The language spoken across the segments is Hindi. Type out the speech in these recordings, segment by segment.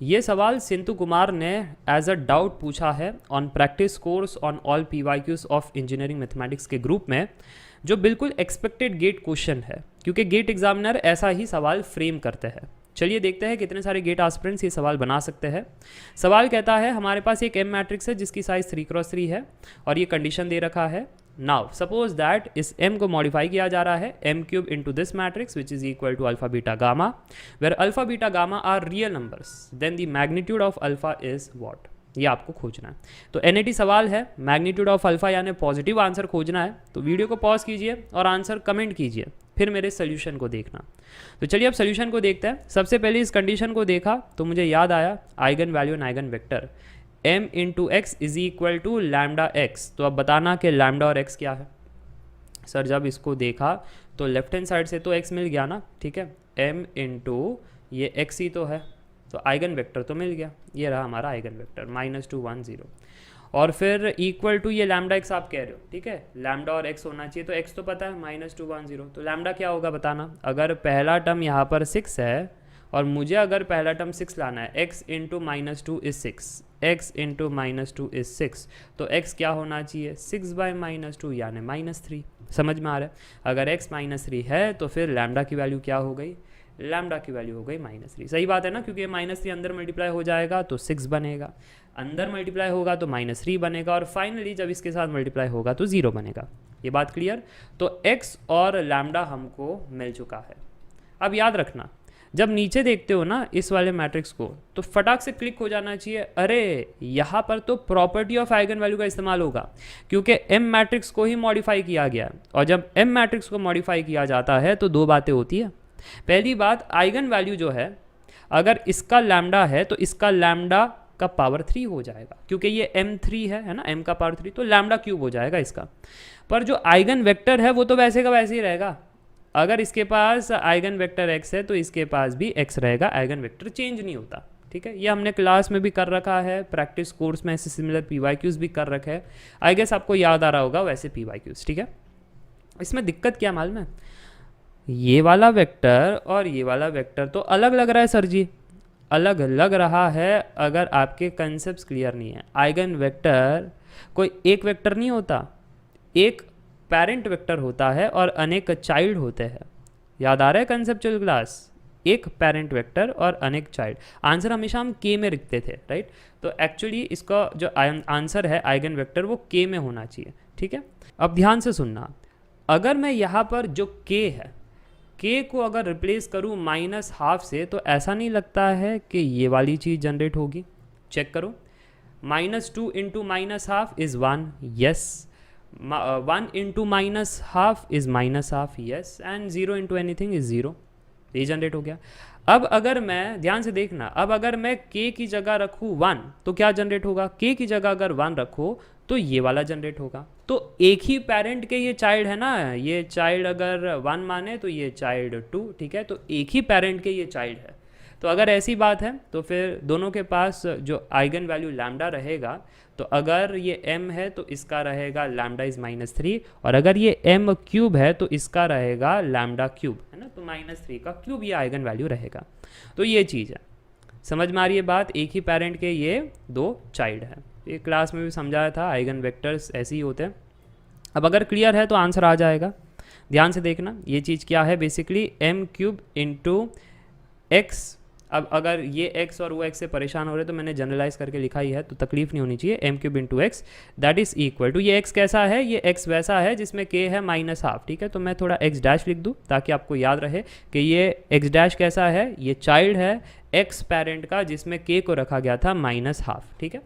ये सवाल सिंतु कुमार ने एज अ डाउट पूछा है on practice course on all PYQs of engineering mathematics के ग्रुप में, जो बिल्कुल एक्सपेक्टेड गेट क्वेश्चन है, क्योंकि गेट एग्जामिनर ऐसा ही सवाल फ्रेम करते हैं। चलिए देखते हैं कितने सारे गेट एस्पिरेंट्स ये सवाल बना सकते हैं। सवाल कहता है हमारे पास एक M मैट्रिक्स है जिसकी साइज 3x3 है और ये कंडीशन दे रखा है। नाउ सपोज दैट इस M को मॉडिफाई किया जा रहा है m³ into this matrix which is equal to alpha beta gamma, where alpha beta gamma are real numbers, then the magnitude of alpha is what, ये आपको खोजना है। तो NAT सवाल है, मैग्नीट्यूड ऑफ अल्फा यानी पॉजिटिव आंसर खोजना है। तो वीडियो को पॉज कीजिए और आंसर कमेंट कीजिए, फिर मेरे सोल्यूशन को देखना। तो चलिए अब सोल्यूशन को देखते हैं। सबसे पहले इस कंडीशन को देखा तो मुझे याद आया eigen value and eigen vector m into X is equal to lambda X. तो अब बताना कि लैम्डा और x क्या है। सर जब इसको देखा तो लेफ्ट हैंड साइड से तो x मिल गया ना, ठीक है, m इंटू ये x ही तो है, तो आइगन वेक्टर तो मिल गया, ये रहा हमारा आइगन वेक्टर -2 1 0। और फिर इक्वल टू ये लैम्डा एक्स आप कह रहे हो, ठीक है, लैम्डा और x होना चाहिए, तो x तो पता है -2 1 0, तो लैम्डा क्या होगा बताना। अगर पहला टर्म यहाँ पर 6 है और मुझे अगर पहला टर्म 6 लाना है, x into -2 is 6, x into -2 is 6, तो x क्या होना चाहिए 6 बाई -2 यानी -3। समझ में आ रहा है। अगर x -3 है तो फिर लैम्डा की वैल्यू क्या हो गई, लैम्डा की वैल्यू हो गई -3। सही बात है ना, क्योंकि -3 अंदर मल्टीप्लाई हो जाएगा तो 6 बनेगा, अंदर मल्टीप्लाई होगा तो -3 बनेगा, और फाइनली जब इसके साथ मल्टीप्लाई होगा तो 0 बनेगा। ये बात क्लियर। तो x और लैम्डा हमको मिल चुका है। अब याद रखना, जब नीचे देखते हो ना इस वाले मैट्रिक्स को, तो फटाक से क्लिक हो जाना चाहिए, अरे यहाँ पर तो प्रॉपर्टी ऑफ आइगन वैल्यू का इस्तेमाल होगा, क्योंकि M मैट्रिक्स को ही मॉडिफाई किया गया है। और जब M मैट्रिक्स को मॉडिफाई किया जाता है तो दो बातें होती है। पहली बात, आइगन वैल्यू जो है अगर इसका लैम्डा है तो इसका लैम्डा का पावर 3 हो जाएगा, क्योंकि ये m3 है ना, m का पावर 3, तो लैम्डा क्यूब हो जाएगा इसका। पर जो आइगन वेक्टर है वो तो वैसे का वैसे ही रहेगा। अगर इसके पास आइगन वेक्टर x है तो इसके पास भी x रहेगा, आइगन वेक्टर चेंज नहीं होता। ठीक है, ये हमने क्लास में भी कर रखा है, प्रैक्टिस कोर्स में ऐसे सिमिलर PYQs भी कर रखे हैं। आई गेस आपको याद आ रहा होगा वैसे PYQs। ठीक है, इसमें दिक्कत क्या मालूम है, ये वाला वेक्टर और ये वाला वेक्टर तो अलग लग रहा है सर जी, अलग लग रहा है अगर आपके कंसेप्ट क्लियर नहीं है। आइगन वेक्टर कोई एक वेक्टर नहीं होता, एक पेरेंट वेक्टर होता है और अनेक चाइल्ड होते हैं। याद आ रहा है कंसेप्चुअल क्लास, एक पेरेंट वेक्टर और अनेक चाइल्ड। आंसर हमेशा हम के में लिखते थे, राइट। तो एक्चुअली इसका जो आंसर है आइगन वेक्टर वो के में होना चाहिए। ठीक है, अब ध्यान से सुनना, अगर मैं यहाँ पर जो के है, के को अगर रिप्लेस करूँ -12 से, तो ऐसा नहीं लगता है कि ये वाली चीज़ जनरेट होगी। चेक करो, -2 into -12 is 1, yes, 1 into -12 is -12, yes, and 0 into anything is 0। ये जनरेट हो गया। अब अगर मैं, ध्यान से देखना, अब अगर मैं k की जगह रखूँ 1 तो क्या जनरेट होगा, k की जगह अगर 1 रखो तो ये वाला जनरेट होगा। तो एक ही पेरेंट के ये चाइल्ड है ना, ये चाइल्ड अगर 1 माने तो ये चाइल्ड 2, ठीक है, तो एक ही पेरेंट के ये चाइल्ड है। तो अगर ऐसी बात है तो फिर दोनों के पास जो आइगन वैल्यू लैम्डा रहेगा, तो अगर ये m है तो इसका रहेगा लैम्डा इज -3, और अगर ये m क्यूब है तो इसका रहेगा लैम्डा क्यूब, है ना, तो -3 का क्यूब ये आइगन वैल्यू रहेगा। तो ये चीज़ है, समझ में आ रही है बात। एक ही पेरेंट के ये दो चाइल्ड है, ये क्लास में भी समझाया था, आइगन वेक्टर्स ऐसे ही होते हैं। अब अगर क्लियर है तो आंसर आ जाएगा। ध्यान से देखना, ये चीज़ क्या है, बेसिकली m³ इंटू एक्स। अब अगर ये x और वो x से परेशान हो रहे तो मैंने जनरलाइज करके लिखा ही है, तो तकलीफ नहीं होनी चाहिए। m³ into X that is equal to, ये x कैसा है, ये x वैसा है जिसमें k है -12, ठीक है, तो मैं थोड़ा x डैश लिख दूँ ताकि आपको याद रहे कि ये x डैश कैसा है, ये चाइल्ड है x पेरेंट का जिसमें k को रखा गया था -12, ठीक है।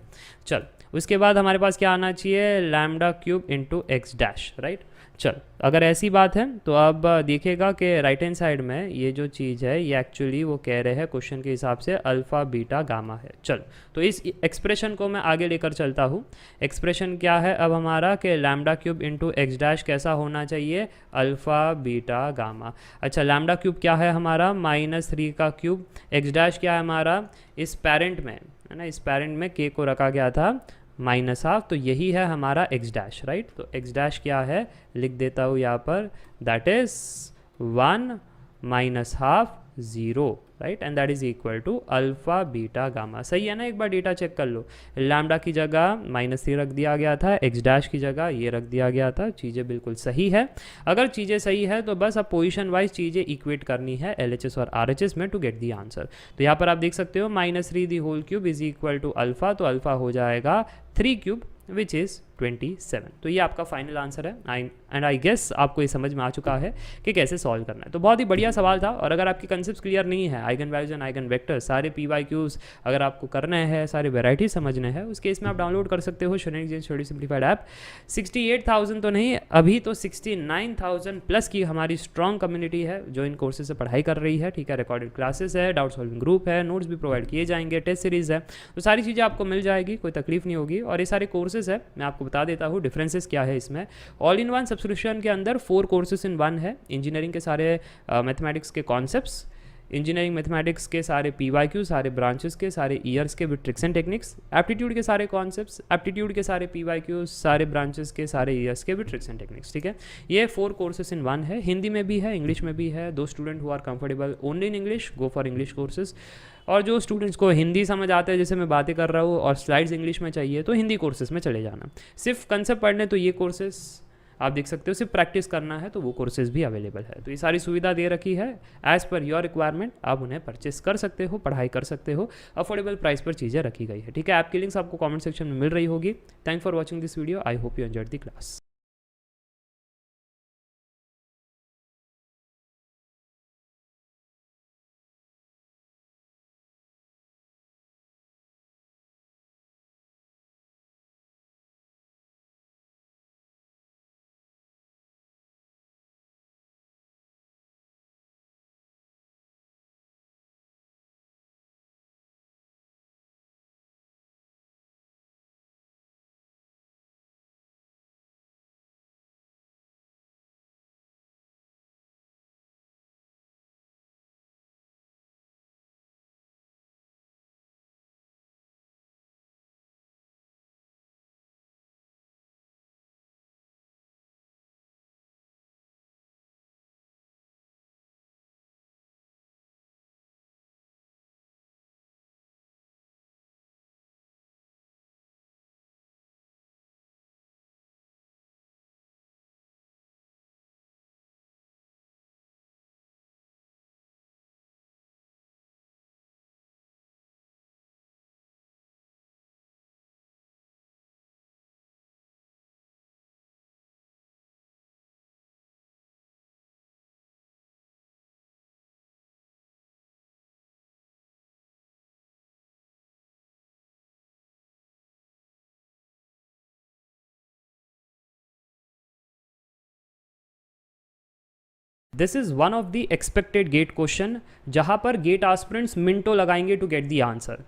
चल, उसके बाद हमारे पास क्या आना चाहिए, λ³ इंटू एक्स डैश, राइट। चल, अगर ऐसी बात है तो अब देखिएगा कि राइट हैंड साइड में ये जो चीज़ है ये एक्चुअली वो कह रहे हैं क्वेश्चन के हिसाब से अल्फ़ा बीटा गामा है। चल, तो इस एक्सप्रेशन को मैं आगे लेकर चलता हूँ। एक्सप्रेशन क्या है अब हमारा कि λ³ इंटू एक्स डैश कैसा होना चाहिए, अल्फ़ा बीटा गामा। अच्छा, λ³ क्या है हमारा -3 का क्यूब, एक्स डैश क्या है हमारा, इस पेरेंट में, है ना, इस पेरेंट में k को रखा गया था -12, तो यही है हमारा x डैश, राइट। तो x डैश क्या है, लिख देता हूँ यहाँ पर, that is 1 -12 0, right, and that is equal to alpha beta gamma. सही है ना, एक बार डेटा चेक कर लो। लैम्डा की जगह -3 रख दिया गया था, एक्स डैश की जगह ये रख दिया गया था, चीज़ें बिल्कुल सही है। अगर चीज़ें सही है तो बस अब पोजीशन वाइज चीज़ें इक्वेट करनी है LHS और RHS में टू गेट दी आंसर। तो यहाँ पर आप देख सकते हो -3 the whole cube is equal to alpha, तो अल्फा हो जाएगा 3 क्यूब विच इज़ 27। तो ये आपका फाइनल आंसर है। एंड आई गेस आपको ये समझ में आ चुका है कि कैसे सॉल्व करना है। तो बहुत ही बढ़िया सवाल था। और अगर आपकी कंसेप्ट क्लियर नहीं है, eigen values and eigen vector सारे PYQs अगर आपको करने हैं, सारे वेराइटी समझने हैं, उस केस में आप डाउनलोड कर सकते हो श्रेणिक स्टडी सिंप्लीफाइड ऐप। 68,000 तो नहीं, अभी तो 69,000 प्लस की हमारी स्ट्रॉन्ग कम्युनिटी है जो इन कोर्सेज से पढ़ाई कर रही है। ठीक है, रिकॉर्डेड क्लासेस है, डाउट सॉल्विंग ग्रुप है, नोट्स भी प्रोवाइड किए जाएंगे, टेस्ट सीरीज है, तो सारी चीज़ें आपको मिल जाएगी, कोई तकलीफ नहीं होगी। और ये सारे कोर्सेज है, मैं आपको बता देता हूँ डिफरेंसेस क्या है इसमें। ऑल इन वन सब्सक्रिप्शन के अंदर 4 कोर्सेज इन 1 है। इंजीनियरिंग के सारे मैथमेटिक्स के कॉन्सेप्ट्स, इंजीनियरिंग मैथमेटिक्स के सारे PYQ, सारे ब्रांचेस के सारे ईयर्स के with tricks and techniques, aptitude के सारे कॉन्सेप्ट्स, एप्टीट्यूड के सारे PYQ, सारे ब्रांचेस के सारे ईयर्स के विद ट्रिक्स एंड टेक्निक्स। ठीक है, ये 4 कोर्सेज इन 1 है। हिंदी में भी है, इंग्लिश में भी है। दो student who are comfortable only in English go for English courses, और जो स्टूडेंट्स को हिंदी समझ आते हैं, जैसे मैं बातें कर रहा हूँ, और स्लाइड्स इंग्लिश में चाहिए, तो हिंदी कोर्सेज में चले जाना। सिर्फ कंसेप्ट पढ़ने तो ये कोर्सेज आप देख सकते हो, सिर्फ प्रैक्टिस करना है तो वो कोर्सेज भी अवेलेबल है। तो ये सारी सुविधा दे रखी है एज पर योर रिक्वायरमेंट, आप उन्हें परचेस कर सकते हो, पढ़ाई कर सकते हो, अफोर्डेबल प्राइस पर चीज़ें रखी गई है। ठीक है, आपकी लिंक्स आपको कमेंट सेक्शन में मिल रही होगी। Thank for watching this video, I hope you enjoyed the class. This is one of the expected GATE question, जहाँ पर गेट एस्पिरेंट्स मिनटों लगाएंगे टू गेट दी आंसर।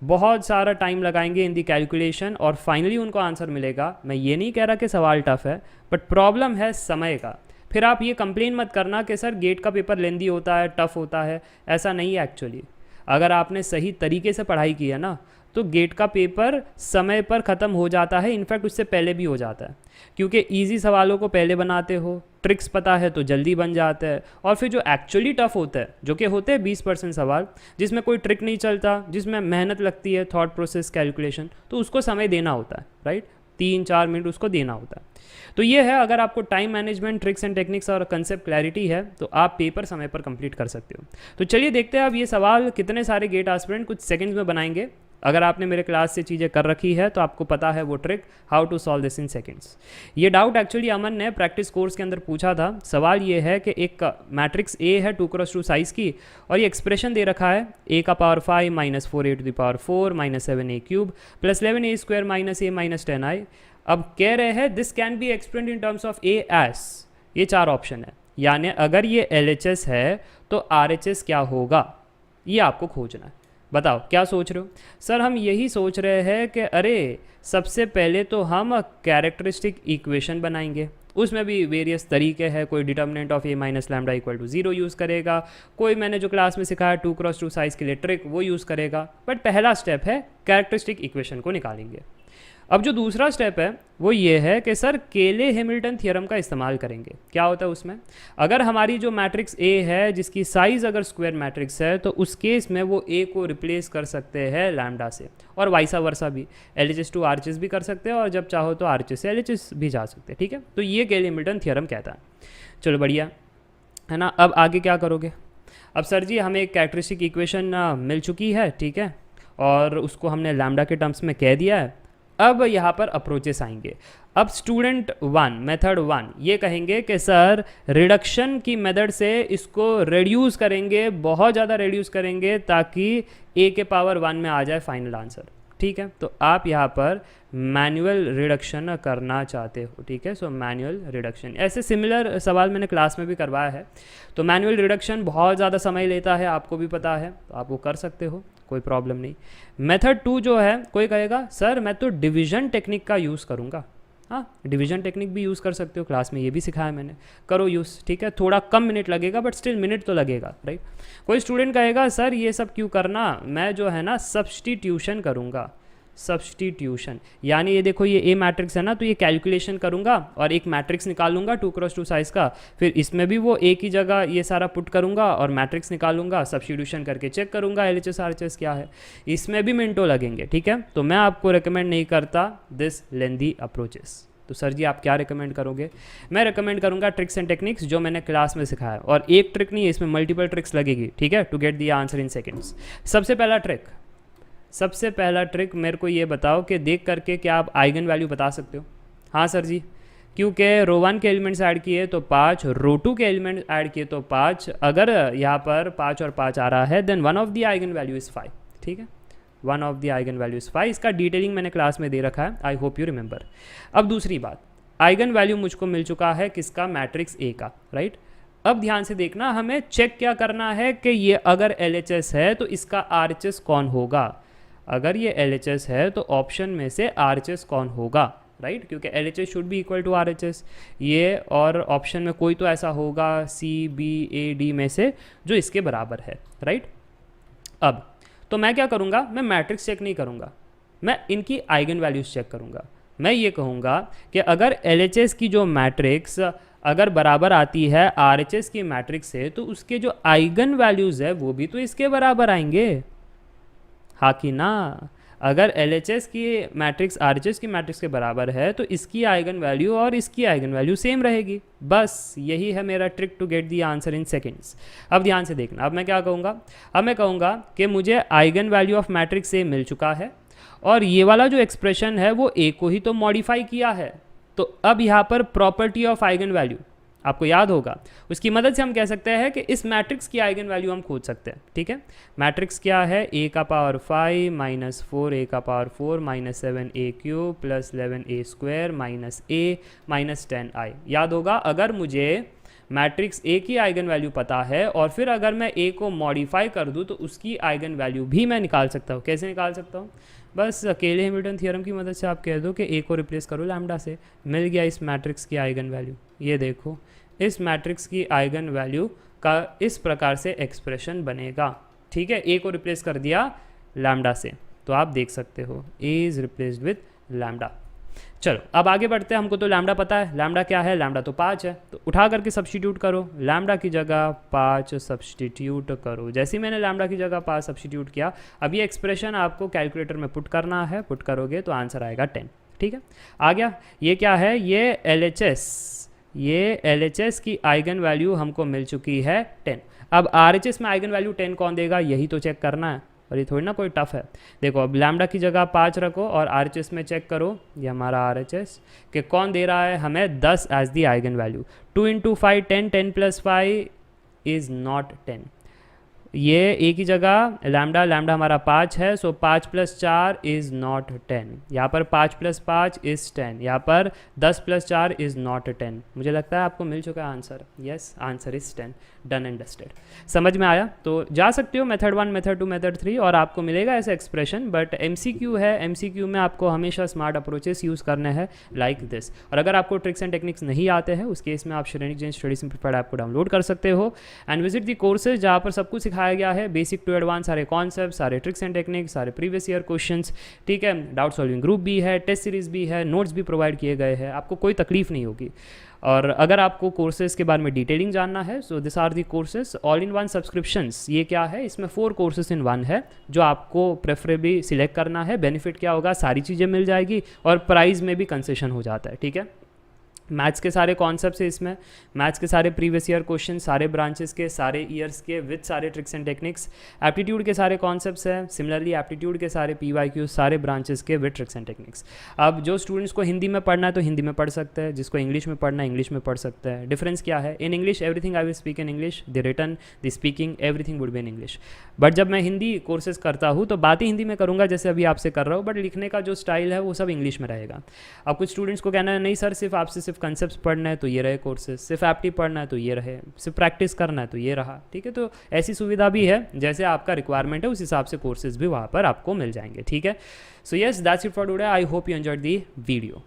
बहुत सारा टाइम लगाएंगे इन दी कैलकुलेशन और फाइनली उनको आंसर मिलेगा। मैं ये नहीं कह रहा कि सवाल टफ है, बट प्रॉब्लम है समय का। फिर आप ये कंप्लेन मत करना कि सर गेट का पेपर लेंदी होता है, टफ होता है। ऐसा नहीं है एक्चुअली। अगर आपने सही तरीके से पढ़ाई की है ना, तो गेट का पेपर समय पर ख़त्म हो जाता है, इनफैक्ट उससे पहले भी हो जाता है, क्योंकि इजी सवालों को पहले बनाते हो, ट्रिक्स पता है तो जल्दी बन जाते हैं। और फिर जो एक्चुअली टफ होता है, जो कि होते हैं 20% सवाल, जिसमें कोई ट्रिक नहीं चलता, जिसमें मेहनत लगती है, थॉट प्रोसेस, कैलकुलेशन, तो उसको समय देना होता है, राइट। 3-4 मिनट उसको देना होता है। तो ये है, अगर आपको time management, tricks and techniques और कंसेप्ट क्लैरिटी है तो आप पेपर समय पर कंप्लीट कर सकते हो। तो चलिए देखते हैं अब ये सवाल कितने सारे गेट एस्पिरेंट कुछ सेकंड्स में बनाएंगे। अगर आपने मेरे क्लास से चीज़ें कर रखी है तो आपको पता है वो trick, how to solve this in seconds. ये डाउट एक्चुअली अमन ने प्रैक्टिस कोर्स के अंदर पूछा था। सवाल ये है कि एक मैट्रिक्स ए है 2x2 साइज़ की, और ये एक्सप्रेशन दे रखा है a का power 5 - 4a to the power 4 - 7a cube plus 11a square minus a minus 10i। अब कह रहे हैं this can be expressed in terms of A S. ये 4 ऑप्शन है, यानी अगर ये LHS है तो RHS क्या होगा, ये आपको खोजना है। बताओ क्या सोच रहे हो? सर हम यही सोच रहे हैं कि अरे सबसे पहले तो हम कैरेक्टरिस्टिक इक्वेशन बनाएंगे, उसमें भी वेरियस तरीके हैं। कोई determinant of a minus lambda equal to 0 use करेगा, कोई मैंने जो क्लास में सिखाया 2x2 साइज़ के लिए ट्रिक वो यूज़ करेगा। बट पहला स्टेप है कैरेक्टरिस्टिक इक्वेशन को निकालेंगे। अब जो दूसरा स्टेप है वो ये है कि सर केले हैमिल्टन थ्योरम का इस्तेमाल करेंगे। क्या होता है उसमें, अगर हमारी जो मैट्रिक्स ए है जिसकी साइज़ अगर स्क्वायर मैट्रिक्स है तो उस केस में वो ए को रिप्लेस कर सकते हैं लैम्डा से, और वाइसा वर्सा भी, LHS टू RHS भी कर सकते हैं, और जब चाहो तो RHS से LHS भी जा सकते हैं। ठीक है, तो ये केले हैमिल्टन थ्योरम कहता है। चलो बढ़िया है ना। अब आगे क्या करोगे, अब सर जी हमें एक कैरेक्टरिस्टिक इक्वेशन मिल चुकी है, ठीक है, और उसको हमने लैम्डा के टर्म्स में कह दिया है। अब यहाँ पर अप्रोचेस आएंगे। अब स्टूडेंट 1 मेथड 1 ये कहेंगे कि सर रिडक्शन की मेथड से इसको रिड्यूस करेंगे, बहुत ज़्यादा रिड्यूस करेंगे ताकि a के पावर 1 में आ जाए फाइनल आंसर। ठीक है, तो आप यहाँ पर मैनुअल रिडक्शन करना चाहते हो। ठीक है, सो मैनुअल रिडक्शन, ऐसे सिमिलर सवाल मैंने क्लास में भी करवाया है। तो मैनुअल रिडक्शन बहुत ज़्यादा समय लेता है, आपको भी पता है, तो आप वो कर सकते हो, कोई प्रॉब्लम नहीं। मेथड 2 जो है, कोई कहेगा सर मैं तो डिवीजन टेक्निक का यूज़ करूँगा। हाँ, डिवीजन टेक्निक भी यूज़ कर सकते हो, क्लास में ये भी सिखाया मैंने, करो यूज़। ठीक है, थोड़ा कम मिनट लगेगा बट स्टिल मिनट तो लगेगा, राइट। कोई स्टूडेंट कहेगा सर ये सब क्यों करना, मैं जो है ना सब्स्टिट्यूशन करूँगा। सब्स्टिट्यूशन यानी ये देखो, ये ए मैट्रिक्स है ना, तो ये कैलकुलेशन करूँगा और एक मैट्रिक्स निकालूंगा 2x2 साइज़ का, फिर इसमें भी वो ए की जगह ये सारा पुट करूँगा और मैट्रिक्स निकालूंगा, सब्स्टिट्यूशन करके चेक करूँगा LHS RHS क्या है, इसमें भी मिनटों लगेंगे। ठीक है, तो मैं आपको रिकमेंड नहीं करता दिस लेंदी अप्रोचेस। तो सर जी आप क्या रिकमेंड करोगे, मैं रिकमेंड करूँगा ट्रिक्स एंड टेक्निक्स जो मैंने क्लास में सिखाया, और एक ट्रिक नहीं है, इसमें मल्टीपल ट्रिक्स लगेगी। ठीक है, to get the answer in seconds. सबसे पहला ट्रिक मेरे को ये बताओ कि देख करके क्या आप आइगन वैल्यू बता सकते हो। हाँ सर जी, क्योंकि रो 1 के एलिमेंट्स ऐड किए तो 5, रो 2 के एलिमेंट्स ऐड किए तो 5, अगर यहाँ पर 5 और 5 आ रहा है then one of the eigen value is 5। ठीक है, one of the eigen value is 5, इसका डिटेलिंग मैंने क्लास में दे रखा है, आई होप यू रिमेंबर। अब दूसरी बात, आइगन वैल्यू मुझको मिल चुका है किसका, मैट्रिक्स ए का, राइट। अब ध्यान से देखना, हमें चेक क्या करना है कि ये अगर LHS है तो इसका RHS कौन होगा। अगर ये LHS है तो ऑप्शन में से RHS कौन होगा, राइट, क्योंकि LHS should be equal to RHS ये, और ऑप्शन में कोई तो ऐसा होगा C B A D में से जो इसके बराबर है, राइट। अब तो मैं क्या करूँगा, मैं मैट्रिक्स चेक नहीं करूँगा, मैं इनकी आइगन वैल्यूज़ चेक करूँगा। मैं ये कहूँगा कि अगर LHS की जो मैट्रिक्स अगर बराबर आती है RHS की मैट्रिक्स से तो उसके जो आइगन वैल्यूज़ है वो भी तो इसके बराबर आएंगे, हाँ कि ना। अगर LHS की मैट्रिक्स RHS की मैट्रिक्स के बराबर है तो इसकी आइगन वैल्यू और इसकी आइगन वैल्यू सेम रहेगी। बस यही है मेरा trick to get the answer in seconds. अब ध्यान से देखना, अब मैं क्या कहूँगा, अब मैं कहूँगा कि मुझे eigenvalue of matrix A मिल चुका है और ये वाला जो एक्सप्रेशन है वो ए को ही तो मॉडिफाई किया है। तो अब यहाँ पर प्रॉपर्टी ऑफ आइगन वैल्यू आपको याद होगा, उसकी मदद से हम कह सकते हैं कि इस मैट्रिक्स की आइगन वैल्यू हम खोज सकते हैं। ठीक है, मैट्रिक्स क्या है, a का पावर 5 माइनस 4 a का power 4 minus 7a cube plus 11a square minus a minus 10i। याद होगा, अगर मुझे मैट्रिक्स a की आइगन वैल्यू पता है और फिर अगर मैं a को मॉडिफाई कर दूं तो उसकी आइगन वैल्यू भी मैं निकाल सकता हूं। कैसे निकाल सकता हूं, बस अकेले हैमिल्टन थ्योरम की मदद से आप कह दो कि a को रिप्लेस करो लैम्डा से, मिल गया इस मैट्रिक्स की आइगन वैल्यू। ये देखो, इस मैट्रिक्स की आइगन वैल्यू का इस प्रकार से एक्सप्रेशन बनेगा। ठीक है, a को रिप्लेस कर दिया लैम्डा से, तो आप देख सकते हो a is replaced with lambda. चलो अब आगे बढ़ते हैं, हमको तो लैम्डा पता है, लैम्डा क्या है, लैम्डा तो 5 है, तो उठा करके सब्स्टिट्यूट करो, लैम्डा की जगह 5 सब्स्टिट्यूट करो। जैसे ही मैंने लैम्डा की जगह 5 सब्स्टिट्यूट किया, अब ये एक्सप्रेशन आपको कैलकुलेटर में पुट करना है, पुट करोगे तो आंसर आएगा 10। ठीक है, आ गया। ये क्या है, ये LHS की आइगन वैल्यू हमको मिल चुकी है 10। अब RHS में आइगन वैल्यू 10 कौन देगा, यही तो चेक करना है, और ये थोड़ी ना कोई टफ है। देखो अब लैम्डा की जगह 5 रखो और RHS में चेक करो, ये हमारा RHS कि कौन दे रहा है हमें 10 as the eigen value. 2 into 5 10, 10 plus 5 is not 10। ये a की जगह लैम्डा हमारा 5 है, सो 5 प्लस 4 इज़ नॉट 10। यहाँ पर 5 प्लस 5 इज़ 10, यहाँ पर 10 प्लस 4 इज़ नॉट 10। मुझे लगता है आपको मिल चुका है answer. Yes, answer is 10, done and dusted. समझ में आया, तो जा सकते हो मेथड 1, मेथड 2, मेथड 3 और आपको मिलेगा ऐसा एक्सप्रेशन। बट MCQ है, MCQ में आपको हमेशा स्मार्ट अप्रोचेस यूज़ करने हैं लाइक दिस। और अगर आपको ट्रिक्स एंड टेक्निक्स नहीं आते हैं उस केस में आप Shrenik Jain study simplified app को डाउनलोड कर सकते हो एंड विजिट दी कोर्सेज जहाँ पर सब कुछ सिखाया सिखाया गया है बेसिक टू एडवांस, सारे कॉन्सेप्ट, सारे ट्रिक्स एंड टेक्निक्स, सारे प्रीवियस ईयर क्वेश्चंस, ठीक है। डाउट सॉल्विंग ग्रुप भी है, टेस्ट सीरीज भी है, नोट्स भी प्रोवाइड किए गए हैं, आपको कोई तकलीफ नहीं होगी। और अगर आपको कोर्सेज़ के बारे में डिटेलिंग जानना है, so this are the courses all in one subscriptions. ये क्या है, इसमें 4 कोर्सेज इन वन है जो आपको प्रेफरेबली सिलेक्ट करना है। बेनिफिट क्या होगा, सारी चीज़ें मिल जाएगी और प्राइस में भी कंसेशन हो जाता है, ठीक है। मैथ्स के सारे कॉन्सेप्ट्स है इसमें, मैथ्स के सारे प्रीवियस ईयर क्वेश्चन, सारे ब्रांचेस के, सारे ईयर्स के, विद सारे ट्रिक्स एंड टेक्निक्स। एप्टीट्यूड के सारे कॉन्सेप्ट्स हैं, सिमिलरली एप्टीट्यूड के सारे PYQ, सारे ब्रांचेस के विद ट्रिक्स एंड टेक्निक्स। अब जो स्टूडेंट्स को हिंदी में पढ़ना है तो हिंदी में पढ़ सकते हैं, जिसको इंग्लिश में पढ़ना है इंग्लिश में पढ़ सकते हैं। डिफरेंस क्या है, in English everything I will speak in English, the written, the speaking, everything would be in English. But जब मैं हिंदी कोर्सेज करता हूँ तो बातें हिंदी में करूँगा जैसे अभी आपसे कर रहा हूँ, बट लिखने का जो स्टाइल है वो सब इंग्लिश में रहेगा। अब कुछ स्टूडेंट्स को कहना है नहीं सर सिर्फ आपसे सिर्फ कंसेप्ट पढ़ना है तो ये रहे कोर्सेज, सिर्फ एप्टी पढ़ना है तो ये रहे, सिर्फ प्रैक्टिस करना है तो ये रहा, ठीक है। तो ऐसी सुविधा भी है, जैसे आपका रिक्वायरमेंट है उस हिसाब से कोर्सेज भी वहाँ पर आपको मिल जाएंगे, ठीक है। सो yes, that's it for today. I hope you enjoyed the video.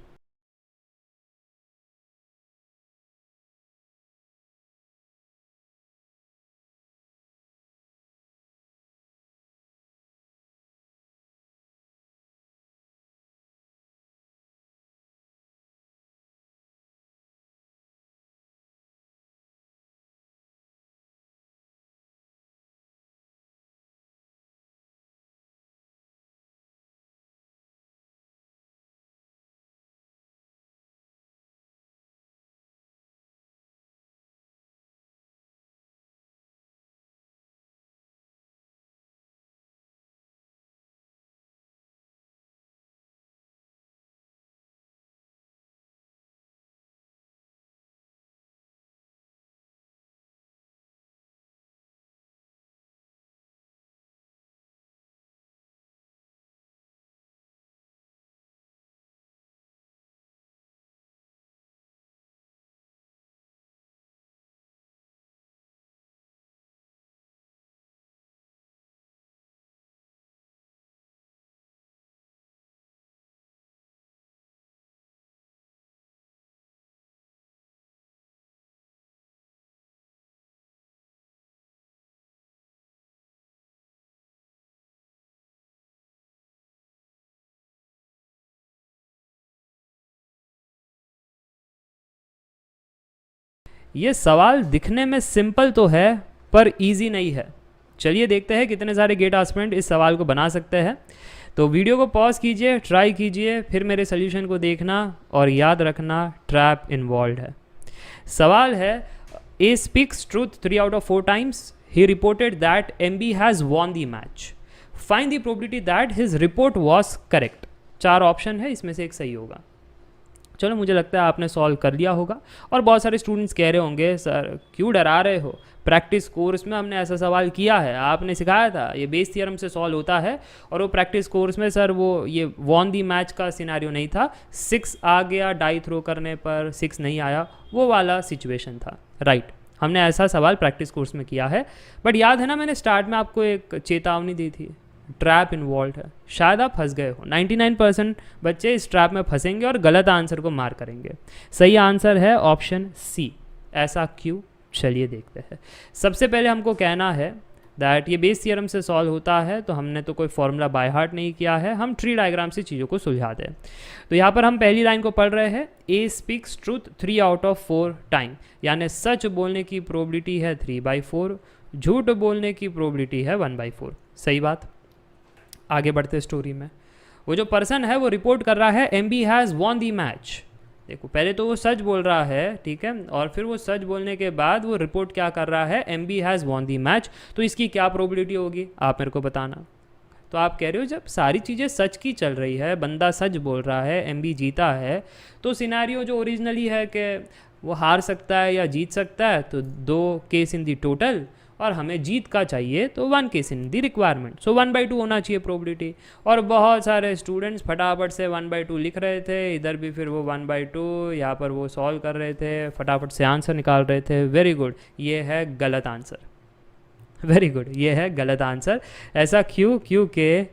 ये सवाल दिखने में सिंपल तो है पर इजी नहीं है। चलिए देखते हैं कितने सारे गेट एस्पिरेंट इस सवाल को बना सकते हैं। तो वीडियो को पॉज कीजिए, ट्राई कीजिए, फिर मेरे सोल्यूशन को देखना और याद रखना ट्रैप इन्वॉल्व है। सवाल है, ए speaks truth 3 out of 4 times. He reported that MB has won the match. Find the probability that his report was correct. 4 option है, इसमें से एक सही होगा। चलो मुझे लगता है आपने सॉल्व कर लिया होगा। और बहुत सारे स्टूडेंट्स कह रहे होंगे सर क्यों डरा रहे हो, प्रैक्टिस कोर्स में हमने ऐसा सवाल किया है, आपने सिखाया था, ये बेस थ्योरम से सॉल्व होता है। और वो प्रैक्टिस कोर्स में सर वो ये वॉन दी मैच का सिनेरियो नहीं था, 6 आ गया डाई थ्रो करने पर 6 नहीं आया, वो वाला सिचुएशन था, राइट। हमने ऐसा सवाल प्रैक्टिस कोर्स में किया है। बट याद है ना मैंने स्टार्ट में आपको एक चेतावनी दी थी, ट्रैप इन्वॉल्व है, शायद आप फंस गए हो। 99% बच्चे इस ट्रैप में फंसेंगे और गलत आंसर को मार करेंगे। सही आंसर है ऑप्शन सी। ऐसा क्यों, चलिए देखते हैं। सबसे पहले हमको कहना है दैट ये बेस थ्योरम से सॉल्व होता है, तो हमने तो कोई फॉर्मूला बाय हार्ट नहीं किया है, हम ट्री डायग्राम से चीज़ों को सुलझाते हैं। तो यहाँ पर हम पहली लाइन को पढ़ रहे हैं, A speaks truth 3 out of 4 time, यानी सच बोलने की प्रोबेबिलिटी है 3/4, झूठ बोलने की प्रोबेबिलिटी है 1/4। सही बात। आगे बढ़ते स्टोरी में, वो जो पर्सन है वो रिपोर्ट कर रहा है MB has won the match. देखो पहले तो वो सच बोल रहा है, ठीक है, और फिर वो सच बोलने के बाद वो रिपोर्ट क्या कर रहा है, MB has won the match. तो इसकी क्या प्रोबेबिलिटी होगी आप मेरे को बताना। तो आप कह रहे हो जब सारी चीज़ें सच की चल रही है, बंदा सच बोल रहा है, MB जीता है, तो सिनेरियो जो ओरिजिनली है कि वो हार सकता है या जीत सकता है, तो 2 केस इन दी टोटल, और हमें जीत का चाहिए तो 1 केस इन दी रिक्वायरमेंट। सो 1/2 होना चाहिए प्रोबेबिलिटी। और बहुत सारे स्टूडेंट्स फटाफट से 1/2 लिख रहे थे, इधर भी फिर वो 1/2, यहाँ पर वो सॉल्व कर रहे थे, फटाफट से आंसर निकाल रहे थे। वेरी गुड, ये है गलत आंसर। वेरी गुड, ये है गलत आंसर। ऐसा क्यों? क्योंकि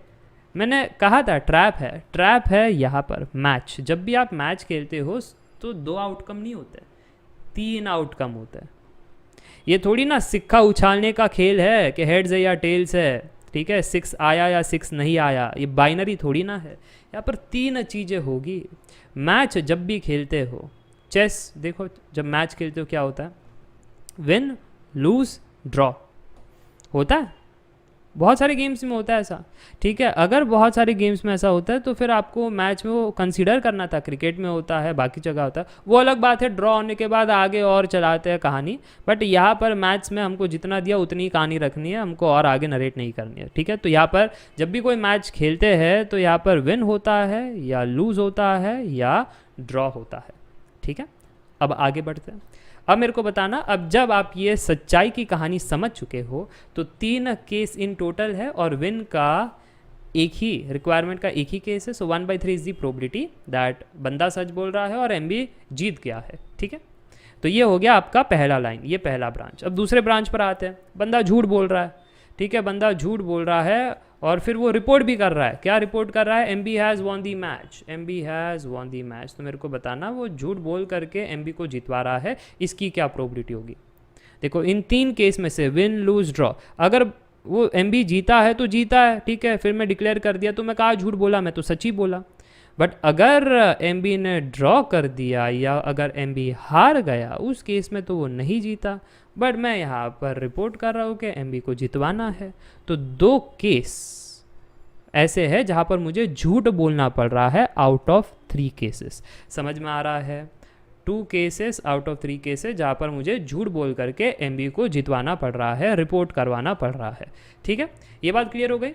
मैंने कहा था ट्रैप है, ट्रैप है यहाँ पर मैच। जब भी आप मैच खेलते हो तो 2 आउटकम नहीं होते, 3 आउटकम होते हैं। ये थोड़ी ना सिक्का उछालने का खेल है कि हेड्स है या टेल्स है, ठीक है, 6 आया या 6 नहीं आया, ये बाइनरी थोड़ी ना है। यहाँ पर 3 चीज़ें होगी। मैच जब भी खेलते हो, चेस देखो, जब मैच खेलते हो क्या होता है, विन लूज ड्रॉ होता है, बहुत सारे गेम्स में होता है ऐसा, ठीक है। अगर बहुत सारे गेम्स में ऐसा होता है तो फिर आपको मैच में वो कंसीडर करना था। क्रिकेट में होता है, बाकी जगह होता है, वो अलग बात है, ड्रॉ होने के बाद आगे और चलाते हैं कहानी। बट यहाँ पर मैच में हमको जितना दिया उतनी कहानी रखनी है, हमको और आगे नरेट नहीं करनी है, ठीक है। तो यहाँ पर जब भी कोई मैच खेलते हैं तो यहाँ पर विन होता है या लूज होता है या ड्रॉ होता है, ठीक है। अब आगे बढ़ते हैं। अब मेरे को बताना, अब जब आप ये सच्चाई की कहानी समझ चुके हो तो 3 केस इन टोटल है और विन का एक ही रिक्वायरमेंट का एक ही केस है। सो 1/3 इज दी प्रोबेबिलिटी दैट बंदा सच बोल रहा है और एमबी जीत गया है, ठीक है। तो ये हो गया आपका पहला लाइन, ये पहला ब्रांच। अब दूसरे ब्रांच पर आते हैं। बंदा झूठ बोल रहा है, ठीक है, बंदा झूठ बोल रहा है और फिर वो रिपोर्ट भी कर रहा है। क्या रिपोर्ट कर रहा है? MB has won the match, MB has won the match. तो मेरे को बताना वो झूठ बोल करके एमबी को जितवा रहा है, इसकी क्या प्रोबेबिलिटी होगी। देखो इन 3 केस में से विन लूज ड्रॉ, अगर वो एमबी जीता है तो जीता है, ठीक है, फिर मैं डिक्लेयर कर दिया तो मैं कहा झूठ बोला, मैं तो सच ही बोला। बट अगर एमबी ने ड्रॉ कर दिया या अगर एमबी हार गया, उस केस में तो वो नहीं जीता। बट मैं यहाँ पर रिपोर्ट कर रहा हूँ कि एमबी को जितवाना है। तो 2 केस ऐसे है जहाँ पर मुझे झूठ बोलना पड़ रहा है आउट ऑफ 3 केसेस। समझ में आ रहा है? 2 केसेस आउट ऑफ 3 केसेस जहाँ पर मुझे झूठ बोल करके एमबी को जितवाना पड़ रहा है, रिपोर्ट करवाना पड़ रहा है, ठीक है। ये बात क्लियर हो गई?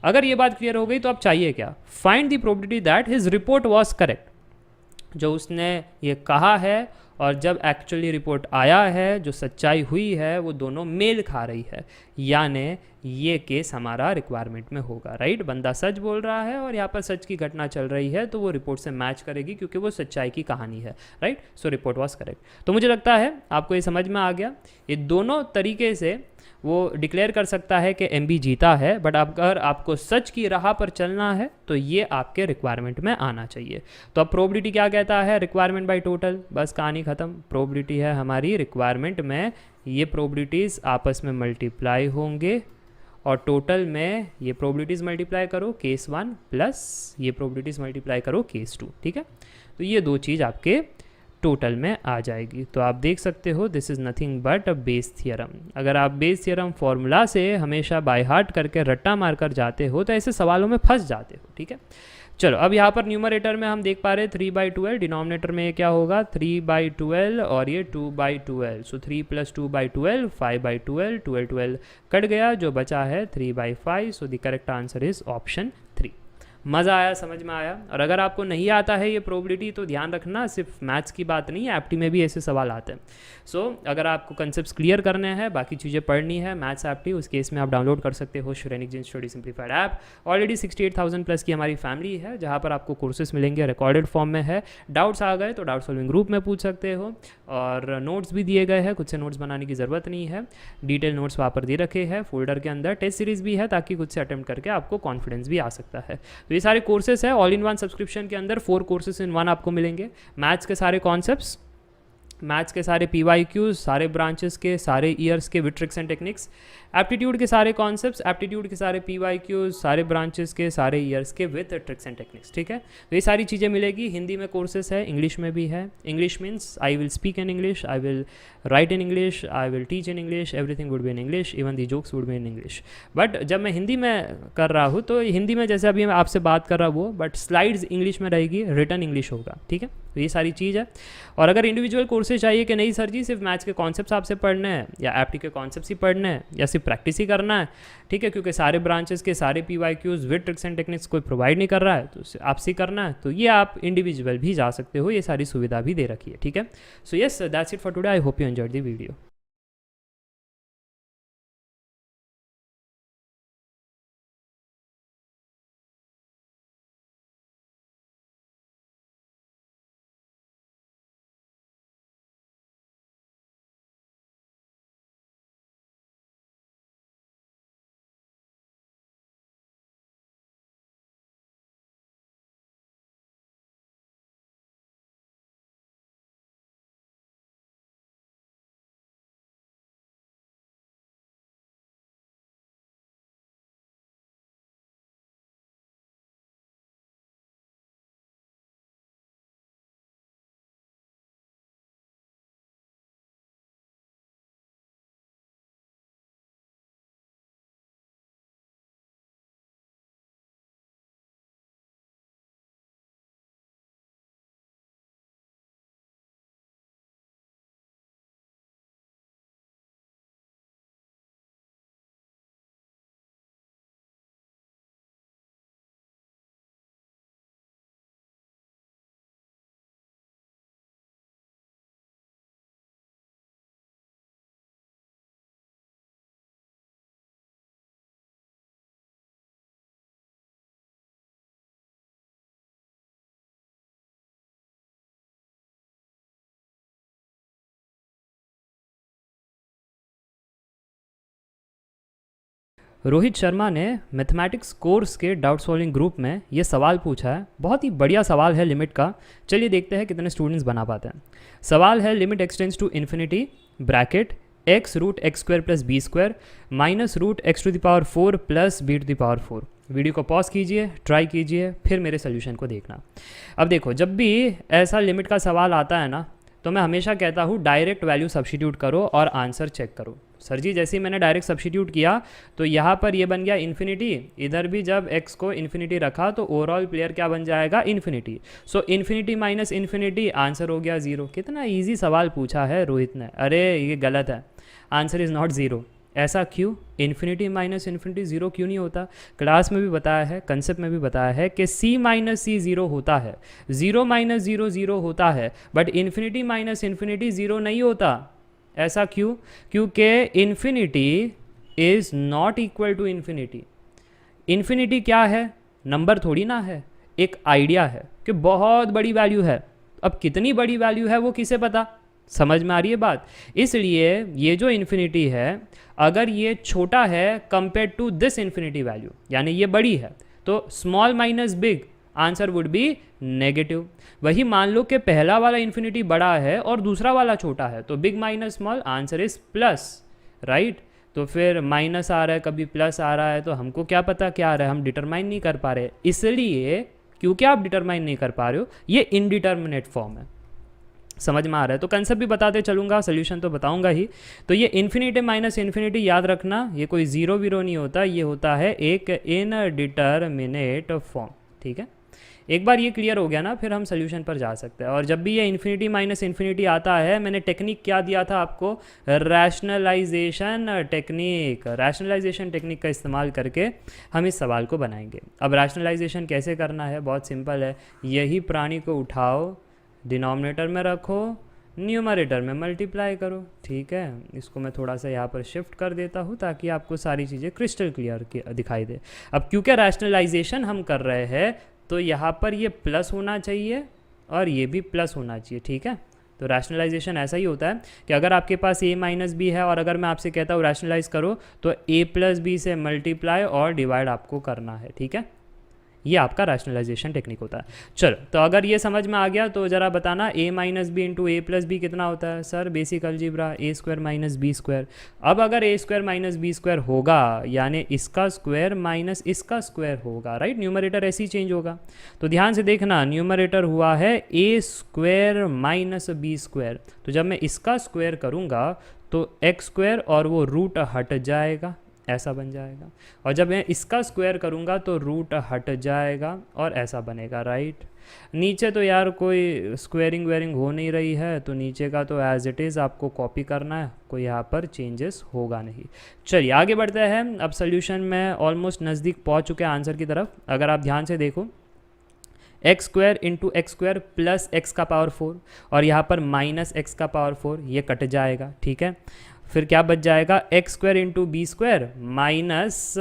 अगर ये बात क्लियर हो गई तो अब चाहिए क्या? Find the probability that his report was correct. जो उसने ये कहा है और जब एक्चुअली रिपोर्ट आया है, जो सच्चाई हुई है, वो दोनों मेल खा रही है, यानी ये केस हमारा रिक्वायरमेंट में होगा, राइट। बंदा सच बोल रहा है और यहाँ पर सच की घटना चल रही है, तो वो रिपोर्ट से मैच करेगी क्योंकि वो सच्चाई की कहानी है, right. So report was correct. तो मुझे लगता है आपको ये समझ में आ गया। ये दोनों तरीके से वो डिक्लेयर कर सकता है कि एमबी जीता है, बट अगर आपको सच की राह पर चलना है तो ये आपके रिक्वायरमेंट में आना चाहिए। तो अब प्रोबेबिलिटी क्या कहता है? रिक्वायरमेंट बाय टोटल, बस कहानी ख़त्म। प्रोबेबिलिटी है हमारी रिक्वायरमेंट में, ये प्रोबेबिलिटीज़ आपस में मल्टीप्लाई होंगे और टोटल में ये प्रोबेबिलिटीज़ मल्टीप्लाई करो केस 1 प्लस ये प्रोबेबिलिटीज़ मल्टीप्लाई करो केस 2, ठीक है। तो ये 2 चीज़ आपके टोटल में आ जाएगी। तो आप देख सकते हो this is nothing but a base theorem. अगर आप बेस थियरम फॉर्मूला से हमेशा बाय हार्ट करके रट्टा मार कर जाते हो तो ऐसे सवालों में फंस जाते हो, ठीक है। चलो अब यहाँ पर न्यूमरेटर में हम देख पा रहे हैं 3/12, डिनोमिनेटर में ये क्या होगा 3/12 और ये 2/12। सो 3 + 2/12 5/12, 12 12 कट गया, जो बचा है 3/5। So the correct answer is option 3। मज़ा आया, समझ में आया? और अगर आपको नहीं आता है ये प्रोबेबिलिटी तो ध्यान रखना, सिर्फ मैथ्स की बात नहीं है, एप्टी में भी ऐसे सवाल आते हैं। सो अगर आपको कंसेप्ट क्लियर करने हैं, बाकी चीज़ें पढ़नी है मैथ्स एप्टी, उस केस में आप डाउनलोड कर सकते हो Shrenik Jin study simplified app. Already 68,000 plus की हमारी फैमिली है जहाँ पर आपको कोर्सेज मिलेंगे, रिकॉर्डेड फॉर्म में है। डाउट्स आ गए तो डाउट सॉल्विंग ग्रुप में पूछ सकते हो और नोट्स भी दिए गए हैं, खुद से नोट्स बनाने की ज़रूरत नहीं है। डिटेल नोट्स वहाँ पर दे रखे हैं फोल्डर के अंदर। टेस्ट सीरीज़ भी है ताकि खुद से अटेम्प्ट करके आपको कॉन्फिडेंस भी आ सकता है। तो ये सारे कोर्सेस है ऑल इन वन सब्सक्रिप्शन के अंदर, 4 कोर्सेस इन 1 आपको मिलेंगे। मैथ्स के सारे कॉन्सेप्ट्स, मैथ्स के सारे PYQs, सारे ब्रांचेस के, सारे ईयर्स के with tricks and techniques, aptitude के सारे कॉन्सेप्ट्स, एप्टीट्यूड के सारे PYQs, सारे ब्रांचेस के, सारे ईयर्स के विद ट्रिक्स एंड टेक्निक्स, ठीक है। तो ये सारी चीज़ें मिलेगी। हिंदी में कोर्सेस है, इंग्लिश में भी है। English means I will speak in English, I will write in English, I will teach in English, everything would be in English, even the jokes would be in English. But जब मैं हिंदी में कर रहा हूँ तो हिंदी में जैसे अभी मैं आपसे बात कर रहा हूँ, बट स्लाइड्स इंग्लिश में रहेगी, रिटर्न इंग्लिश होगा, ठीक है। तो ये सारी चीज़ है। और अगर इंडिविजुअल कोर्सेज चाहिए कि नहीं सर जी सिर्फ मैथ्स के कॉन्सेप्ट्स आपसे पढ़ने हैं या एप्टी के कॉन्सेप्ट्स ही पढ़ने हैं या सिर्फ प्रैक्टिस ही करना है, ठीक है, क्योंकि सारे ब्रांचेस के सारे PYQs with tricks and techniques कोई प्रोवाइड नहीं कर रहा है तो आपसे ही करना है, तो ये आप इंडिविजुअल भी जा सकते हो, ये सारी सुविधा भी दे रखी है, ठीक है। सो yes, that's it for today. I hope you enjoyed the video. Rohit Sharma ने मैथमेटिक्स कोर्स के डाउट सॉल्विंग ग्रुप में ये सवाल पूछा है, बहुत ही बढ़िया सवाल है लिमिट का। चलिए देखते हैं कितने स्टूडेंट्स बना पाते हैं। सवाल है limit extends to infinity bracket X root x square plus B square minus root X to the power 4 plus B to the power 4। Video को पॉज कीजिए, ट्राई कीजिए, फिर मेरे सोल्यूशन को देखना। अब देखो, जब भी ऐसा लिमिट का सवाल आता है ना, तो मैं हमेशा कहता हूँ डायरेक्ट वैल्यू सब्स्टिट्यूट करो और आंसर चेक करो। सर जी, जैसे ही मैंने डायरेक्ट सब्स्टिट्यूट किया तो यहाँ पर ये बन गया इन्फिनिटी, इधर भी जब x को इन्फिनिटी रखा तो ओवरऑल प्लेयर क्या बन जाएगा, इन्फिनिटी। सो इन्फिनिटी माइनस इन्फिनिटी, आंसर हो गया 0। कितना ईजी सवाल पूछा है रोहित ने। अरे ये गलत है, आंसर इज़ नॉट 0। ऐसा क्यों? इन्फिनिटी माइनस इन्फिनिटी 0 क्यों नहीं होता? क्लास में भी बताया है, कंसेप्ट में भी बताया है कि c माइनस सी 0 होता है, 0 माइनस 0 0 होता है, बट इन्फिनिटी माइनस इन्फिनिटी 0 नहीं होता। ऐसा क्यों? क्योंकि infinity is not equal to infinity. Infinity क्या है? नंबर थोड़ी ना है, एक आइडिया है कि बहुत बड़ी वैल्यू है। अब कितनी बड़ी वैल्यू है वो किसे पता? समझ में आ रही है बात? इसलिए ये जो इन्फिनिटी है, अगर ये छोटा है compare to this infinity value, यानी ये बड़ी है, तो small minus big, answer would be negative. वही मान लो कि पहला वाला इन्फिनिटी बड़ा है और दूसरा वाला छोटा है, तो big minus small, answer is plus, right? तो फिर माइनस आ रहा है, कभी प्लस आ रहा है, तो हमको क्या पता क्या आ रहा है, हम डिटरमाइन नहीं कर पा रहे। इसलिए क्योंकि आप डिटरमाइन नहीं कर पा रहे हो, ये इनडिटर्मिनेट फॉर्म है। समझ में आ रहा है? तो कंसेप्ट भी बताते चलूँगा, सोल्यूशन तो बताऊंगा ही। तो ये इन्फिनिटी माइनस इन्फिनिटी याद रखना, ये कोई जीरो वीरो नहीं होता, ये होता है एक इनडिटर्मिनेट फॉर्म। ठीक है, एक बार ये क्लियर हो गया ना, फिर हम सोल्यूशन पर जा सकते हैं। और जब भी ये इन्फिनिटी माइनस इन्फिनिटी आता है, मैंने टेक्निक क्या दिया था आपको, रैशनलाइजेशन टेक्निक। रैशनलाइजेशन टेक्निक का इस्तेमाल करके हम इस सवाल को बनाएंगे। अब रैशनलाइजेशन कैसे करना है, बहुत सिंपल है। यही प्राणी को उठाओ, डिनोमिनेटर में रखो, न्यूमरेटर में मल्टीप्लाई करो। ठीक है, इसको मैं थोड़ा सा यहाँ पर शिफ्ट कर देता हूँ ताकि आपको सारी चीज़ें क्रिस्टल क्लियर दिखाई दे। अब क्योंकि रैशनलाइजेशन हम कर रहे हैं, तो यहाँ पर ये प्लस होना चाहिए और ये भी प्लस होना चाहिए। ठीक है, तो रैशनलाइजेशन ऐसा ही होता है कि अगर आपके पास a माइनस बी है और अगर मैं आपसे कहता हूँ रैशनलाइज करो, तो a प्लस बी से मल्टीप्लाई और डिवाइड आपको करना है। ठीक है, ये आपका रैशनलाइजेशन टेक्निक होता है। चलो, तो अगर ये समझ में आ गया तो ज़रा बताना, a minus B into A plus B कितना होता है? Sir basic algebra, A square minus B square. अब अगर A square minus B square होगा, यानी इसका स्क्वायर माइनस इसका स्क्वायर होगा, राइट? न्यूमरेटर ऐसे ही चेंज होगा। तो ध्यान से देखना, न्यूमरेटर हुआ है ए स्क्वायर माइनस बी स्क्वायर, तो जब मैं इसका स्क्वायर करूँगा तो एक्स स्क्वायर और वो रूट हट जाएगा, ऐसा बन जाएगा। और जब मैं इसका स्क्वायर करूँगा तो रूट हट जाएगा और ऐसा बनेगा, राइट? नीचे तो यार कोई स्क्वेयरिंग वेयरिंग हो नहीं रही है, तो नीचे का तो एज इट इज़ आपको कॉपी करना है, कोई यहाँ पर चेंजेस होगा नहीं। चलिए आगे बढ़ते हैं। अब सोल्यूशन में ऑलमोस्ट नज़दीक पहुँच चुके हैं आंसर की तरफ। अगर आप ध्यान से देखो, x square into x square plus x का पावर 4 और यहाँ पर माइनस एक्स का पावर 4, ये कट जाएगा। ठीक है, फिर क्या बच जाएगा, X square into B square minus,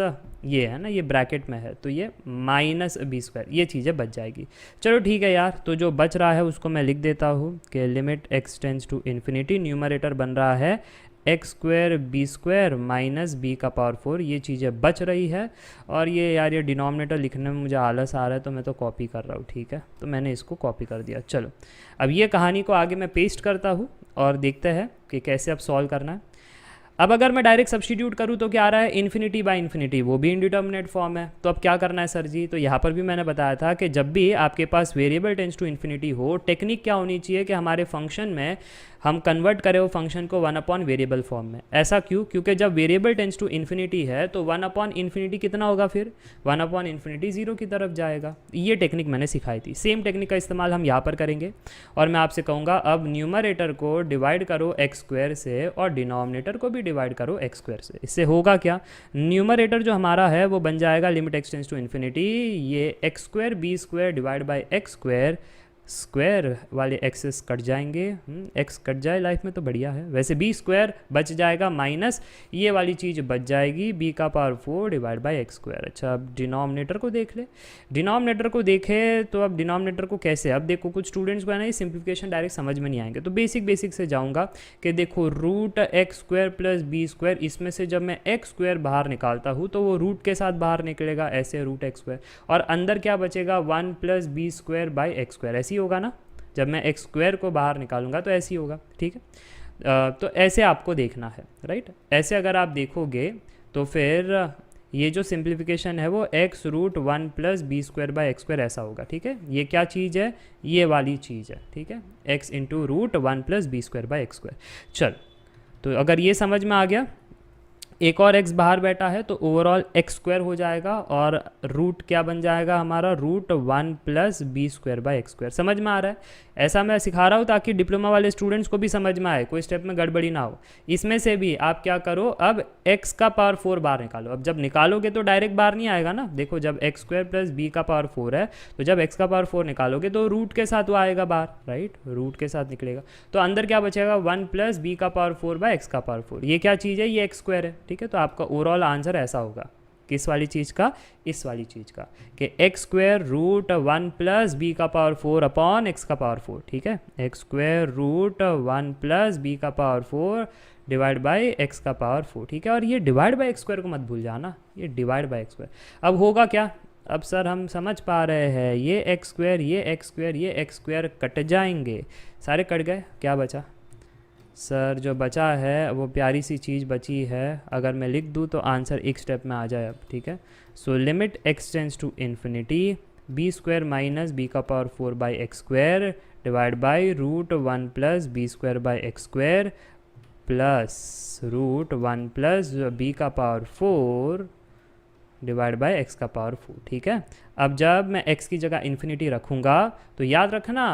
ये है ना, ये ब्रैकेट में है तो ये माइनस बी स्क्वायर, ये चीज़ें बच जाएगी। चलो ठीक है यार, तो जो बच रहा है उसको मैं लिख देता हूँ कि limit x tends to infinity, numerator बन रहा है x square B square minus B का पावर 4, ये चीज़ें बच रही है। और ये यार ये डिनोमिनेटर लिखने में मुझे आलस आ रहा है, तो मैं तो कॉपी कर रहा हूँ। ठीक है, तो मैंने इसको कॉपी कर दिया। चलो अब ये कहानी को आगे मैं पेस्ट करता हूँ और देखते हैं कि कैसे अब सॉल्व करना है। अब अगर मैं डायरेक्ट सब्स्टिट्यूट करूँ तो क्या आ रहा है, इन्फिनिटी बाय इन्फिनिटी, वो भी इनडिटर्मिनेट फॉर्म है। तो अब क्या करना है सर जी, तो यहाँ पर भी मैंने बताया था कि जब भी आपके पास वेरिएबल टेंड्स टू इन्फिनिटी हो, टेक्निक क्या होनी चाहिए कि हमारे फंक्शन में हम कन्वर्ट करें वो फंक्शन को 1 अपॉन वेरिएबल फॉर्म में। ऐसा क्यों? क्योंकि जब वेरिएबल टेंड्स टू इन्फिनिटी है तो 1 अपॉन इन्फिनिटी कितना होगा, फिर 1 अपॉन इन्फिनिटी 0 की तरफ जाएगा। ये टेक्निक मैंने सिखाई थी, सेम टेक्निक का इस्तेमाल हम यहाँ पर करेंगे। और मैं आपसे कहूँगा अब न्यूमरेटर को डिवाइड करो एक्स स्क्वायर से और डिनोमिनेटर को भी डिवाइड करो एक्स स्क्वायर से। इससे होगा क्या, न्यूमरेटर जो हमारा है वो बन जाएगा limit x tends to infinity, ये x square B square divide by x square square वाले एक्सेस कट जाएंगे, एक्स कट जाए लाइफ में तो बढ़िया है। वैसे बी स्क्वायर बच जाएगा माइनस ये वाली चीज़ बच जाएगी बी का power 4 divide by x square. अच्छा अब डिनोमिनेटर को देख ले, डिनोमिनेटर को देखे तो अब डिनोमिनेटर को कैसे, अब देखो कुछ स्टूडेंट्स को है ना ये सिंप्लीफिकेशन डायरेक्ट समझ में नहीं आएंगे, तो बेसिक से जाऊँगा कि देखो root x square plus B square, इसमें से जब मैं एक्स स्क्वायर बाहर निकालता हूँ तो वो रूट के साथ बाहर निकलेगा, ऐसे रूट एक्स स्क्वायर, और अंदर क्या बचेगा 1 plus B square by x square, ऐसे ही होगा ना। जब मैं एक्स स्क्वायर को बाहर निकालूंगा तो ऐसे ही होगा, ठीक है। तो ऐसे आपको देखना है, राइट। ऐसे अगर आप देखोगे तो फिर ये जो सिंप्लीफिकेशन है वो x root 1 plus B square by x square ऐसा होगा, ठीक है। ये क्या चीज़ है, ये वाली चीज़ है, ठीक है, x into root 1 plus B square by x square. चल तो अगर ये समझ में आ गया, एक और x बाहर बैठा है तो ओवरऑल एक्स स्क्वायर हो जाएगा और रूट क्या बन जाएगा हमारा root 1 plus B square by x square. समझ में आ रहा है, ऐसा मैं सिखा रहा हूँ ताकि डिप्लोमा वाले स्टूडेंट्स को भी समझ में आए, कोई स्टेप में गड़बड़ी ना हो। इसमें से भी आप क्या करो, अब x का पावर 4 बाहर निकालो। अब जब निकालोगे तो डायरेक्ट बाहर नहीं आएगा ना, देखो जब एक्स स्क्वायर प्लस बी का पावर 4 है तो जब x का पावर 4 निकालोगे तो रूट के साथ वो आएगा बाहर, राइट, रूट के साथ निकलेगा। तो अंदर क्या बचेगा 1 प्लस बी का पावर 4 बाई एक्स का पावर 4, ये क्या चीज़ है, ये एक्स स्क्वायर है, ठीक है। तो आपका ओवरऑल आंसर ऐसा होगा, किस वाली चीज़ का, इस वाली चीज़ का, कि x square root 1 plus B का पावर 4 अपॉन एक्स का पावर 4, ठीक है। X square root 1 plus B का पावर 4 डिवाइड बाई एक्स का पावर 4, ठीक है। और ये डिवाइड बाई एक्स स्क्वायर को मत भूल जाना, ये डिवाइड बाई एक्स स्क्वायर। अब होगा क्या, अब सर हम समझ पा रहे हैं, ये एक्स स्क्वायर ये एक्स स्क्वायर ये एक्स स्क्वायर कट जाएंगे, सारे कट गए, क्या बचा सर, जो बचा है वो प्यारी सी चीज़ बची है, अगर मैं लिख दूँ तो आंसर एक स्टेप में आ जाए अब, ठीक है। So limit x tends to infinity B square minus B का power 4 by x square divide by root 1 plus B square by x square plus root 1 plus B का पावर 4 डिवाइड बाई एक्स का पावर 4, ठीक है। अब जब मैं x की जगह इन्फिनिटी रखूँगा तो याद रखना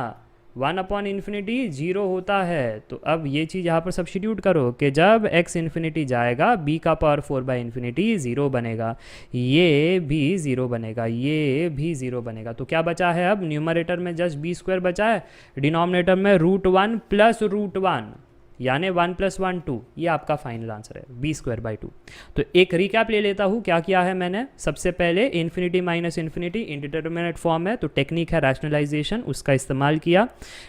1 अपॉन इन्फिनिटी 0 होता है, तो अब ये चीज़ यहाँ पर सब्स्टिट्यूट करो कि जब x इन्फिनिटी जाएगा b का पावर 4 बाई इन्फिनिटी 0 बनेगा, ये भी 0 बनेगा, ये भी 0 बनेगा। तो क्या बचा है, अब न्यूमरेटर में जस्ट बी स्क्वायर बचा है, डिनोमिनेटर में रूट 1 प्लस रूट 1 यानी 1 प्लस 1 2, ये आपका फाइनल आंसर है बी स्क्वायर बाई 2। तो एक रिकैप ले लेता हूँ, क्या किया है मैंने, सबसे पहले infinity minus infinity indeterminate form है तो टेक्निक है रैशनलाइजेशन, उसका इस्तेमाल किया,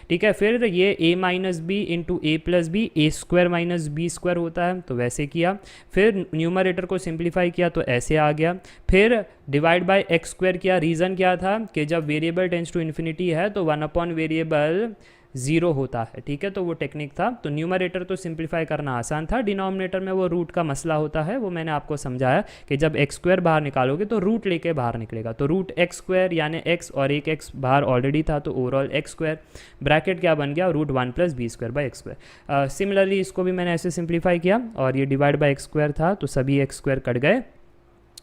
ठीक है। फिर ये a minus B into A plus b, a square minus B square होता है तो वैसे किया। फिर न्यूमरेटर को सिंप्लीफाई किया तो ऐसे आ गया। फिर डिवाइड बाई एक्स स्क्वायर किया, रीज़न क्या था कि जब वेरिएबल टेंस टू इन्फिनिटी है तो 1 अपॉन वेरिएबल 0 होता है, ठीक है, तो वो टेक्निक था। तो न्यूमरेटर तो सिंप्लीफाई करना आसान था, डिनोमिनेटर में वो रूट का मसला होता है, वो मैंने आपको समझाया कि जब एक्स स्क्वायर बाहर निकालोगे तो रूट लेके बाहर निकलेगा, तो रूट एक्स स्क्वायर यानी एक्स और एक एक्स बाहर ऑलरेडी था तो ओवरऑल एक्स स्क्वायर, ब्रैकेट क्या बन गया root 1 plus B square by x square. Similarly इसको भी मैंने ऐसे सिंप्लीफाई किया और ये डिवाइड बाई एक्स स्क्वायर था तो सभी एक्स स्क्वायर कट गए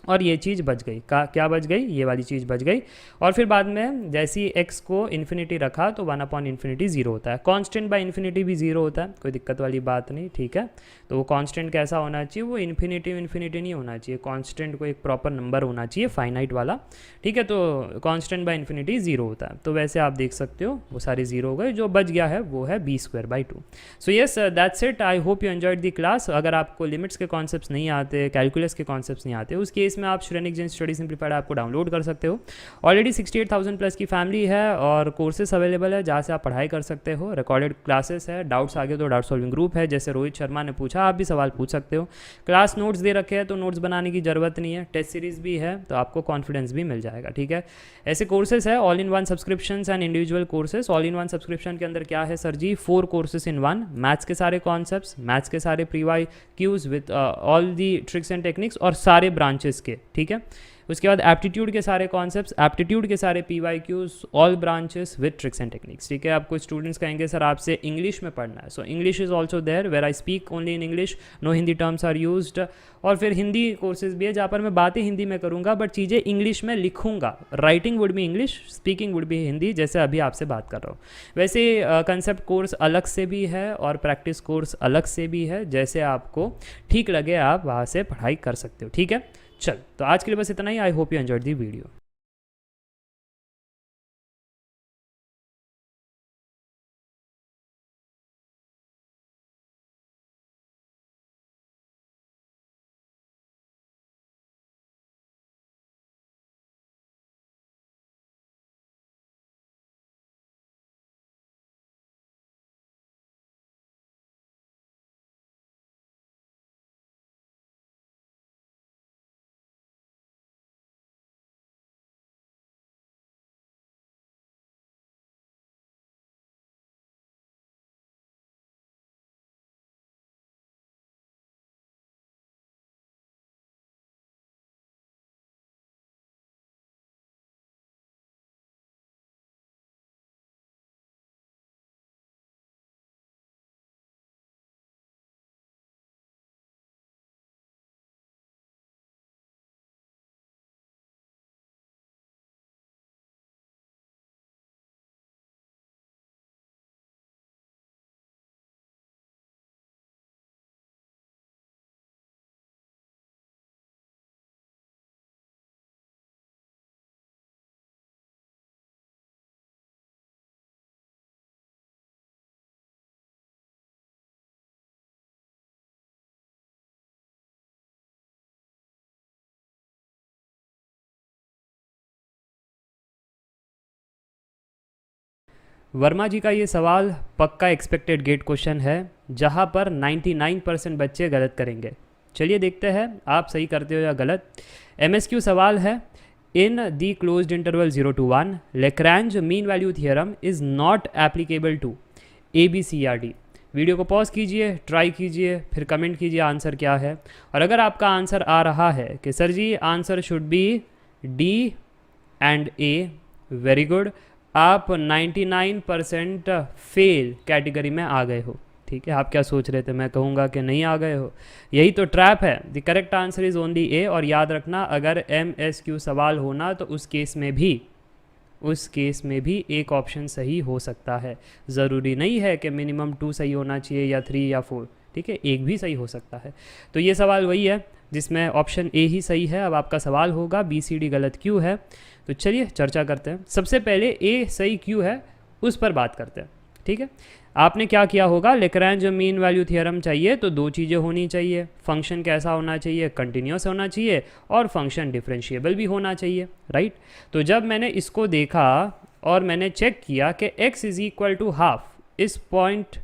और ये चीज़ बच गई, क्या बच गई, ये वाली चीज़ बच गई। और फिर बाद में जैसे ही x को इन्फिनिटी रखा तो 1 अपॉन इन्फिनिटी 0 होता है, कांस्टेंट बाय इन्फिनिटी भी 0 होता है, कोई दिक्कत वाली बात नहीं, ठीक है। तो वो कांस्टेंट कैसा होना चाहिए, वो इन्फिनिटी नहीं होना चाहिए, कांस्टेंट को एक प्रॉपर नंबर होना चाहिए फाइनाइट वाला, ठीक है। तो कांस्टेंट बाय इन्फिनिटी 0 होता है, तो वैसे आप देख सकते हो वो सारे 0 हो गए, जो बच गया है वो है b square by 2। So yes that's it, I hope you enjoyed the class. अगर आपको लिमिट्स के कॉन्सेप्ट्स नहीं आते, कैलकुलस के कॉन्सेप्ट्स नहीं आते, उस केस में आप श्रेणिक जैन स्टडी सिंप्लीफाइड आपको डाउनलोड कर सकते हो। ऑलरेडी 68,000 प्लस की फैमिली है और कोर्सेस अवेलेबल है जहाँ से आप पढ़ाई कर सकते हो, रिकॉर्डेड क्लासेस है, डाउट्स आगे तो डाउट सॉल्विंग ग्रुप है, जैसे रोहित शर्मा ने पूछा आप भी सवाल पूछ सकते हो। क्लास नोट्स दे रखे हैं तो नोट्स बनाने की ज़रूरत नहीं है, टेस्ट सीरीज़ भी है तो आपको कॉन्फिडेंस भी मिल जाएगा, ठीक है। ऐसे कोर्सेज है all in one subscription and individual courses. All in one subscription के अंदर क्या है sir ji, 4 courses in 1, maths के सारे कॉन्सेप्ट्स, मैथ्स के सारे PYQs with all the tricks and techniques और सारे ब्रांचेस के, ठीक है। उसके बाद एप्टीट्यूड के सारे कॉन्सेप्ट्स, एप्टीट्यूड के सारे PYQs, all branches with tricks and techniques, ठीक है। आपको स्टूडेंट्स कहेंगे सर आपसे इंग्लिश में पढ़ना है, so English is also there where I speak only in English, no Hindi terms are used. और फिर हिंदी कोर्सेज भी है जहाँ पर मैं बातें हिंदी में करूँगा बट चीज़ें इंग्लिश में लिखूँगा, writing would be English, speaking would be Hindi, जैसे अभी आपसे बात कर रहा हूँ। वैसे कंसेप्ट कोर्स अलग से भी है और प्रैक्टिस कोर्स अलग से भी है, जैसे आपको ठीक लगे आप वहाँ से पढ़ाई कर सकते हो, ठीक है। चल तो आज के लिए बस इतना ही, I hope you enjoyed the video. Varma ji का ये सवाल पक्का एक्सपेक्टेड गेट क्वेश्चन है, जहाँ पर 99% बच्चे गलत करेंगे। चलिए देखते हैं आप सही करते हो या गलत। MSQ सवाल है, in the closed interval 0 to 1 Lagrange mean value theorem is not applicable to ABCD। Video को पॉज कीजिए, ट्राई कीजिए, फिर कमेंट कीजिए आंसर क्या है। और अगर आपका आंसर आ रहा है कि sir ji answer should be D and A, very good, आप 99% फेल कैटेगरी में आ गए हो। ठीक है, आप क्या सोच रहे थे मैं कहूँगा कि नहीं आ गए हो? यही तो ट्रैप है। The correct answer is only A। और याद रखना, अगर MSQ सवाल होना तो उस केस में भी एक ऑप्शन सही हो सकता है। ज़रूरी नहीं है कि मिनिमम 2 सही होना चाहिए या 3 या 4। ठीक है, एक भी सही हो सकता है। तो ये सवाल वही है जिसमें ऑप्शन A ही सही है। अब आपका सवाल होगा BCD गलत क्यों है। तो चलिए चर्चा करते हैं। सबसे पहले A सही क्यों है उस पर बात करते हैं। ठीक है, आपने क्या किया होगा, लेग्रैंज मीन वैल्यू थ्योरम चाहिए तो 2 चीज़ें होनी चाहिए। फंक्शन कैसा होना चाहिए, कंटिन्यूस होना चाहिए, और फंक्शन डिफरेंशिएबल भी होना चाहिए, राइट। तो जब मैंने इसको देखा और मैंने चेक किया कि x is equal to half, इस पॉइंट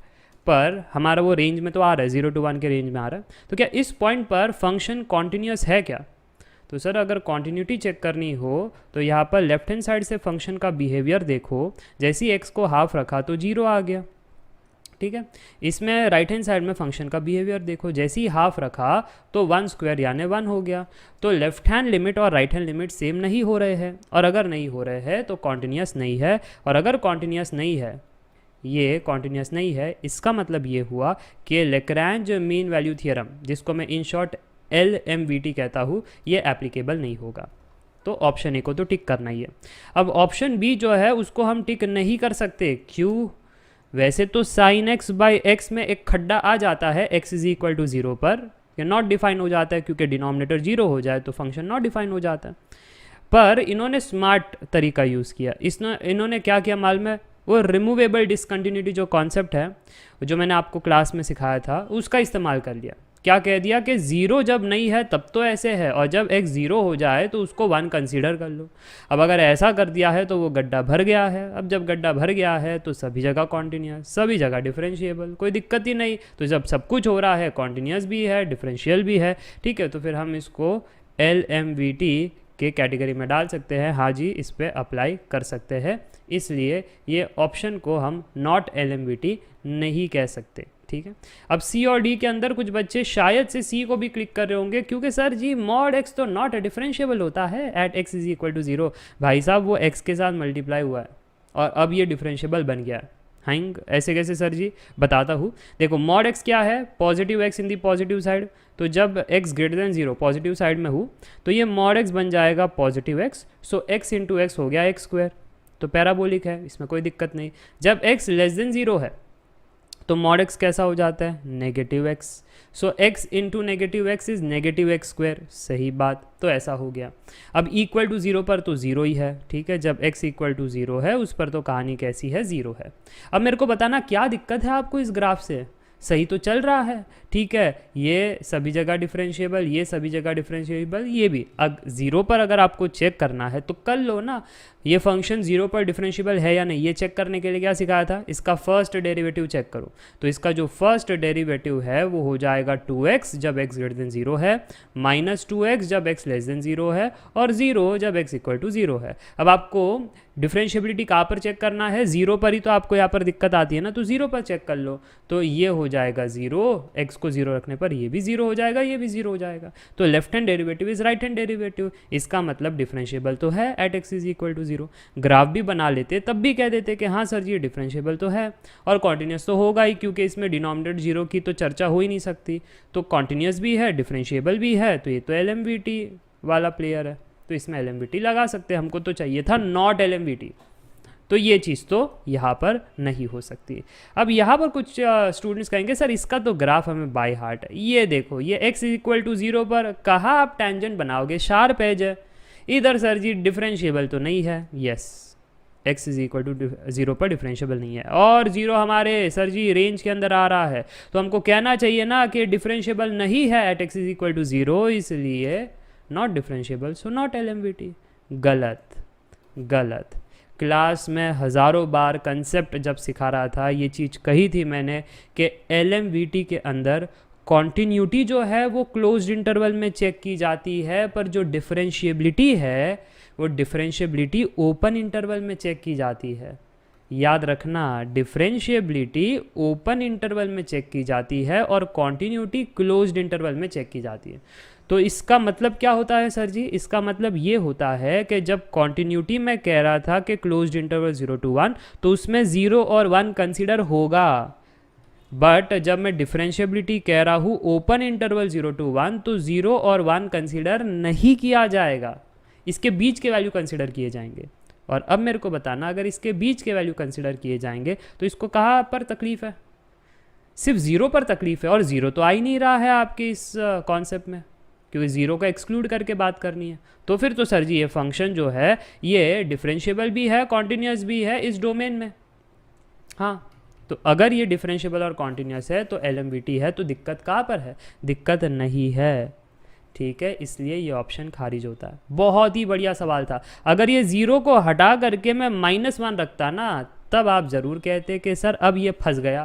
पर हमारा वो रेंज में तो आ रहा है, 0 to 1 के रेंज में आ रहा है, तो क्या इस पॉइंट पर फंक्शन कॉन्टिन्यूस है क्या? तो सर अगर कॉन्टिन्यूटी चेक करनी हो तो यहाँ पर लेफ्ट हैंड साइड से फंक्शन का बिहेवियर देखो। जैसे ही x को हाफ रखा तो 0 आ गया। ठीक है, इसमें राइट हैंड साइड में फंक्शन का बिहेवियर देखो, जैसे ही हाफ रखा तो 1 स्क्वायर यानी 1 हो गया। तो लेफ्ट हैंड लिमिट और राइट हैंड लिमिट सेम नहीं हो रहे हैं, और अगर नहीं हो रहे हैं तो कॉन्टिन्यूस नहीं है। और अगर कॉन्टिन्यूस नहीं है, ये कॉन्टिन्यूस नहीं है, इसका मतलब ये हुआ कि लेग्रैंज मीन वैल्यू थियरम, जिसको मैं इन शॉर्ट LMVT कहता हूँ, ये एप्लीकेबल नहीं होगा। तो ऑप्शन A को तो टिक करना ही है। अब ऑप्शन B जो है उसको हम टिक नहीं कर सकते। क्यों? वैसे तो sin x बाई x में एक खड्डा आ जाता है x इज इक्वल टू 0 पर, ये नॉट डिफाइन हो जाता है, क्योंकि डिनोमिनेटर 0 हो जाए तो फंक्शन नॉट डिफाइन हो जाता है। पर इन्होंने स्मार्ट तरीका यूज़ किया। इन्होंने क्या किया मालूम है? वो रिमूवेबल डिसकंटिन्यूटी जो कॉन्सेप्ट है, जो मैंने आपको क्लास में सिखाया था, उसका इस्तेमाल कर लिया। क्या कह दिया कि 0 जब नहीं है तब तो ऐसे है, और जब x 0 हो जाए तो उसको 1 कंसीडर कर लो। अब अगर ऐसा कर दिया है तो वो गड्ढा भर गया है। अब जब गड्ढा भर गया है तो सभी जगह कॉन्टिन्यूस, सभी जगह डिफरेंशिएबल, कोई दिक्कत ही नहीं। तो जब सब कुछ हो रहा है, कॉन्टिन्यूस भी है, डिफरेंशियल भी है, ठीक है, तो फिर हम इसको LMVT के कैटेगरी में डाल सकते हैं। हाँ जी, इस पर अप्लाई कर सकते हैं, इसलिए ये ऑप्शन को हम नॉट LMVT नहीं कह सकते। ठीक है, अब C और D के अंदर कुछ बच्चे शायद से C को भी क्लिक कर रहे होंगे, क्योंकि सर जी मॉड x तो नॉट डिफरेंशिएबल होता है at x is equal to 0। भाई साहब वो x के साथ मल्टीप्लाई हुआ है और अब ये डिफरेंशिएबल बन गया है। हाइंग ऐसे कैसे सर जी? बताता हूँ। देखो मॉड x क्या है, positive x in the positive side. तो जब x greater than 0 positive side में हूँ तो ये मॉड x बन जाएगा पॉजिटिव x। सो x इंटू एक्स हो गया x स्क्वायर, तो पैराबोलिक है, इसमें कोई दिक्कत नहीं। जब x लेस देन 0 है तो मॉड x कैसा हो जाता है? Negative x। So x into negative x is negative x square. सही बात, तो ऐसा हो गया। अब इक्वल टू 0 पर तो 0 ही है। ठीक है, जब x इक्वल टू 0 है उस पर तो कहानी कैसी है? 0 है। अब मेरे को बताना क्या दिक्कत है आपको इस ग्राफ से? सही तो चल रहा है, ठीक है, ये सभी जगह डिफरेंशिएबल, ये सभी जगह डिफरेंशिएबल, ये भी। अब 0 पर अगर आपको चेक करना है तो कर लो ना, ये फंक्शन 0 पर डिफरेंशिएबल है या नहीं। ये चेक करने के लिए क्या सिखाया था? इसका फर्स्ट डेरिवेटिव चेक करो। तो इसका जो फर्स्ट डेरिवेटिव है वो हो जाएगा 2x जब x ग्रेटर देन 0 है, माइनस 2x जब x लेस देन 0 है, और 0 जब x इक्वल टू 0 है। अब आपको डिफरेंशिएबिलिटी कहाँ पर चेक करना है? 0 पर ही तो आपको यहाँ पर दिक्कत आती है ना, तो 0 पर चेक कर लो। तो ये हो जाएगा 0, x को 0 रखने पर ये भी 0 हो जाएगा, ये भी 0 हो जाएगा। तो left hand derivative is right hand derivative, इसका मतलब डिफरेंशिएबल तो है at x is equal to 0। Graph भी बना लेते तब भी कह देते कि हाँ सर जी डिफरेंशिएबल तो है और कॉन्टिन्यूस तो होगा ही, क्योंकि इसमें डिनोमिनेटर 0 की तो चर्चा हो ही नहीं सकती। तो कॉन्टिन्यूस भी है, डिफरेंशिएबल भी है, तो ये तो LMVT वाला प्लेयर है, तो इसमें LMVT लगा सकते हैं। हमको तो चाहिए था नॉट LMVT, तो ये चीज़ तो यहाँ पर नहीं हो सकती। अब यहाँ पर कुछ स्टूडेंट्स कहेंगे सर इसका तो ग्राफ हमें बाय हार्ट है। ये देखो, ये x इक्वल टू 0 पर कहाँ आप टेंजेंट बनाओगे? शार्प एज है इधर। सर जी डिफरेंशिएबल तो नहीं है। Yes, x is equal to 0 पर डिफरेंशिएबल नहीं है, और 0 हमारे सर जी रेंज के अंदर आ रहा है, तो हमको कहना चाहिए ना कि डिफरेंशिएबल नहीं है at x is equal to 0, इसलिए not differentiable, so not LMVT। गलत, गलत, क्लास में हज़ारों बार कंसेप्ट जब सिखा रहा था, ये चीज़ कही थी मैंने कि LMVT के अंदर कॉन्टीन्यूटी जो है वो क्लोज्ड इंटरवल में चेक की जाती है, पर जो डिफरेंशिएबिलिटी है वो डिफरेंशिएबिलिटी ओपन इंटरवल में चेक की जाती है। याद रखना, डिफरेंशिएबिलिटी ओपन इंटरवल में चेक की जाती है और कॉन्टीन्यूटी क्लोज्ड इंटरवल में चेक की जाती है। तो इसका मतलब क्या होता है सर जी? इसका मतलब ये होता है कि जब कॉन्टीन्यूटी में कह रहा था कि क्लोज्ड इंटरवल 0 to 1, तो उसमें 0 और 1 कंसीडर होगा, बट जब मैं डिफरेंशिएबिलिटी कह रहा हूँ ओपन इंटरवल 0 to 1, तो 0 और 1 कंसीडर नहीं किया जाएगा, इसके बीच के वैल्यू कंसीडर किए जाएंगे। और अब मेरे को बताना, अगर इसके बीच के वैल्यू कंसीडर किए जाएंगे तो इसको कहाँ पर तकलीफ है? सिर्फ 0 पर तकलीफ है, और 0 तो आ ही नहीं रहा है आपके इस कॉन्सेप्ट में, क्योंकि 0 का एक्सक्लूड करके बात करनी है। तो फिर तो सर जी ये फंक्शन जो है ये डिफरेंशिएबल भी है, कॉन्टीन्यूस भी है इस डोमेन में। हाँ, तो अगर ये डिफरेंशिएबल और कॉन्टीन्यूस है तो LMVT है, तो दिक्कत कहाँ पर है? दिक्कत नहीं है, ठीक है, इसलिए ये ऑप्शन खारिज होता है। बहुत ही बढ़िया सवाल था। अगर ये 0 को हटा करके मैं -1 रखता ना, तब आप ज़रूर कहते कि सर अब ये फंस गया,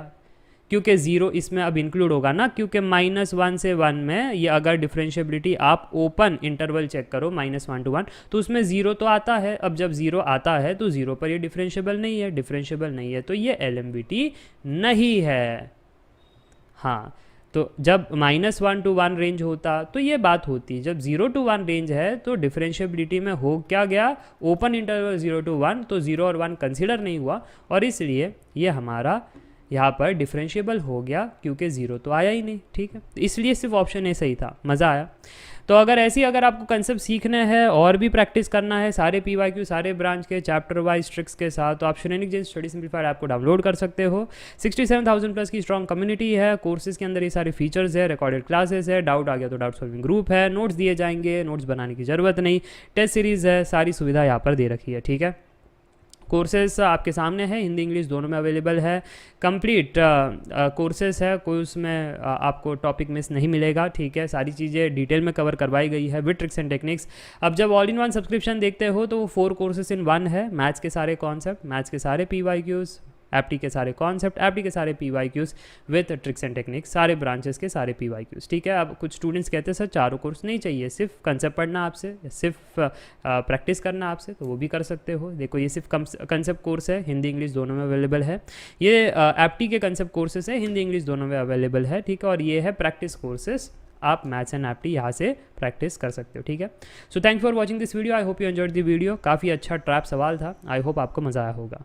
क्योंकि 0 इसमें अब इंक्लूड होगा ना, क्योंकि -1 से 1 में ये अगर डिफरेंशिएबिलिटी आप ओपन इंटरवल चेक करो -1 to 1, तो उसमें 0 तो आता है। अब जब 0 आता है तो 0 पर ये डिफरेंशिएबल नहीं है, डिफरेंशिएबल नहीं है तो ये LMVT नहीं है। हाँ, तो जब -1 to 1 रेंज होता तो ये बात होती, जब 0 to 1 रेंज है तो डिफरेंशिएबिलिटी में हो क्या गया, ओपन इंटरवल 0 to 1, तो 0 और 1 कंसीडर नहीं हुआ, और इसलिए ये हमारा यहाँ पर डिफरेंशिएबल हो गया, क्योंकि 0 तो आया ही नहीं, ठीक है। तो इसलिए सिर्फ ऑप्शन ए सही था। मज़ा आया? तो अगर आपको कंसेप्ट सीखने हैं और भी प्रैक्टिस करना है सारे PYQ सारे ब्रांच के चैप्टर वाइज ट्रिक्स के साथ, तो आप Shrenik Jain study simplified app को डाउनलोड कर सकते हो। 67,000 प्लस की स्ट्रॉन्ग कम्युनिटी है, कोर्सेज के अंदर ये सारे फीचर्स है, रिकॉर्डेड क्लासेस है, डाउट आ गया तो डाउट सॉल्विंग ग्रुप है, नोट्स दिए जाएंगे, नोट्स बनाने की ज़रूरत नहीं, टेस्ट सीरीज़ है, सारी सुविधा यहाँ पर दे रखी है, ठीक है। कोर्सेस आपके सामने है, हिंदी इंग्लिश दोनों में अवेलेबल है। कंप्लीट कोर्सेस है, कोई उसमें आपको टॉपिक मिस नहीं मिलेगा, ठीक है। सारी चीज़ें डिटेल में कवर करवाई गई है विद ट्रिक्स एंड टेक्निक्स। अब जब ऑल इन वन सब्सक्रिप्शन देखते हो तो वो 4 कोर्सेस इन 1 है। मैथ्स के सारे कॉन्सेप्ट, मैथ्स के सारे PYQs, एप्टी के सारे कॉन्सेप्ट, एप्टी के सारे PYQs with tricks and techniques, सारे ब्रांचेस के सारे PYQs, ठीक है। अब कुछ स्टूडेंट्स कहते हैं सर चारों कोर्स नहीं चाहिए, सिर्फ कंसेप्ट पढ़ना आपसे, सिर्फ प्रैक्टिस करना आपसे, तो वो भी कर सकते हो। देखो ये सिर्फ कंसेप्ट कोर्स है, हिंदी इंग्लिश दोनों में अवेलेबल है। ये एप्टी के कंसेप्ट कोर्सेस है, हिंदी इंग्लिश दोनों में अवेलेबल है, ठीक है। और ये है प्रैक्टिस कोर्सेस, आप मैथ्स एंड एप्टी यहाँ से प्रैक्टिस कर सकते हो, ठीक है। So thank for watching this video, I hope you enjoyed the video. काफ़ी अच्छा ट्रैप सवाल था, आई होप आपको मज़ा आया होगा।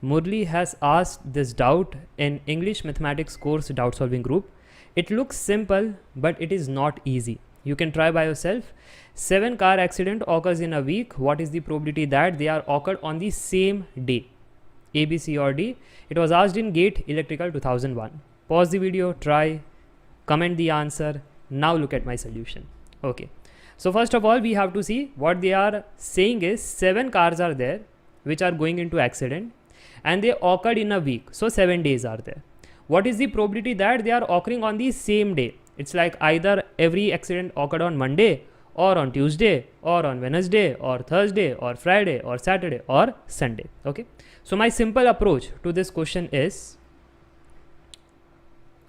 Murli has asked this doubt in English Mathematics course doubt solving group. It looks simple, but it is not easy. You can try by yourself. 7 car accident occurs in a week. What is the probability that they are occurred on the same day? A, B, C or D? It was asked in GATE Electrical 2001. Pause the video, try, comment the answer. Now look at my solution. Okay. So first of all, we have to see what they are saying is 7 cars are there which are going into accident and they occurred in a week. So 7 days are there. What is the probability that they are occurring on the same day? It's like either every accident occurred on Monday or on Tuesday or on Wednesday or Thursday or Friday or Saturday or Sunday. Okay. So my simple approach to this question is,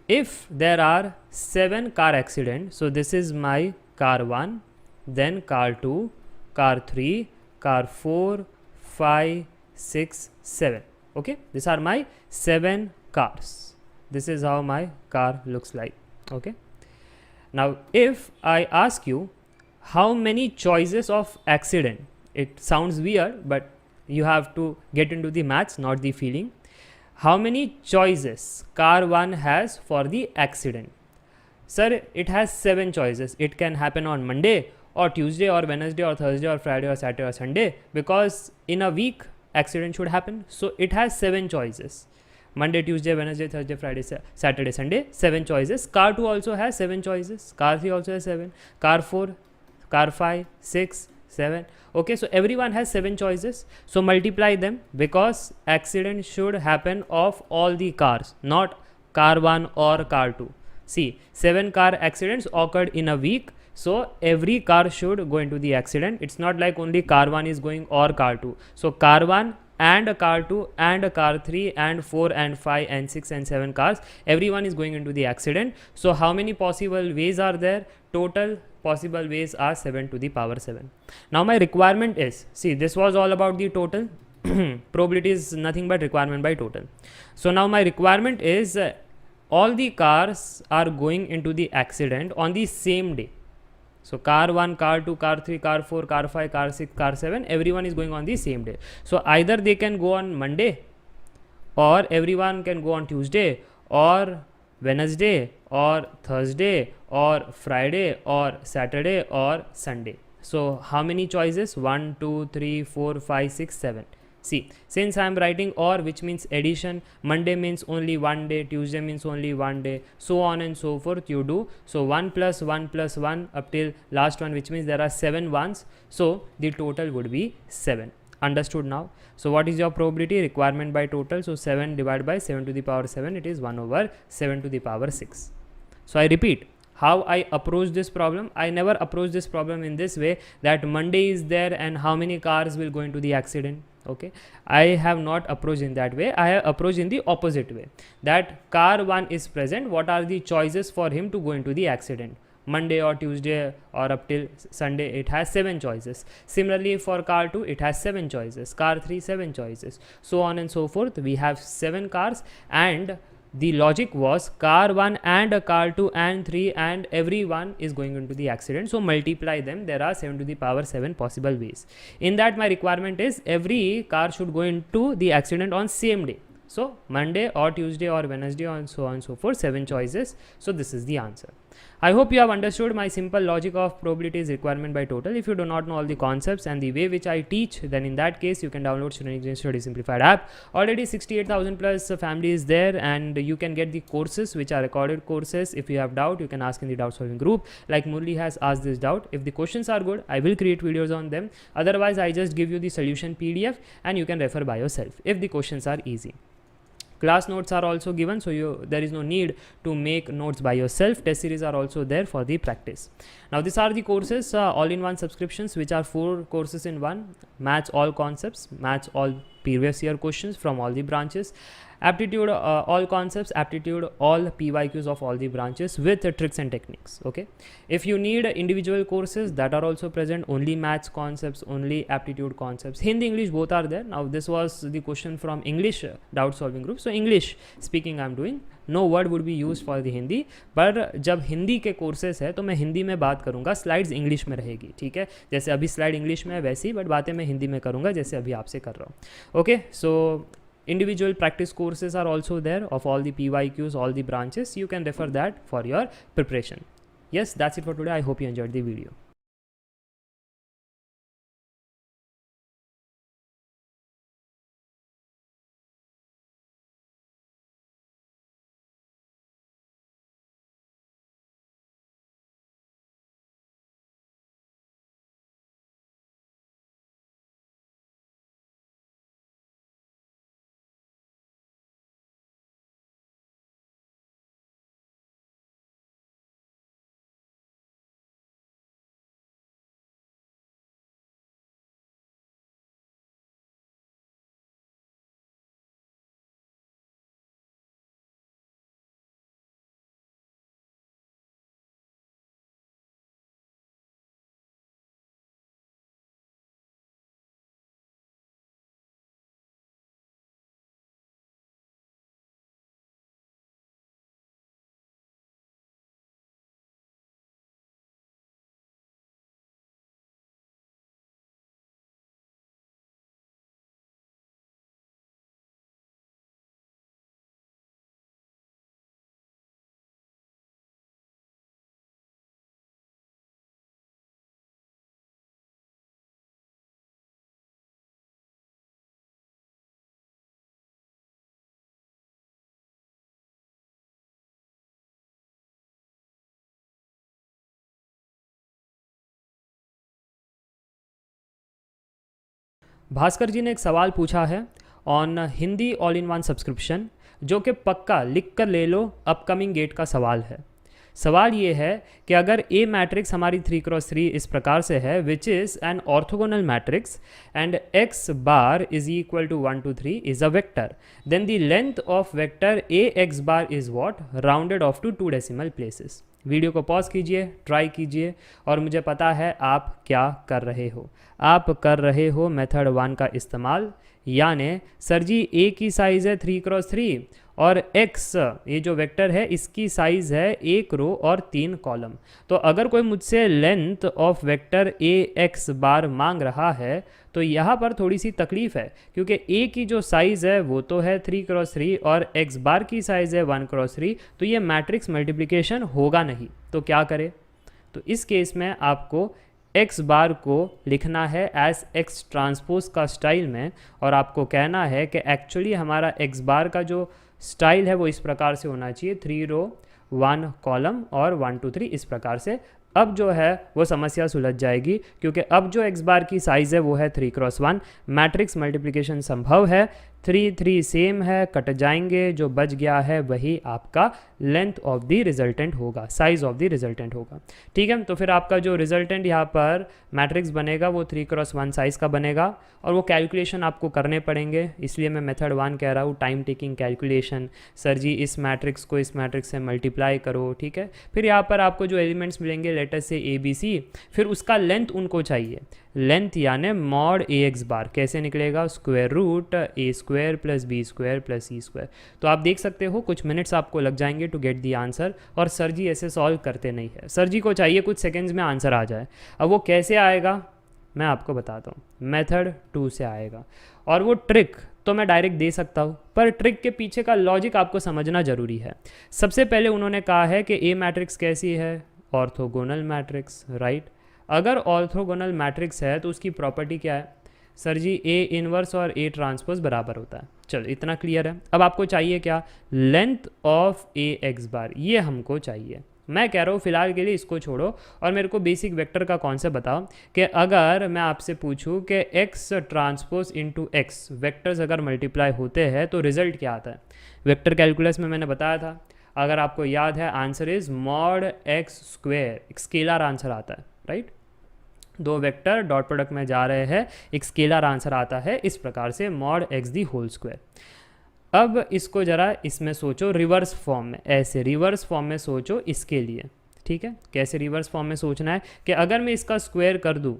if there are 7 car accidents, so this is my car 1, then car 2, car 3, car 4, 5, 6, 7. Okay, these are my 7 cars. This is how my car looks like. Okay, now if I ask you how many choices of accident, it sounds weird, but you have to get into the maths, not the feeling. How many choices car 1 has for the accident? Sir, it has 7 choices. It can happen on Monday or Tuesday or Wednesday or Thursday or Friday or Saturday or Sunday, because in a week accident should happen. So it has 7 choices. Monday, Tuesday, Wednesday, Thursday, Friday, Saturday, Sunday, 7 choices. Car 2 also has 7 choices. Car 3 also has 7. Car 4, car 5, 6, 7. Okay, so everyone has 7 choices. So multiply them, because accident should happen of all the cars, not car 1 or car 2. See, 7 car accidents occurred in a week. So every car should go into the accident. It's not like only car 1 is going or car 2. So car 1 and a car 2 and a car 3 and 4 and 5 and 6 and 7 cars, everyone is going into the accident. So how many possible ways are there? Total possible ways are 7 to the power 7. Now my requirement is, see, this was all about the total. Probability is nothing but requirement by total. So now my requirement is all the cars are going into the accident on the same day. So car 1, car 2, car 3, car 4, car 5, car 6, car 7, everyone is going on the same day. So either they can go on Monday, or everyone can go on Tuesday or Wednesday or Thursday or Friday or Saturday or Sunday. So how many choices? 1, 2, 3, 4, 5, 6, 7. See, since I am writing or, which means addition, Monday means only one day, Tuesday means only one day, so on and so forth you do. So 1 plus 1 plus 1 up till last one, which means there are 7 ones. So the total would be 7. Understood now? So what is your probability? Requirement by total. So 7 divided by 7 to the power 7, it is 1 over 7 to the power 6. So I repeat, how I approach this problem? I never approach this problem in this way, that Monday is there and how many cars will go into the accident. Okay, I have not approached in that way. I have approached in the opposite way, that car 1 is present. What are the choices for him to go into the accident? Monday or Tuesday or up till Sunday, it has 7 choices. Similarly for car 2, it has 7 choices. Car 3, 7 choices, so on and so forth. We have 7 cars, and the logic was car 1 and a car 2 and 3 and everyone is going into the accident. So multiply them. There are 7 to the power 7 possible ways. In that, my requirement is every car should go into the accident on same day. So Monday or Tuesday or Wednesday and so on and so forth, 7 choices. So this is the answer. I hope you have understood my simple logic of probability is requirement by total. If you do not know all the concepts and the way which I teach, then in that case you can download Student Engineering Study Simplified app. Already 68,000 plus families there, and you can get the courses which are recorded courses. If you have doubt, you can ask in the doubt solving group, like Murli has asked this doubt. If the questions are good, I will create videos on them. Otherwise, I just give you the solution PDF and you can refer by yourself if the questions are easy. Class notes are also given, so there is no need to make notes by yourself. Test series are also there for the practice. Now these are the courses, all-in-one subscriptions, which are 4 courses in one. Maths all concepts, maths all previous year questions from all the branches, aptitude all concepts, aptitude all PYQs of all the branches with tricks and techniques. Okay, if you need individual courses, that are also present, only maths concepts, only aptitude concepts. Hindi, English both are there. Now this was the question from English doubt solving group, so English speaking I am doing. No word would be use for the Hindi, पर जब हिंदी के कोर्सेस है तो मैं हिंदी में बात करूँगा, स्लाइड्स इंग्लिश में रहेगी. ठीक है, जैसे अभी स्लाइड इंग्लिश में है वैसी, बट बातें मैं हिंदी में करूँगा जैसे अभी आपसे कर रहा हूँ. Okay, so individual practice courses are also there of all the PYQs, all the branches. You can refer that for your preparation. Yes, that's it for today. I hope you enjoyed the video. Bhaskar ji ने एक सवाल पूछा है on Hindi all in one subscription, जो कि पक्का लिख कर ले लो, अपकमिंग गेट का सवाल है। सवाल ये है कि अगर ए मैट्रिक्स हमारी 3x3 इस प्रकार से है, which is an orthogonal matrix and x bar is equal to 1 2 3 is a vector, then the length of vector A x bar is what, rounded off to 2 decimal places. Video को पॉज कीजिए, ट्राई कीजिए, और मुझे पता है आप क्या कर रहे हो। आप कर रहे हो मेथड 1 का इस्तेमाल, यानी सर जी ए की साइज़ है 3x3 और x ये जो वेक्टर है इसकी साइज़ है 1 रो और 3 कॉलम। तो अगर कोई मुझसे length of vector A x bar मांग रहा है तो यहाँ पर थोड़ी सी तकलीफ़ है, क्योंकि a की जो साइज़ है वो तो है 3x3 और x बार की साइज़ है 1x3, तो ये मैट्रिक्स मल्टीप्लिकेशन होगा नहीं। तो क्या करें? तो इस केस में आपको x बार को लिखना है एज x ट्रांसपोज का स्टाइल में, और आपको कहना है कि एक्चुअली हमारा x बार का जो स्टाइल है वो इस प्रकार से होना चाहिए, 3 रो 1 कॉलम और 1 2 3 इस प्रकार से। अब जो है वो समस्या सुलझ जाएगी, क्योंकि अब जो x बार की साइज़ है वो है 3x1, मैट्रिक्स मल्टीप्लिकेशन संभव है, 3 3 सेम है, कट जाएंगे, जो बच गया है वही आपका लेंथ ऑफ द रिजल्टेंट होगा, साइज़ ऑफ द रिजल्टेंट होगा। ठीक है, तो फिर आपका जो रिजल्टेंट यहाँ पर मैट्रिक्स बनेगा वो 3x1 साइज़ का बनेगा, और वो कैलकुलेशन आपको करने पड़ेंगे, इसलिए मैं मेथड 1 कह रहा हूँ, टाइम टेकिंग कैलकुलेशन। सर जी इस मैट्रिक्स को इस मैट्रिक्स से मल्टीप्लाई करो, ठीक है। फिर यहाँ पर आपको जो एलिमेंट्स मिलेंगे लेटर से ए बी सी, फिर उसका लेंथ उनको चाहिए, लेंथ यानी मॉड ए एक्स बार कैसे निकलेगा, square root A square plus B square plus C square. तो आप देख सकते हो कुछ मिनट्स आपको लग जाएंगे टू गेट दी आंसर, और सर जी ऐसे सॉल्व करते नहीं है, सर जी को चाहिए कुछ सेकेंड्स में आंसर आ जाए। अब वो कैसे आएगा मैं आपको बताता हूँ, मेथड 2 से आएगा, और वो ट्रिक तो मैं डायरेक्ट दे सकता हूँ, पर ट्रिक के पीछे का लॉजिक आपको समझना ज़रूरी है। सबसे पहले उन्होंने कहा है कि ए मैट्रिक्स कैसी है, ऑर्थोगोनल मैट्रिक्स, राइट। अगर ऑर्थोगोनल मैट्रिक्स है तो उसकी प्रॉपर्टी क्या है, सर जी ए इनवर्स और ए ट्रांसपोज बराबर होता है। चलो इतना क्लियर है। अब आपको चाहिए क्या, लेंथ ऑफ ए एक्स बार, ये हमको चाहिए। मैं कह रहा हूँ फिलहाल के लिए इसको छोड़ो और मेरे को बेसिक वेक्टर का कॉन्सेप्ट बताओ कि अगर मैं आपसे पूछूं कि x transpose into x vectors अगर मल्टीप्लाई होते हैं तो रिजल्ट क्या आता है। वेक्टर कैलकुलस में मैंने बताया था, अगर आपको याद है, answer is mod x square, एक स्केलर आंसर आता है, राइट। दो वेक्टर डॉट प्रोडक्ट में जा रहे हैं, एक स्केलर आंसर आता है इस प्रकार से, mod x the whole square. अब इसको ज़रा इसमें सोचो रिवर्स फॉर्म में, ऐसे रिवर्स फॉर्म में सोचो इसके लिए, ठीक है। कैसे रिवर्स फॉर्म में सोचना है कि अगर मैं इसका स्क्वायर कर दूँ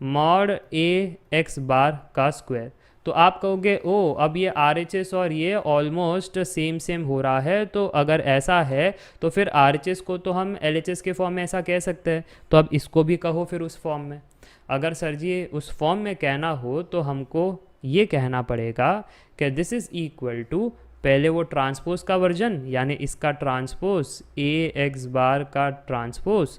मॉड ए एक्स बार का स्क्वायर, तो आप कहोगे ओ अब ये RHS और ये ऑलमोस्ट सेम हो रहा है, तो अगर ऐसा है तो फिर RHS को तो हम LHS के फॉर्म में ऐसा कह सकते हैं, तो अब इसको भी कहो फिर उस फॉर्म में। अगर सर जी उस फॉर्म में कहना हो तो हमको ये कहना पड़ेगा कि दिस इज़ इक्वल टू, पहले वो ट्रांसपोज का वर्जन यानी इसका ट्रांसपोज ए एक्स बार का ट्रांसपोज,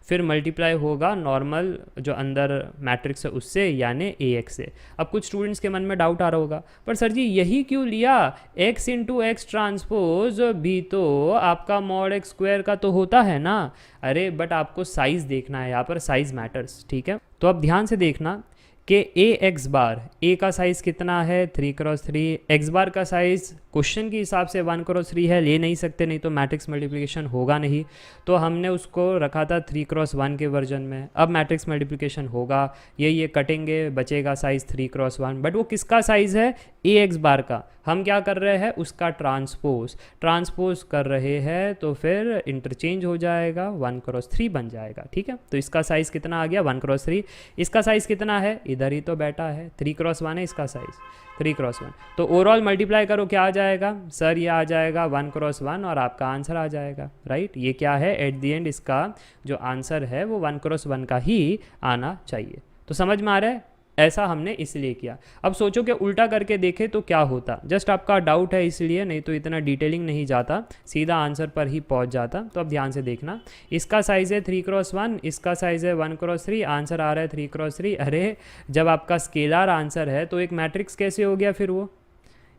फिर मल्टीप्लाई होगा नॉर्मल जो अंदर मैट्रिक्स है उससे यानी ए एक्स से। अब कुछ स्टूडेंट्स के मन में डाउट आ रहा होगा, पर सर जी यही क्यों लिया, एक्स इंटू एक्स ट्रांसपोज भी तो आपका मॉड एक्स स्क्वायर का तो होता है ना। अरे बट आपको साइज़ देखना है, यहाँ पर साइज़ मैटर्स, ठीक है। तो अब ध्यान से देखना कि ए एक्स बार, ए का साइज़ कितना है 3x3, एक्स बार का साइज़ क्वेश्चन के हिसाब से 1x3 है, ले नहीं सकते नहीं तो मैट्रिक्स मल्टीप्लिकेशन होगा नहीं, तो हमने उसको रखा था 3x1 के वर्जन में। अब मैट्रिक्स मल्टीप्लिकेशन होगा, ये कटेंगे, बचेगा साइज़ 3x1, बट वो किसका साइज़ है, ए एक्स बार का। हम क्या कर रहे हैं, उसका ट्रांसपोज कर रहे हैं, तो फिर इंटरचेंज हो जाएगा, 1x3 बन जाएगा, ठीक है। तो इसका साइज़ कितना आ गया 1x3, इसका साइज़ कितना है, इधर ही तो बैठा है 3x1 है इसका साइज़ 3x1, तो ओवरऑल मल्टीप्लाई करो क्या आ जाएगा सर, ये आ जाएगा 1x1 और आपका आंसर आ जाएगा, राइट। ये क्या है, एट दी एंड इसका जो आंसर है वो 1x1 का ही आना चाहिए। तो समझ में आ रहा है, ऐसा हमने इसलिए किया। अब सोचो कि उल्टा करके देखें तो क्या होता, जस्ट आपका डाउट है इसलिए, नहीं तो इतना डिटेलिंग नहीं जाता, सीधा आंसर पर ही पहुंच जाता। तो अब ध्यान से देखना, इसका साइज़ है 3x1, इसका साइज़ है 1x3, आंसर आ रहा है 3x3। अरे जब आपका स्केलर आंसर है तो एक मैट्रिक्स कैसे हो गया, फिर वो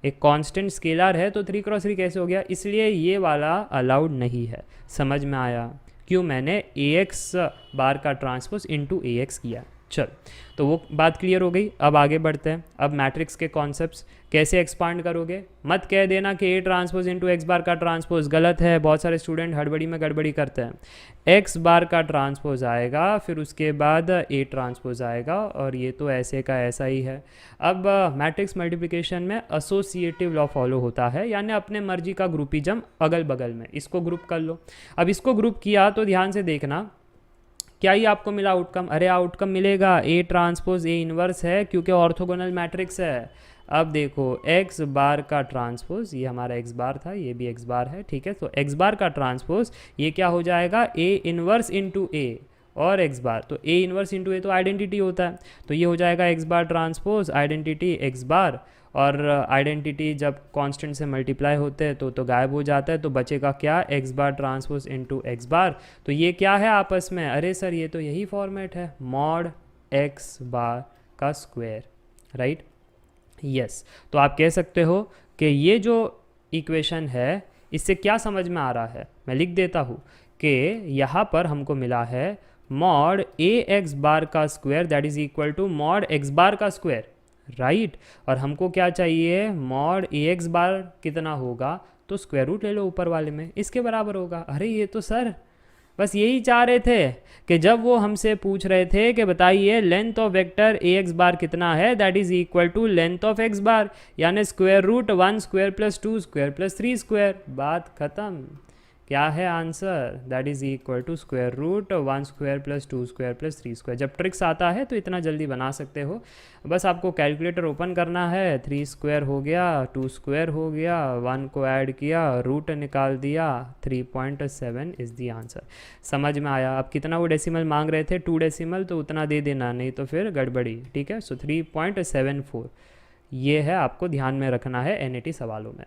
एक कांस्टेंट स्केलर है तो 3x3 कैसे हो गया, इसलिए ये वाला अलाउड नहीं है। समझ में आया क्यों मैंने ax बार का ट्रांसपोज इंटू ax किया। चल, तो वो बात क्लियर हो गई। अब आगे बढ़ते हैं। अब मैट्रिक्स के कॉन्सेप्ट्स कैसे एक्सपांड करोगे। मत कह देना कि A transpose into x bar का ट्रांसपोज, गलत है। बहुत सारे स्टूडेंट हड़बड़ी में गड़बड़ी करते हैं। एक्स बार का ट्रांसपोज आएगा, फिर उसके बाद ए ट्रांसपोज आएगा, और ये तो ऐसे का ऐसा ही है। अब मैट्रिक्स मल्टीप्लिकेशन में एसोसिएटिव लॉ फॉलो होता है, यानी अपने मर्जी का ग्रुपिज्म अगल बगल में, इसको ग्रुप कर लो। अब इसको ग्रुप किया तो ध्यान से देखना क्या ही आपको मिला आउटकम। अरे आउटकम मिलेगा ए ट्रांसपोज ए इनवर्स है, क्योंकि ऑर्थोगोनल मैट्रिक्स है। अब देखो एक्स बार का ट्रांसपोज, ये हमारा एक्स बार था, ये भी एक्स बार है, ठीक है। तो एक्स बार का ट्रांसपोज ये क्या हो जाएगा, ए इनवर्स इंटू ए और एक्स बार। तो ए इनवर्स इंटू ए तो आइडेंटिटी होता है, तो ये हो जाएगा एक्स बार ट्रांसपोज आइडेंटिटी एक्स बार। और आइडेंटिटी जब कांस्टेंट से मल्टीप्लाई होते हैं तो गायब हो जाता है, तो बचेगा क्या, एक्स बार ट्रांसपोज इंटू एक्स बार। तो ये क्या है आपस में, अरे सर ये तो यही फॉर्मेट है, मॉड एक्स बार का स्क्वायर, राइट। यस, तो आप कह सकते हो कि ये जो इक्वेशन है इससे क्या समझ में आ रहा है, मैं लिख देता हूँ कि यहाँ पर हमको मिला है मॉड ए एक्स बार का square that is equal to mod x bar का स्क्वायर, राइट। और हमको क्या चाहिए, मॉड ए एक्स बार कितना होगा, तो स्क्वायर रूट ले लो ऊपर वाले में, इसके बराबर होगा। अरे ये तो सर बस यही चाह रहे थे कि जब वो हमसे पूछ रहे थे कि बताइए length of vector A x bar कितना है, that is equal to length of x bar, यानी square root 1 square plus 2 square plus 3 square, बात खत्म। क्या है answer, that is equal to square root 1 square plus 2 square plus 3 square. जब ट्रिक्स आता है तो इतना जल्दी बना सकते हो, बस आपको कैलकुलेटर ओपन करना है, 3 स्क्वायर हो गया, 2 स्क्वायर हो गया, 1 को ऐड किया, रूट निकाल दिया, 3.7 इज़ दी आंसर। समझ में आया। अब कितना वो डेसिमल मांग रहे थे, 2 डेसिमल, तो उतना दे देना, नहीं तो फिर गड़बड़ी, ठीक है। सो 3.74 ये है, आपको ध्यान में रखना है एनईटी सवालों में।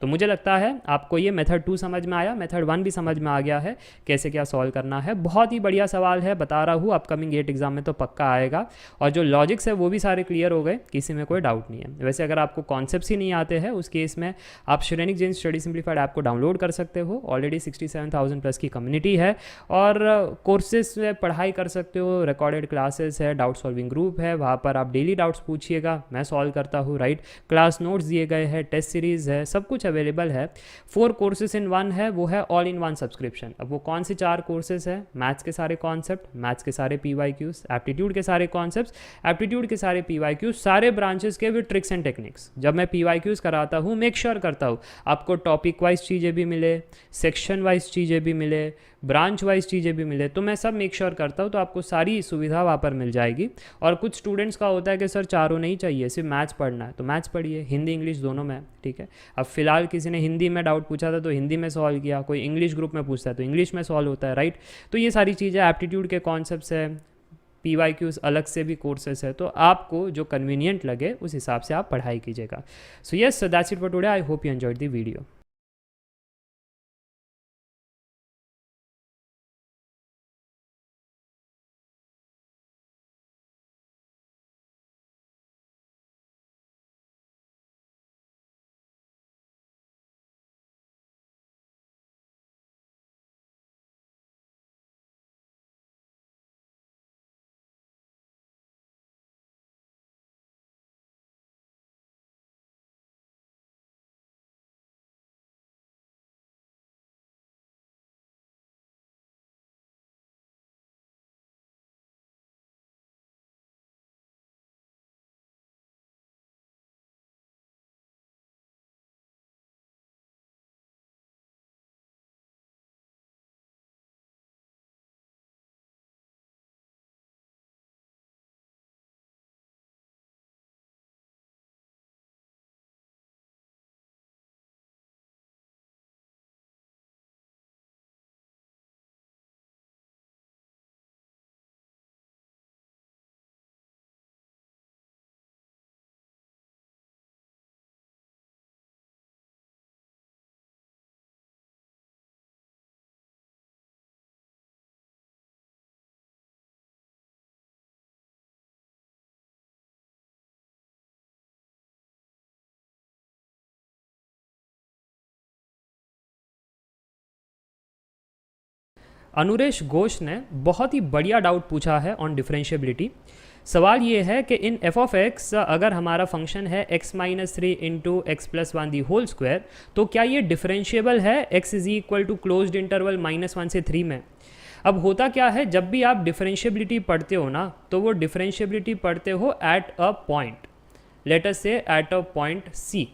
तो मुझे लगता है आपको ये मेथड 2 समझ में आया, मेथड 1 भी समझ में आ गया है कैसे क्या सॉल्व करना है। बहुत ही बढ़िया सवाल है, बता रहा हूँ, अपकमिंग गेट एग्जाम में तो पक्का आएगा। और जो लॉजिक्स है वो भी सारे क्लियर हो गए, किसी में कोई डाउट नहीं है। वैसे अगर आपको कॉन्सेप्ट्स ही नहीं आते हैं उस केस में आप Shrenik Jain study simplified app को डाउनलोड कर सकते हो। ऑलरेडी 67,000 प्लस की कम्युनिटी है और कोर्सेज में पढ़ाई कर सकते हो, रिकॉर्डेड क्लासेस है, डाउट सॉल्विंग ग्रुप है, वहाँ पर आप डेली डाउट्स पूछिएगा, मैं सॉल्व करता हूँ, राइट। क्लास नोट्स दिए गए हैं, टेस्ट सीरीज़ है, सब कुछ अवेलेबल है। 4 कोर्सेज इन 1 है, वो है ऑल इन 1 सब्सक्रिप्शन। अब वो कौन से 4 कोर्सेज है, मैथ्स के सारे कॉन्सेप्ट, मैथ्स के सारे PYQs, एप्टीट्यूड के सारे कॉन्सेप्ट्स, एप्टीट्यूड के सारे PYQs, सारे ब्रांचेस के विद ट्रिक्स एंड टेक्निक्स। जब मैं PYQs कराता हूँ मेक श्योर करता हूँ आपको टॉपिक वाइज चीज़ें भी मिले, सेक्शन वाइज चीज़ें भी मिले, ब्रांच वाइज चीज़ें भी मिले, तो मैं सब मेक श्योर करता हूँ, तो आपको सारी सुविधा वहाँ पर मिल जाएगी। और कुछ स्टूडेंट्स का होता है कि सर चारों नहीं चाहिए, सिर्फ मैथ्स पढ़ना है, तो मैथ्स पढ़िए, हिंदी इंग्लिश दोनों में, ठीक है। अब फिलहाल किसी ने हिंदी में डाउट पूछा था तो हिंदी में सॉल्व किया, कोई इंग्लिश ग्रुप में पूछता है तो इंग्लिश में सॉल्व होता है, राइट। तो ये सारी चीज़ें, एप्टीट्यूड के कॉन्सेप्ट्स है, PYQs अलग से भी कोर्सेस है, तो आपको जो कन्वीनियंट लगे उस हिसाब से आप पढ़ाई कीजिएगा। So yes, that's it for today. I hope you enjoyed the video. Anuresh Ghosh ने बहुत ही बढ़िया डाउट पूछा है ऑन डिफरेंशिएबिलिटी। सवाल ये है कि इन एफ ऑफ एक्स अगर हमारा फंक्शन है x minus three into x plus one the whole square, तो क्या ये डिफरेंशिएबल है x is equal to closed interval -1 से 3 में। अब होता क्या है, जब भी आप डिफरेंशिएबिलिटी पढ़ते हो ना, तो वो डिफरेंशिएबिलिटी पढ़ते हो at a point, let us से एट अ पॉइंट C।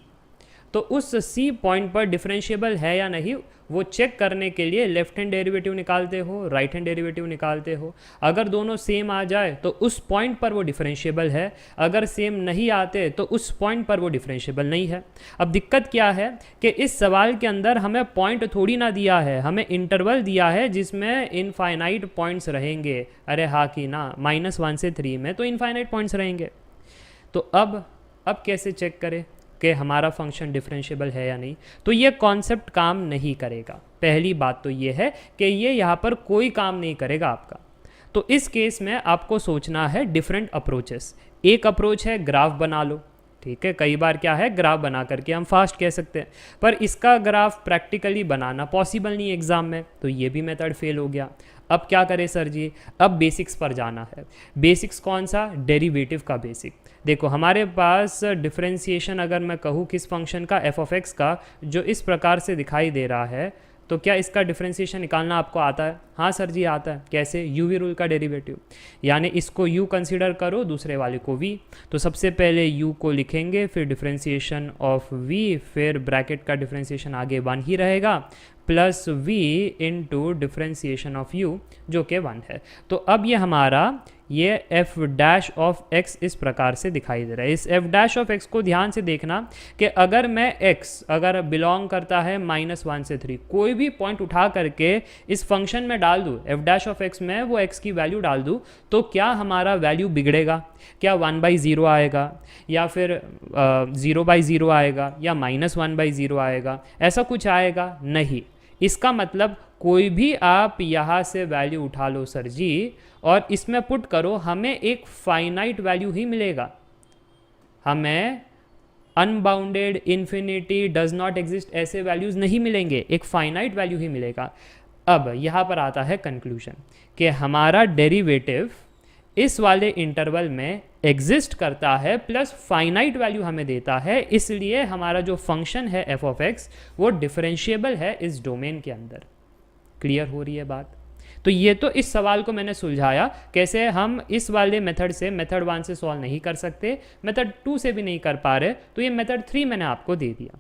तो उस C पॉइंट पर डिफरेंशिएबल है या नहीं वो चेक करने के लिए लेफ्ट हैंड डेरिवेटिव निकालते हो, राइट हैंड डेरिवेटिव निकालते हो। अगर दोनों सेम आ जाए तो उस पॉइंट पर वो डिफरेंशिएबल है, अगर सेम नहीं आते तो उस पॉइंट पर वो डिफरेंशिएबल नहीं है। अब दिक्कत क्या है कि इस सवाल के अंदर हमें पॉइंट थोड़ी ना दिया है, हमें इंटरवल दिया है जिसमें इनफाइनाइट पॉइंट्स रहेंगे। अरे हाँ कि ना, -1 से 3 में तो इनफाइनाइट पॉइंट्स रहेंगे। तो अब कैसे चेक करें कि हमारा फंक्शन डिफरेंशिएबल है या नहीं। तो ये कॉन्सेप्ट काम नहीं करेगा। पहली बात तो ये है कि ये यहाँ पर कोई काम नहीं करेगा आपका। तो इस केस में आपको सोचना है डिफरेंट अप्रोचेस। एक अप्रोच है ग्राफ बना लो, ठीक है। कई बार क्या है, ग्राफ बना करके हम फास्ट कह सकते हैं, पर इसका ग्राफ प्रैक्टिकली बनाना पॉसिबल नहीं एग्जाम में, तो ये भी मेथड फेल हो गया। अब क्या करें सर जी, अब बेसिक्स पर जाना है। बेसिक्स कौन सा, डेरिवेटिव का बेसिक। देखो हमारे पास डिफरेंशिएशन अगर मैं कहूँ किस फंक्शन का, एफ ऑफ एक्स का, जो इस प्रकार से दिखाई दे रहा है, तो क्या इसका डिफरेंशिएशन निकालना आपको आता है? हाँ सर जी आता है। कैसे? यू वी रूल का डेरिवेटिव, यानी इसको u कंसीडर करो, दूसरे वाले को v। तो सबसे पहले u को लिखेंगे, फिर डिफरेंशिएशन ऑफ v, फिर ब्रैकेट का डिफरेंशिएशन आगे 1 ही रहेगा, plus v into differentiation of u जो कि 1 है। तो अब ये हमारा ये एफ डैश ऑफ एक्स इस प्रकार से दिखाई दे रहा है। इस एफ डैश ऑफ एक्स को ध्यान से देखना कि अगर मैं x अगर बिलोंग करता है -1 से 3, कोई भी पॉइंट उठा करके इस फंक्शन में डाल दूँ, एफ डैश ऑफ एक्स में वो x की वैल्यू डाल दूँ, तो क्या हमारा वैल्यू बिगड़ेगा? क्या 1/0 आएगा, या फिर 0/0 आएगा, या -1/0 आएगा? ऐसा कुछ आएगा नहीं। इसका मतलब कोई भी आप यहाँ से वैल्यू उठा लो सर जी और इसमें पुट करो, हमें एक फाइनाइट वैल्यू ही मिलेगा। हमें unbounded, infinity, does not exist ऐसे वैल्यूज़ नहीं मिलेंगे, एक फाइनाइट वैल्यू ही मिलेगा। अब यहाँ पर आता है कंक्लूजन कि हमारा डेरिवेटिव इस वाले इंटरवल में एग्जिस्ट करता है, प्लस फाइनाइट वैल्यू हमें देता है, इसलिए हमारा जो फंक्शन है एफ ऑफ एक्स वो डिफरेंशिएबल है इस डोमेन के अंदर। क्लियर हो रही है बात? तो ये तो इस सवाल को मैंने सुलझाया कैसे हम इस वाले मेथड से, मेथड 1 से सॉल्व नहीं कर सकते, मेथड 2 से भी नहीं कर पा रहे, तो ये मेथड 3 मैंने आपको दे दिया।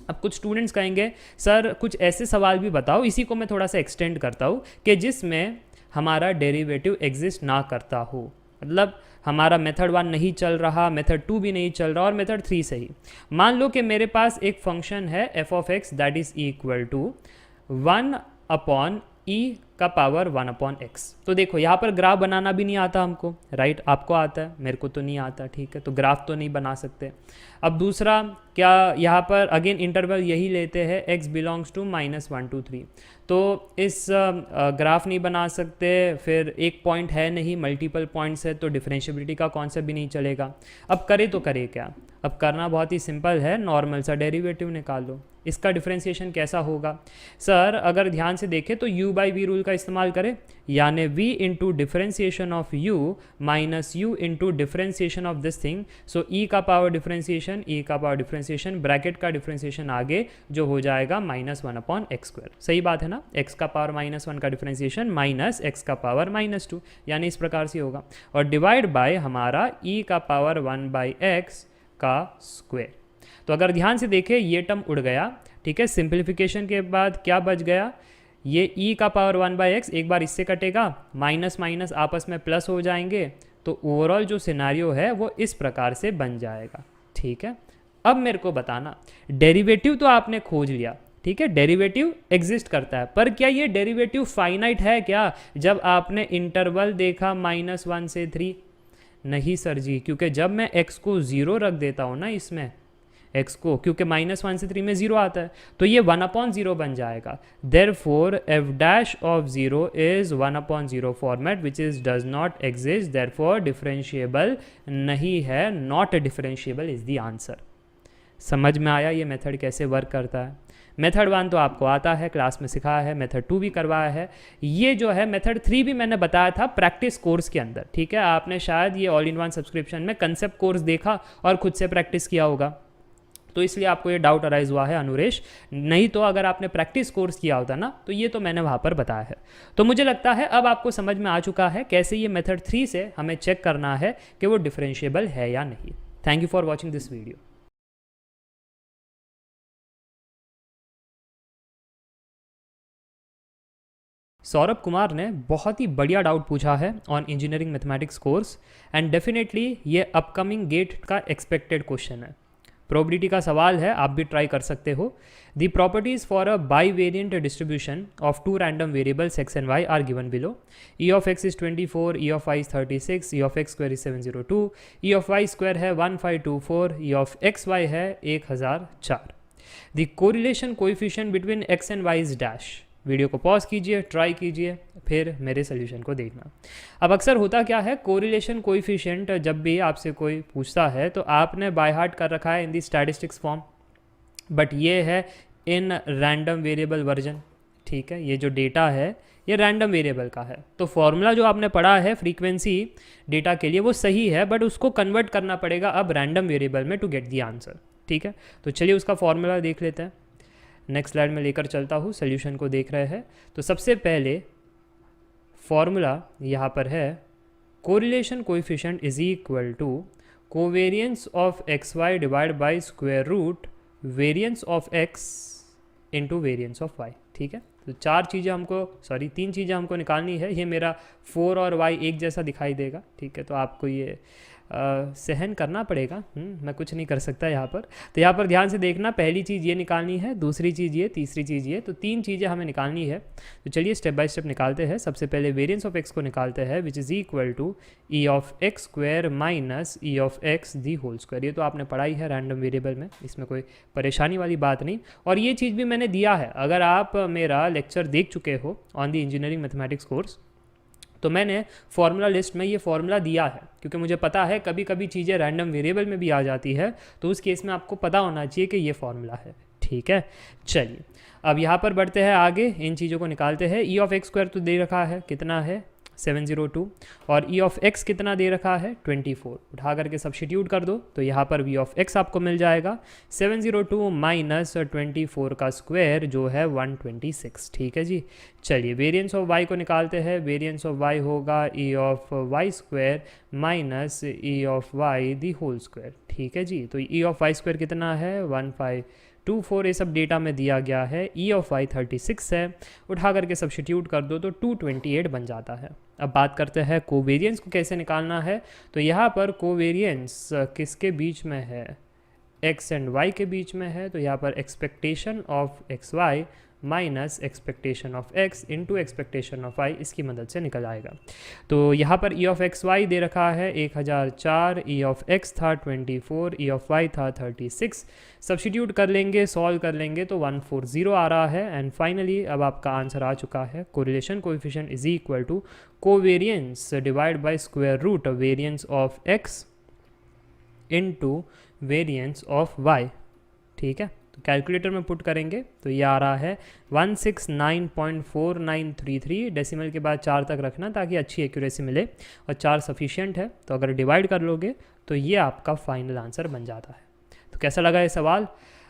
अब कुछ स्टूडेंट्स कहेंगे सर कुछ ऐसे सवाल भी बताओ, इसी को मैं थोड़ा सा एक्सटेंड करता हूँ, कि जिसमें हमारा डेरिवेटिव एग्जिस्ट ना करता हो, मतलब हमारा मेथड 1 नहीं चल रहा, मेथड 2 भी नहीं चल रहा और मेथड 3 से ही। मान लो कि मेरे पास एक फंक्शन है f of x that is equal to 1/e का पावर 1/x। तो देखो यहाँ पर ग्राफ बनाना भी नहीं आता हमको, राइट? आपको आता है, मेरे को तो नहीं आता, ठीक है, तो ग्राफ तो नहीं बना सकते। अब दूसरा क्या, यहाँ पर अगेन इंटरवल यही लेते हैं x बिलोंग्स टू -1 to 3, तो इस ग्राफ नहीं बना सकते। फिर एक पॉइंट है नहीं, मल्टीपल पॉइंट्स है, तो डिफरेंशिएबिलिटी का कॉन्सेप्ट भी नहीं चलेगा। अब करे तो करे क्या? अब करना बहुत ही सिंपल है, नॉर्मल सा डेरिवेटिव निकाल लो। इसका डिफरेंशिएशन कैसा होगा सर? अगर ध्यान से देखें तो u/v रूल का इस्तेमाल करें, यानी v into differentiation of u minus u into differentiation of this thing. So e का पावर डिफरेंशिएशन, e का पावर डिफरेंशिएशन, ब्रैकेट का डिफरेंशिएशन आगे जो हो जाएगा -1/x²। सही बात है ना? x का पावर -1 का डिफरेंशिएशन माइनस x का पावर -2, यानी इस प्रकार से होगा, और डिवाइड बाय हमारा e का पावर 1/x का स्क्वायर। तो अगर ध्यान से देखें ये टर्म उड़ गया, ठीक है। सिंप्लीफिकेशन के बाद क्या बच गया? ये e का पावर 1/x एक बार इससे कटेगा, माइनस माइनस आपस में प्लस हो जाएंगे, तो ओवरऑल जो सिनेरियो है वो इस प्रकार से बन जाएगा, ठीक है। अब मेरे को बताना, डेरिवेटिव तो आपने खोज लिया, ठीक है, डेरिवेटिव एग्जिस्ट करता है, पर क्या ये डेरिवेटिव फाइनाइट है क्या? जब आपने इंटरवल देखा -1 से 3, नहीं सर जी, क्योंकि जब मैं x को 0 रख देता हूँ ना इसमें, x को, क्योंकि -1 से 3 में 0 आता है, तो ये 1/0 बन जाएगा। Therefore f dash of 0 is 1/0 format which is does not exist, therefore differentiable नहीं है, not differentiable is the answer. समझ में आया ये मेथड कैसे वर्क करता है? मेथड 1 तो आपको आता है, क्लास में सिखाया है, मेथड 2 भी करवाया है। ये जो है मेथड 3 भी मैंने बताया था प्रैक्टिस कोर्स के अंदर, ठीक है। आपने शायद ये ऑल इन वन सब्सक्रिप्शन में कंसेप्ट कोर्स देखा और खुद से प्रैक्टिस किया होगा, तो इसलिए आपको ये डाउट अराइज हुआ है अनुरेश। नहीं तो अगर आपने प्रैक्टिस कोर्स किया होता ना, तो ये तो मैंने वहाँ पर बताया है। तो मुझे लगता है अब आपको समझ में आ चुका है कैसे ये मेथड 3 से हमें चेक करना है कि वो डिफरेंशिएबल है या नहीं। Thank you for watching this video. Saurabh Kumar ने बहुत ही बढ़िया डाउट पूछा है on engineering mathematics course, and definitely ये अपकमिंग गेट का एक्सपेक्टेड क्वेश्चन है। प्रोबेबिलिटी का सवाल है, आप भी ट्राई कर सकते हो। The properties for a bivariate distribution of two random variables x and y are given below. E of x is 24, E of y is 36, E of x square is 702, E of y square है 1524, ई ऑफ एक्स वाई है 1004। The correlation coefficient between x and y is dash. Video को पॉज कीजिए, ट्राई कीजिए, फिर मेरे सोल्यूशन को देखना। अब अक्सर होता क्या है, कोरिलेशन कोएफिशिएंट जब भी आपसे कोई पूछता है तो आपने बाय हार्ट कर रखा है in the statistics form, but ये है इन रैंडम वेरिएबल वर्जन, ठीक है। ये जो डेटा है ये रैंडम वेरिएबल का है, तो फॉर्मूला जो आपने पढ़ा है फ्रीक्वेंसी डेटा के लिए वो सही है, बट उसको कन्वर्ट करना पड़ेगा अब रैंडम वेरिएबल में टू गेट दी आंसर, ठीक है। तो चलिए उसका फॉर्मूला देख लेते हैं। नेक्स्ट स्लाइड में लेकर चलता हूँ, सोल्यूशन को देख रहे हैं। तो सबसे पहले फॉर्मूला यहाँ पर है, correlation coefficient is equal to covariance of x y divide by square root variance of x into variance of y, ठीक है। तो तीन चीज़ें हमको निकालनी है। ये मेरा 4 और y एक जैसा दिखाई देगा, ठीक है, तो आपको ये सहन करना पड़ेगा, मैं कुछ नहीं कर सकता यहाँ पर। तो यहाँ पर ध्यान से देखना, पहली चीज़ ये निकालनी है, दूसरी चीज़ ये, तीसरी चीज़ ये, तो 3 चीज़ें हमें निकालनी है। तो चलिए स्टेप बाय स्टेप निकालते हैं। सबसे पहले वेरियंस ऑफ एक्स को निकालते हैं, which is equal to E of x square minus E of x the whole square. ये तो आपने पढ़ाई है रैंडम वेरिएबल में, इसमें कोई परेशानी वाली बात नहीं। और ये चीज़ भी मैंने दिया है, अगर आप मेरा लेक्चर देख चुके हो on the engineering mathematics course, तो मैंने फॉर्मूला लिस्ट में ये फॉर्मूला दिया है, क्योंकि मुझे पता है कभी कभी चीज़ें रैंडम वेरिएबल में भी आ जाती है, तो उस केस में आपको पता होना चाहिए कि ये फॉर्मूला है, ठीक है। चलिए अब यहाँ पर बढ़ते हैं आगे, इन चीज़ों को निकालते हैं। ई ऑफ एक्स स्क्वायर तो दे रखा है, कितना है 702, और ई ऑफ एक्स कितना दे रखा है 24। उठा करके सब्स्टिट्यूट कर दो, तो यहाँ पर वी ऑफ एक्स आपको मिल जाएगा 702 माइनस 24 का स्क्वायर जो है 126, ठीक है जी। चलिए वेरियंस ऑफ वाई को निकालते हैं। वेरियंस ऑफ वाई होगा E of y square minus E of y the whole square, ठीक है जी। तो ई ऑफ वाई स्क्वायर कितना है 1524, ये सब डेटा में दिया गया है। ई ऑफ वाई 36 है, उठा करके सब्स्टिट्यूट कर दो तो 228 बन जाता है। अब बात करते हैं कोवेरियंस को कैसे निकालना है। तो यहाँ पर कोवेरियंस किसके बीच में है, एक्स एंड वाई के बीच में है, तो यहाँ पर expectation of x y minus expectation of x into expectation of y, इसकी मदद से निकल आएगा। तो यहाँ पर ई ऑफ एक्स वाई दे रखा है 1004, ई ऑफ एक्स था 24, ई ऑफ वाई था 36। सब्स्टिट्यूट कर लेंगे, सॉल्व कर लेंगे तो 140 आ रहा है। एंड फाइनली अब आपका आंसर आ चुका है, correlation coefficient is equal to covariance divide by square root variance of x into variance of y, ठीक है। तो कैलकुलेटर में पुट करेंगे तो ये आ रहा है 169.4933। डेसिमल के बाद 4 तक रखना ताकि अच्छी एक्यूरेसी मिले, और 4 सफिशिएंट है, तो अगर डिवाइड कर लोगे तो ये आपका फाइनल आंसर बन जाता है। तो कैसा लगा ये सवाल?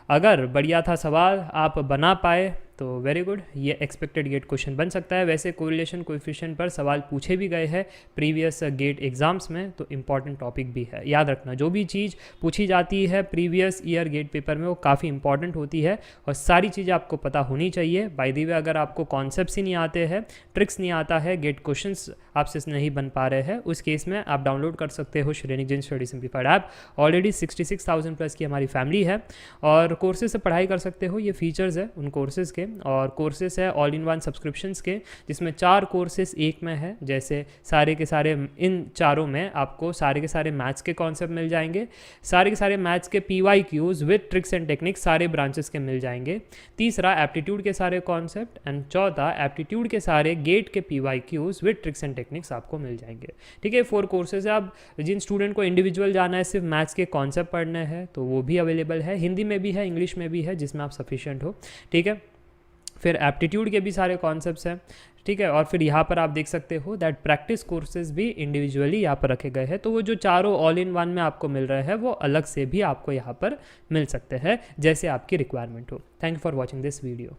अगर बढ़िया था सवाल, आप बना पाए तो वेरी गुड, ये एक्सपेक्टेड गेट क्वेश्चन बन सकता है। वैसे कोरिलेशन कोएफिशिएंट पर सवाल पूछे भी गए हैं प्रीवियस गेट एग्जाम्स में, तो इम्पॉर्टेंट टॉपिक भी है। याद रखना, जो भी चीज़ पूछी जाती है प्रीवियस ईयर गेट पेपर में वो काफ़ी इंपॉर्टेंट होती है, और सारी चीज़ें आपको पता होनी चाहिए। बाय द वे, अगर आपको कॉन्सेप्ट्स ही नहीं आते हैं, ट्रिक्स नहीं आता है, गेट क्वेश्चंस आपसे नहीं बन पा रहे हैं, उस केस में आप डाउनलोड कर सकते हो Shrenik Jain study simplified app. Already 66,000 plus की हमारी फैमिली है, और कोर्सेज से पढ़ाई कर सकते हो। ये फीचर्स है उन कोर्सेज़ के और कोर्सेस है ऑल इन वन सब्सक्रिप्शंस के, जिसमें 4 कोर्सेस एक में है। जैसे सारे के सारे इन चारों में आपको सारे के सारे मैथ्स के कॉन्सेप्ट मिल जाएंगे, सारे के सारे मैथ्स के PYQs with tricks and techniques सारे ब्रांचेस के मिल जाएंगे। तीसरा एप्टीट्यूड के सारे कॉन्सेप्ट एंड चौथा एप्टीट्यूड के सारे गेट के PYQs with tricks and techniques आपको मिल जाएंगे। ठीक है, 4 कोर्सेज है। अब जिन स्टूडेंट को इंडिविजुअल जाना है, सिर्फ मैथ्स के कॉन्सेप्ट पढ़ने हैं, तो वो भी अवेलेबल है, हिंदी में भी है, इंग्लिश में भी है, जिसमें आप सफिशिएंट हो। ठीक है, फिर एप्टीट्यूड के भी सारे कॉन्सेप्ट्स हैं। ठीक है, और फिर यहाँ पर आप देख सकते हो दैट प्रैक्टिस कोर्सेज भी इंडिविजुअली यहाँ पर रखे गए हैं। तो वो जो चारों ऑल इन वन में आपको मिल रहे हैं, वो अलग से भी आपको यहाँ पर मिल सकते हैं, जैसे आपकी रिक्वायरमेंट हो। Thank you for watching this video.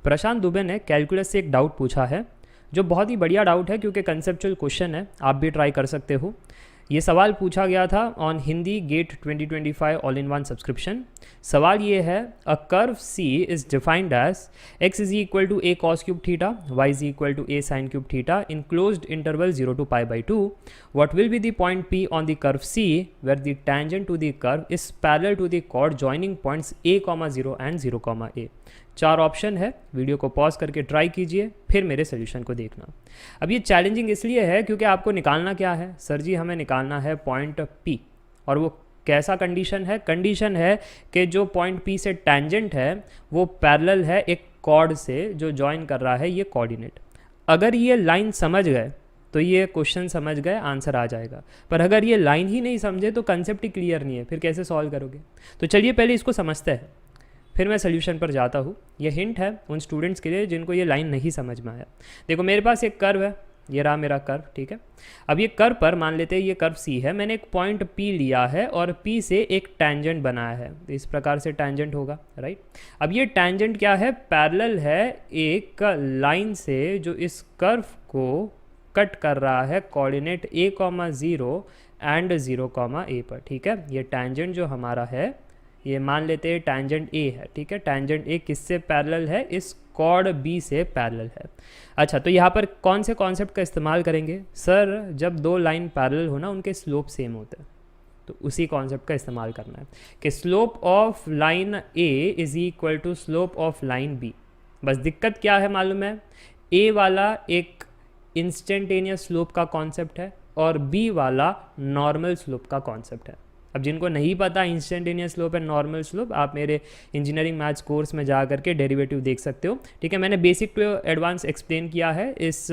Prashant Dubey ने कैलकुलस से एक डाउट पूछा है, जो बहुत ही बढ़िया डाउट है क्योंकि कंसेप्चुअल क्वेश्चन है, आप भी ट्राई कर सकते हो। ये सवाल पूछा गया था on Hindi GATE 2025 all in one subscription. सवाल ये है, a curve C is defined as x is equal to a cos cube theta, y is equal to a sin cube theta in closed interval 0 to π/2। What will be the point P on the curve C where the tangent to the curve is parallel to the chord joining points a, 0 and 0, a। 4 option है, वीडियो को पॉज करके ट्राई कीजिए, फिर मेरे सोल्यूशन को देखना। अब ये चैलेंजिंग इसलिए है क्योंकि आपको निकालना क्या है, सर जी हमें निकालना है पॉइंट P, और वो कैसा कंडीशन है? कंडीशन है कि जो पॉइंट P से टेंजेंट है वो पैरेलल है एक कॉर्ड से जो ज्वाइन कर रहा है ये कोऑर्डिनेट। अगर ये लाइन समझ गए तो ये क्वेश्चन समझ गए, आंसर आ जाएगा। पर अगर ये लाइन ही नहीं समझे तो कंसेप्ट ही क्लियर नहीं है, फिर कैसे सॉल्व करोगे? तो चलिए पहले इसको समझते हैं, फिर मैं सोल्यूशन पर जाता हूँ। ये हिंट है उन स्टूडेंट्स के लिए जिनको ये लाइन नहीं समझ में आया। देखो मेरे पास एक कर्व है, ये रहा मेरा कर्व, ठीक है। अब ये कर्व पर मान लेते हैं ये कर्व C है, मैंने एक पॉइंट P लिया है और P से एक टेंजेंट बनाया है, तो इस प्रकार से टेंजेंट होगा, राइट। अब ये टेंजेंट क्या है? पैरेलल है एक लाइन से जो इस कर्व को कट कर रहा है कोऑर्डिनेट a, 0 एंड 0, a पर, ठीक है। ये टेंजेंट जो हमारा है ये मान लेते हैं टेंजेंट A है, ठीक है। टेंजेंट A किससे पैरेलल है? इस कॉर्ड B से पैरेलल है। अच्छा, तो यहाँ पर कौन से कॉन्सेप्ट का इस्तेमाल करेंगे? सर जब 2 लाइन पैरेलल हो ना, उनके स्लोप सेम होते हैं, तो उसी कॉन्सेप्ट का इस्तेमाल करना है कि slope of line A is equal to slope of line B। बस दिक्कत क्या है मालूम है? A वाला एक इंस्टेंटेनियस स्लोप का कॉन्सेप्ट है और B वाला नॉर्मल स्लोप का कॉन्सेप्ट है। अब जिनको नहीं पता instantaneous slope and normal slope, आप मेरे इंजीनियरिंग मैथ्स कोर्स में जा करके डेरिवेटिव देख सकते हो, ठीक है। मैंने बेसिक टू एडवांस एक्सप्लेन किया है इस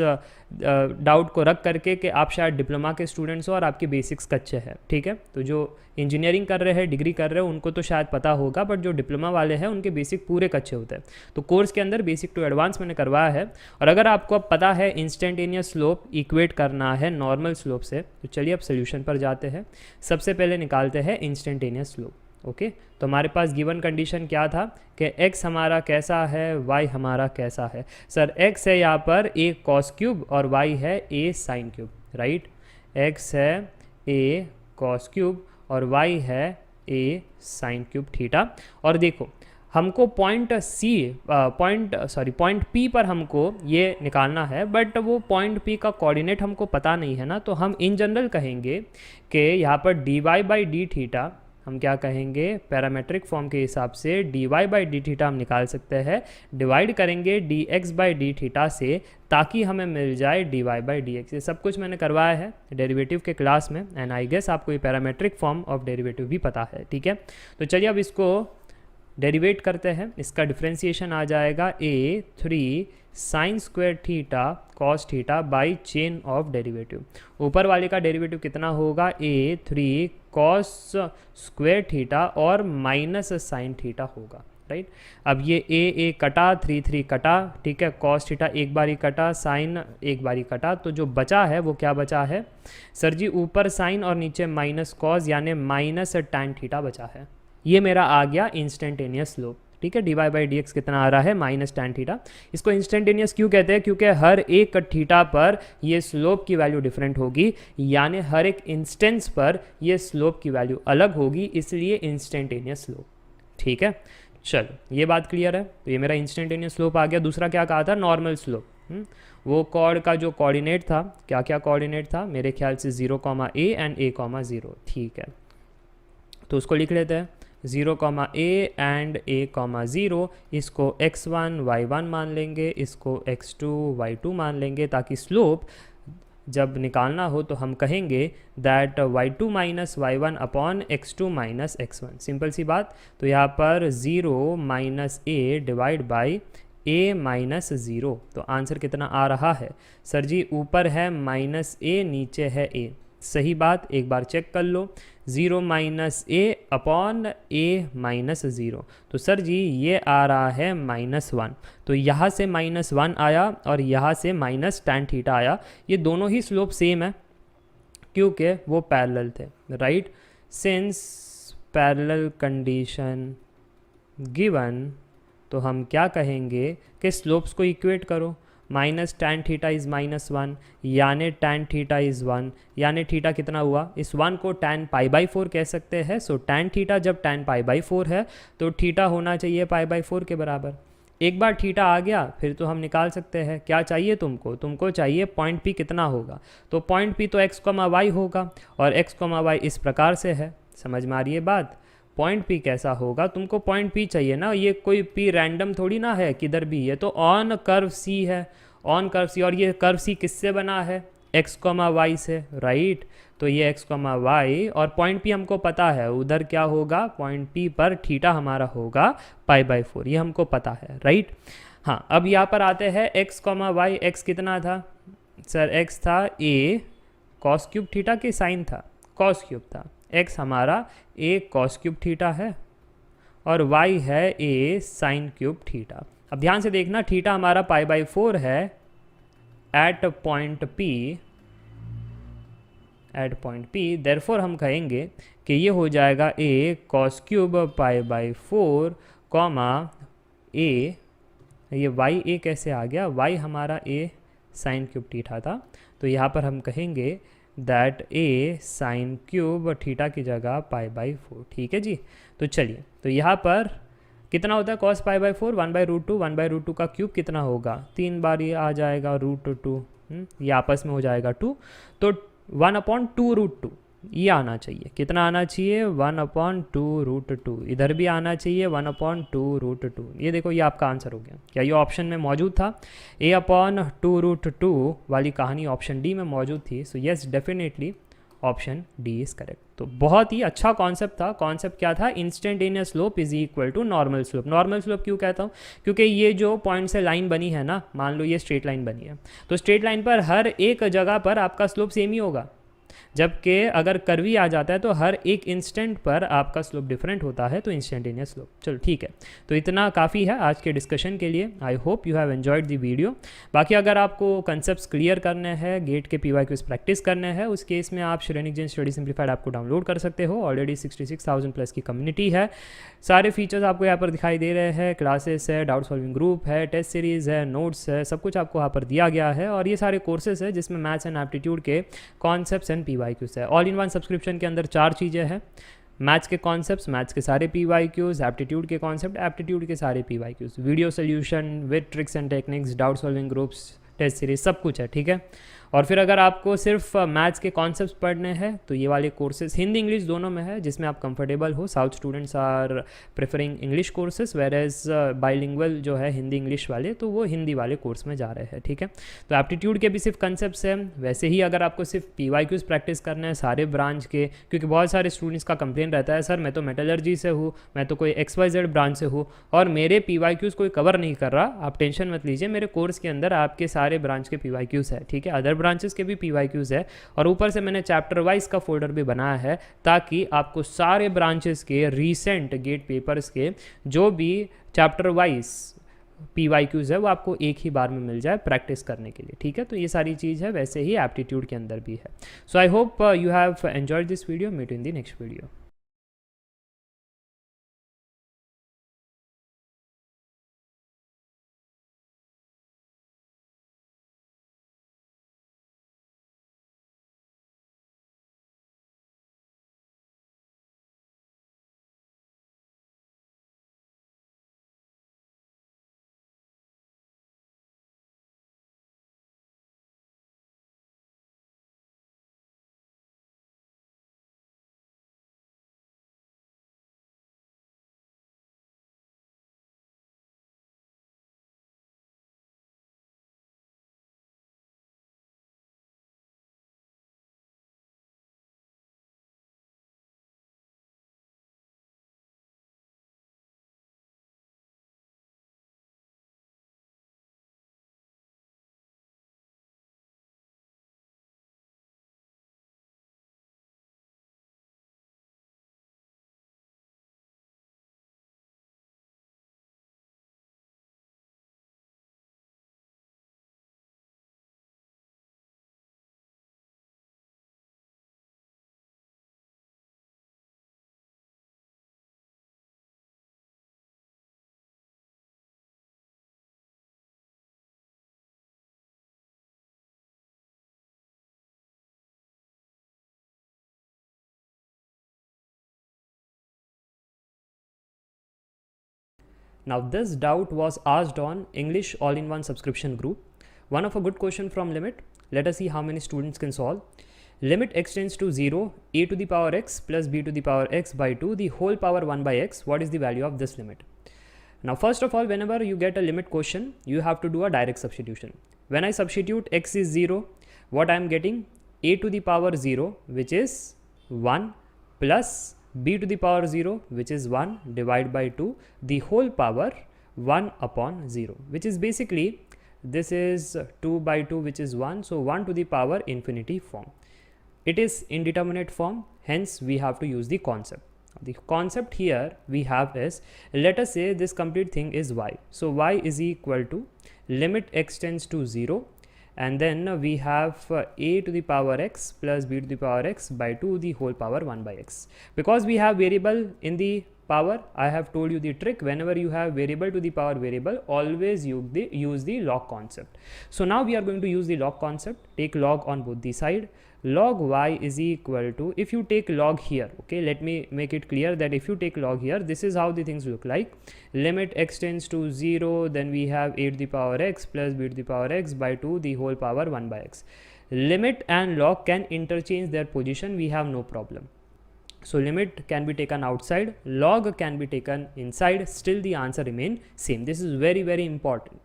डाउट को रख करके कि आप शायद डिप्लोमा के स्टूडेंट्स हो और आपके बेसिक्स कच्चे हैं, ठीक है। तो जो इंजीनियरिंग कर रहे हैं, डिग्री कर रहे हैं, उनको तो शायद पता होगा, बट जो डिप्लोमा वाले हैं उनके बेसिक पूरे कच्चे होते हैं। तो कोर्स के अंदर बेसिक टू एडवांस मैंने करवाया है। और अगर आपको अब पता है इंस्टेंटेनियस स्लोप इक्वेट करना है नॉर्मल स्लोप से, तो चलिए अब सोल्यूशन पर जाते हैं। सबसे पहले निकालते हैं इंस्टेंटेनियस स्लोप, ओके। तो हमारे पास गिवन कंडीशन क्या था कि x हमारा कैसा है, y हमारा कैसा है। सर x है यहाँ पर a cos क्यूब और y है a sin cube, right. x है a cos क्यूब और y है ए साइन क्यूब थीटा। और देखो हमको पॉइंट पी पर हमको ये निकालना है, बट वो पॉइंट पी का कोऑर्डिनेट हमको पता नहीं है ना, तो हम इन जनरल कहेंगे कि यहाँ पर d y by d theta, हम क्या कहेंगे, पैरामेट्रिक फॉर्म के हिसाब से d y by d theta हम निकाल सकते हैं, डिवाइड करेंगे d x by d theta से, ताकि हमें मिल जाए d y by d x. ये सब कुछ मैंने करवाया है डेरिवेटिव के क्लास में, एंड आई गेस आपको ये पैरामेट्रिक फॉर्म ऑफ डेरिवेटिव भी पता है, ठीक है। तो चलिए अब इसको डेरिवेट करते हैं। इसका डिफ्रेंसिएशन आ जाएगा ए 3 sine square theta cos theta by chain of derivative. ऊपर वाले का डेरिवेटिव कितना होगा, ए 3 कॉस स्क्वायर थीटा और माइनस साइन थीटा होगा, राइट। अब ये ए कटा, 3 कटा, ठीक है, कॉस थीटा एक बारी कटा, साइन एक बारी कटा, तो जो बचा है वो क्या बचा है सर जी, ऊपर साइन और नीचे माइनस कॉस, यानी माइनस टैन थीटा बचा है। ये मेरा आ गया इंस्टेंटेनियस स्लोप, ठीक है। D y by d x कितना आ रहा है, माइनस टैन थीटा। इसको इंस्टेंटेनियस क्यों कहते हैं, क्योंकि हर एक थीटा पर ये स्लोप की वैल्यू डिफरेंट होगी, यानी हर एक इंस्टेंस पर ये स्लोप की वैल्यू अलग होगी, इसलिए इंस्टेंटेनियस स्लोप, ठीक है। चलो ये बात क्लियर है। तो ये मेरा इंस्टेंटेनियस स्लोप आ गया। दूसरा क्या कहा था, नॉर्मल स्लोप। वो कॉर्ड का जो कोऑर्डिनेट था, क्या क्या कोऑर्डिनेट था, मेरे ख्याल से 0, a एंड a, 0, ठीक है। तो उसको लिख लेते हैं, 0, a एंड a, 0, इसको x1 y1 मान लेंगे, इसको x2 y2 मान लेंगे, ताकि स्लोप जब निकालना हो तो हम कहेंगे that y2 minus y1 upon x2 minus x1, simple सी बात। तो यहाँ पर 0 minus a divide by a minus 0, तो आंसर कितना आ रहा है सर जी, ऊपर है माइनस a, नीचे है a, सही बात, एक बार चेक कर लो, 0 माइनस ए अपॉन ए माइनस 0, तो सर जी ये आ रहा है -1। तो यहाँ से -1 आया और यहाँ से माइनस टैन थीटा आया। ये दोनों ही स्लोप सेम है क्योंकि वो पैरेलल थे, right. Since parallel condition given, तो हम क्या कहेंगे कि स्लोप्स को इक्वेट करो, माइनस टैन थीटा इज़ -1, यानी टैन थीटा इज़ 1, यानी थीटा कितना हुआ, इस 1 को टैन π/4 कह सकते हैं। सो टैन थीटा जब टैन π/4 है तो थीटा होना चाहिए π/4 के बराबर। एक बार थीटा आ गया फिर तो हम निकाल सकते हैं, क्या चाहिए तुमको चाहिए पॉइंट पी कितना होगा, तो पॉइंट पी तो x, y होगा, और x, y इस प्रकार से है, समझ में आ रही है बात। पॉइंट पी कैसा होगा, तुमको पॉइंट पी चाहिए ना, ये कोई पी रैंडम थोड़ी ना है किधर भी, ये तो ऑन कर्व सी है, ऑन कर्व सी, और ये कर्व सी किससे बना है, x, y से, राइट। तो ये x, y, और पॉइंट पी हमको पता है उधर क्या होगा, पॉइंट पी पर थीटा हमारा होगा π/4, ये हमको पता है, राइट। हाँ, अब यहाँ पर आते हैं x, y, x कितना था सर, x था a कॉस क्यूब थीटा के साइन था, कॉस क्यूब था, x हमारा a कॉस क्यूब थीटा है और y है a साइन क्यूब थीटा। अब ध्यान से देखना, थीटा हमारा π/4 है एट पॉइंट P, देयरफॉर हम कहेंगे कि ये हो जाएगा a cos cube π/4 comma a, ये y a कैसे आ गया, y हमारा a साइन क्यूब थीटा था, तो यहाँ पर हम कहेंगे that a sine cube theta की जगह π/4, ठीक है जी। तो चलिए, तो यहाँ पर कितना होता है cos π/4, 1/√2, 1/√2 का क्यूब कितना होगा, 3 बार ये आ जाएगा √2, ये आपस में हो जाएगा 2, तो 1/2√2 ये आना चाहिए, कितना आना चाहिए, 1/2√2, इधर भी आना चाहिए 1/2√2। ये देखो ये आपका आंसर हो गया। क्या ये ऑप्शन में मौजूद था, a/2√2 वाली कहानी ऑप्शन डी में मौजूद थी। So yes, definitely option D is correct. तो बहुत ही अच्छा कॉन्सेप्ट था। कॉन्सेप्ट क्या था, instantaneous slope is equal to normal slope. Normal slope क्यों कहता हूँ, क्योंकि ये जो पॉइंट से लाइन बनी है ना, मान लो ये स्ट्रेट लाइन बनी है, तो स्ट्रेट लाइन पर हर एक जगह पर आपका स्लोप सेम ही होगा, जबकि अगर कर्वी आ जाता है तो हर एक इंस्टेंट पर आपका स्लोप डिफरेंट होता है, तो इंस्टेंटेनियस स्लोप। चलो ठीक है, तो इतना काफ़ी है आज के डिस्कशन के लिए। आई hope you have enjoyed the video. बाकी अगर आपको कंसेप्ट्स क्लियर करने हैं, गेट के PYQs प्रैक्टिस करने हैं, उस केस में आप श्रेणिक जैन स्टडी सिंप्लीफाइड आपको डाउनलोड कर सकते हो। ऑलरेडी 66,000 प्लस की कम्युनिटी है, सारे फीचर्स आपको यहाँ पर दिखाई दे रहे हैं, क्लासेस है, डाउट सॉल्विंग ग्रुप है, टेस्ट सीरीज़ है, नोट्स है, सब कुछ आपको यहाँ पर दिया गया है। और ये सारे कोर्सेज है जिसमें मैथ्स एंड एप्टीट्यूड के कॉन्सेप्ट्स एंड PYQs है। ऑल इन वन सब्सक्रिप्शन के अंदर 4 चीज़ें हैं, मैथ्स के कॉन्सेप्ट्स, मैथ्स के सारे PYQs, एप्टीट्यूड के कॉन्सेप्ट, एप्टीट्यूड के सारे PYQs, video solution with tricks and techniques, doubt solving groups, test series, सब कुछ है, ठीक है। और फिर अगर आपको सिर्फ मैथ्स के कॉन्सेप्ट्स पढ़ने हैं तो ये वाले कोर्सेज हिंदी इंग्लिश दोनों में है, जिसमें आप कंफर्टेबल हो। South students are preferring English courses, where as bilingual जो है हिंदी इंग्लिश वाले, तो वो हिंदी वाले कोर्स में जा रहे हैं, ठीक है। तो एप्टीट्यूड के भी सिर्फ कंसेप्ट्स हैं। वैसे ही अगर आपको सिर्फ PYQs प्रैक्टिस करना है सारे ब्रांच के, क्योंकि बहुत सारे स्टूडेंट्स का कंप्लेन रहता है, सर मैं तो मेटलर्जी से हूँ, मैं तो कोई XYZ ब्रांच से हूँ और मेरे PYQs कोई कवर नहीं कर रहा। आप टेंशन मत लीजिए, मेरे कोर्स के अंदर आपके सारे ब्रांच के PYQs है, ठीक है। अदर ब्रांचेस के भी PYQs है, और ऊपर से मैंने चैप्टर वाइज का फोल्डर भी बनाया है, ताकि आपको सारे ब्रांचेस के रीसेंट गेट पेपर्स के जो भी चैप्टर वाइज PYQs है वो आपको एक ही बार में मिल जाए प्रैक्टिस करने के लिए, ठीक है। तो ये सारी चीज़ है, वैसे ही एप्टीट्यूड के अंदर भी है। So I hope you have enjoyed this video. Meet in the next video. Now this doubt was asked on English all-in-one subscription group. One of a good question from limit. Let us see how many students can solve. Limit x tends to 0, a to the power x plus b to the power x by 2, the whole power 1 by x. What is the value of this limit? Now first of all, whenever you get a limit question, you have to do a direct substitution. When I substitute x is 0, what I am getting? A to the power 0, which is 1, plus b to the power 0, which is 1, divided by 2, the whole power 1 upon 0, which is basically, this is 2 by 2, which is 1, so 1 to the power infinity form. It is indeterminate form, hence we have to use the concept. The concept here we have is, let us say this complete thing is y. So y is equal to limit x tends to 0, and then we have a to the power x plus b to the power x by 2, the whole power 1 by x. Because we have variable in the power, I have told you the trick. Whenever you have variable to the power variable, always use the log concept. So now we are going to use the log concept. Take log on both the side. Log y is equal to, if you take log here, okay, let me make it clear that if you take log here, this is how the things look like. Limit x tends to 0, then we have a to the power x plus b to the power x by 2, the whole power 1 by x. Limit and log can interchange their position, we have no problem. So limit can be taken outside, log can be taken inside, still the answer remain same. This is very, very important.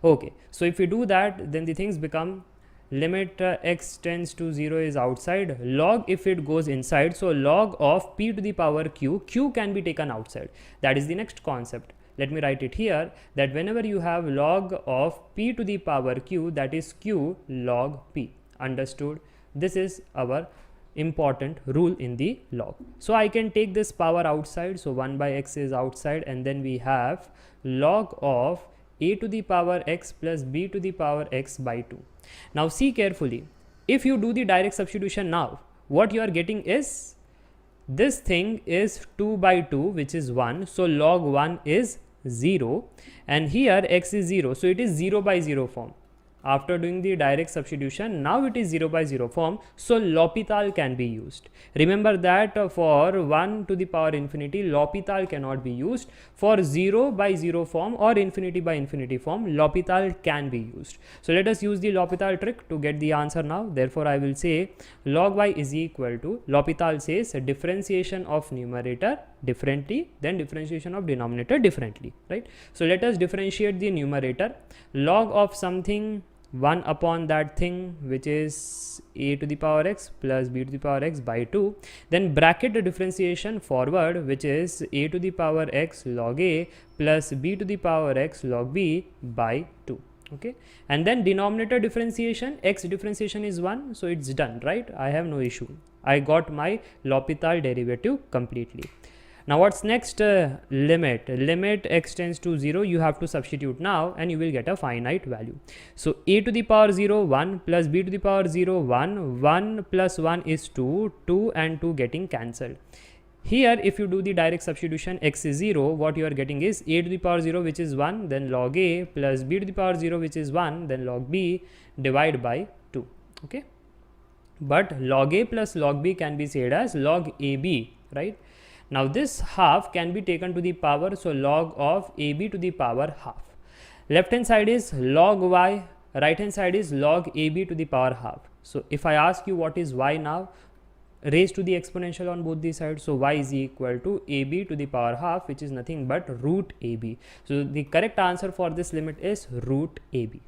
Okay, so if you do that, then the things become limit x tends to 0 is outside, log if it goes inside, so log of p to the power q, q can be taken outside. That is the next concept. Let me write it here, that whenever you have log of p to the power q, that is q log p. Understood? This is our important rule in the log. So I can take this power outside, so 1 by x is outside, and then we have log of a to the power x plus b to the power x by 2. Now see carefully, if you do the direct substitution now, what you are getting is, this thing is 2 by 2, which is 1, so log 1 is 0, and here x is 0, so it is 0 by 0 form. after doing the direct substitution, now it is 0 by 0 form, so L'Hopital can be used. Remember that for 1 to the power infinity, L'Hopital cannot be used. For 0 by 0 form or infinity by infinity form, L'Hopital can be used. So let us use the L'Hopital trick to get the answer now. Therefore I will say log y is equal to, L'Hopital says differentiation of numerator differently, then differentiation of denominator differently, right? So let us differentiate the numerator. Log of something 1 upon that thing, which is a to the power x plus b to the power x by 2, then bracket the differentiation forward, which is a to the power x log a plus b to the power x log b by 2. Okay, and then denominator differentiation, x differentiation is 1, so it's done, right? I have no issue. I got my L'Hopital derivative completely. Now what's next? Limit x tends to 0, you have to substitute now and you will get a finite value. So a to the power 0 1 plus b to the power 0 1, 1 plus 1 is 2, 2 and 2 getting cancelled. Here if you do the direct substitution, x is 0, what you are getting is a to the power 0 which is 1, then log a, plus b to the power 0 which is 1, then log b, divide by 2. Okay, but log a plus log b can be said as log ab, right? Now this half can be taken to the power, so log of ab to the power half. Left hand side is log y, right hand side is log ab to the power half. So if I ask you what is y now, raised to the exponential on both these sides, so y is equal to ab to the power half, which is nothing but root ab. So the correct answer for this limit is root ab.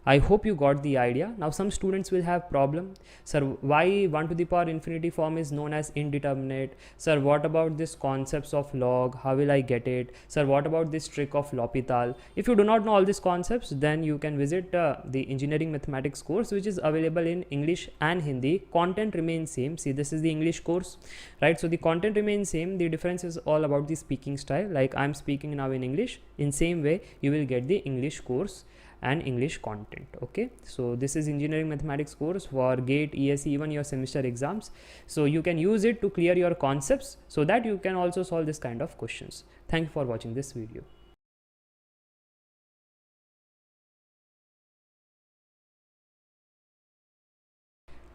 I hope you got the idea. Now some students will have problem. Sir, why 1 to the power infinity form is known as indeterminate? Sir, what about this concepts of log? How will I get it? Sir, what about this trick of L'Hopital? If you do not know all these concepts, then you can visit the engineering mathematics course, which is available in English and Hindi. Content remains same. See, this is the English course, right? So the content remains same. The difference is all about the speaking style. Like I'm speaking now in English. In same way, you will get the English course and English content. Okay, so this is engineering mathematics course for GATE, ESE, even your semester exams. So you can use it to clear your concepts so that you can also solve this kind of questions. Thank you for watching this video.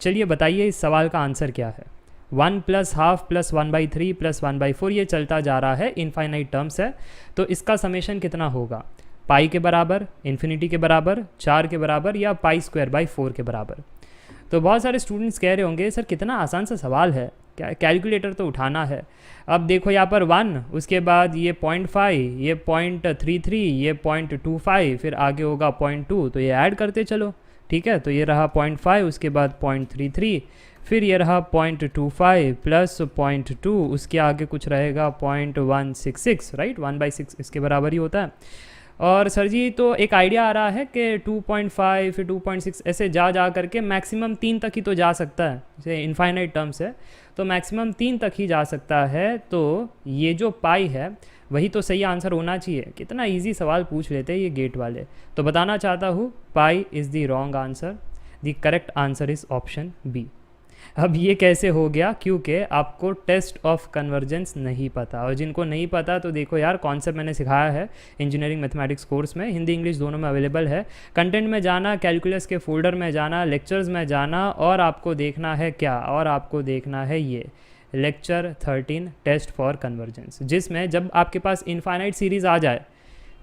चलिए बताइए इस सवाल का आंसर क्या है। 1 प्लस हाफ प्लस 1/3 प्लस 1/4 ये चलता जा रहा है, इनफाइनाइट टर्म्स है, तो इसका समेशन कितना होगा? पाई के बराबर, इन्फिनिटी के बराबर, 4 के बराबर या पाई स्क्वायर बाई 4 के बराबर। तो बहुत सारे स्टूडेंट्स कह रहे होंगे सर कितना आसान सा सवाल है, क्या कैलकुलेटर तो उठाना है। अब देखो यहाँ पर 1, उसके बाद ये 0.5, ये 0.33, ये 0.25, फिर आगे होगा 0.2, तो ये ऐड करते चलो, ठीक है। तो ये रहा 0.5, उसके बाद 0.33, फिर ये रहा 0.25 प्लस 0.2, उसके आगे कुछ रहेगा 0.166, राइट, 1/6 इसके बराबर ही होता है। और सर जी तो एक आइडिया आ रहा है कि 2.5 फिर 2.6 ऐसे जा करके मैक्सिमम 3 तक ही तो जा सकता है, जैसे इनफाइनाइट टर्म्स है तो मैक्सिमम 3 तक ही जा सकता है, तो ये जो पाई है वही तो सही आंसर होना चाहिए। कितना इजी सवाल पूछ लेते हैं ये गेट वाले। तो बताना चाहता हूँ pi is the wrong answer, the correct answer is option B. अब ये कैसे हो गया? क्योंकि आपको टेस्ट ऑफ कन्वर्जेंस नहीं पता, और जिनको नहीं पता तो देखो यार कॉन्सेप्ट मैंने सिखाया है इंजीनियरिंग मैथमेटिक्स कोर्स में, हिंदी इंग्लिश दोनों में अवेलेबल है। कंटेंट में जाना, कैलकुलस के फोल्डर में जाना, लेक्चर्स में जाना, और आपको देखना है क्या, और आपको देखना है ये लेक्चर 13 टेस्ट फॉर कन्वर्जेंस, जिसमें जब आपके पास इनफाइनाइट सीरीज़ आ जाए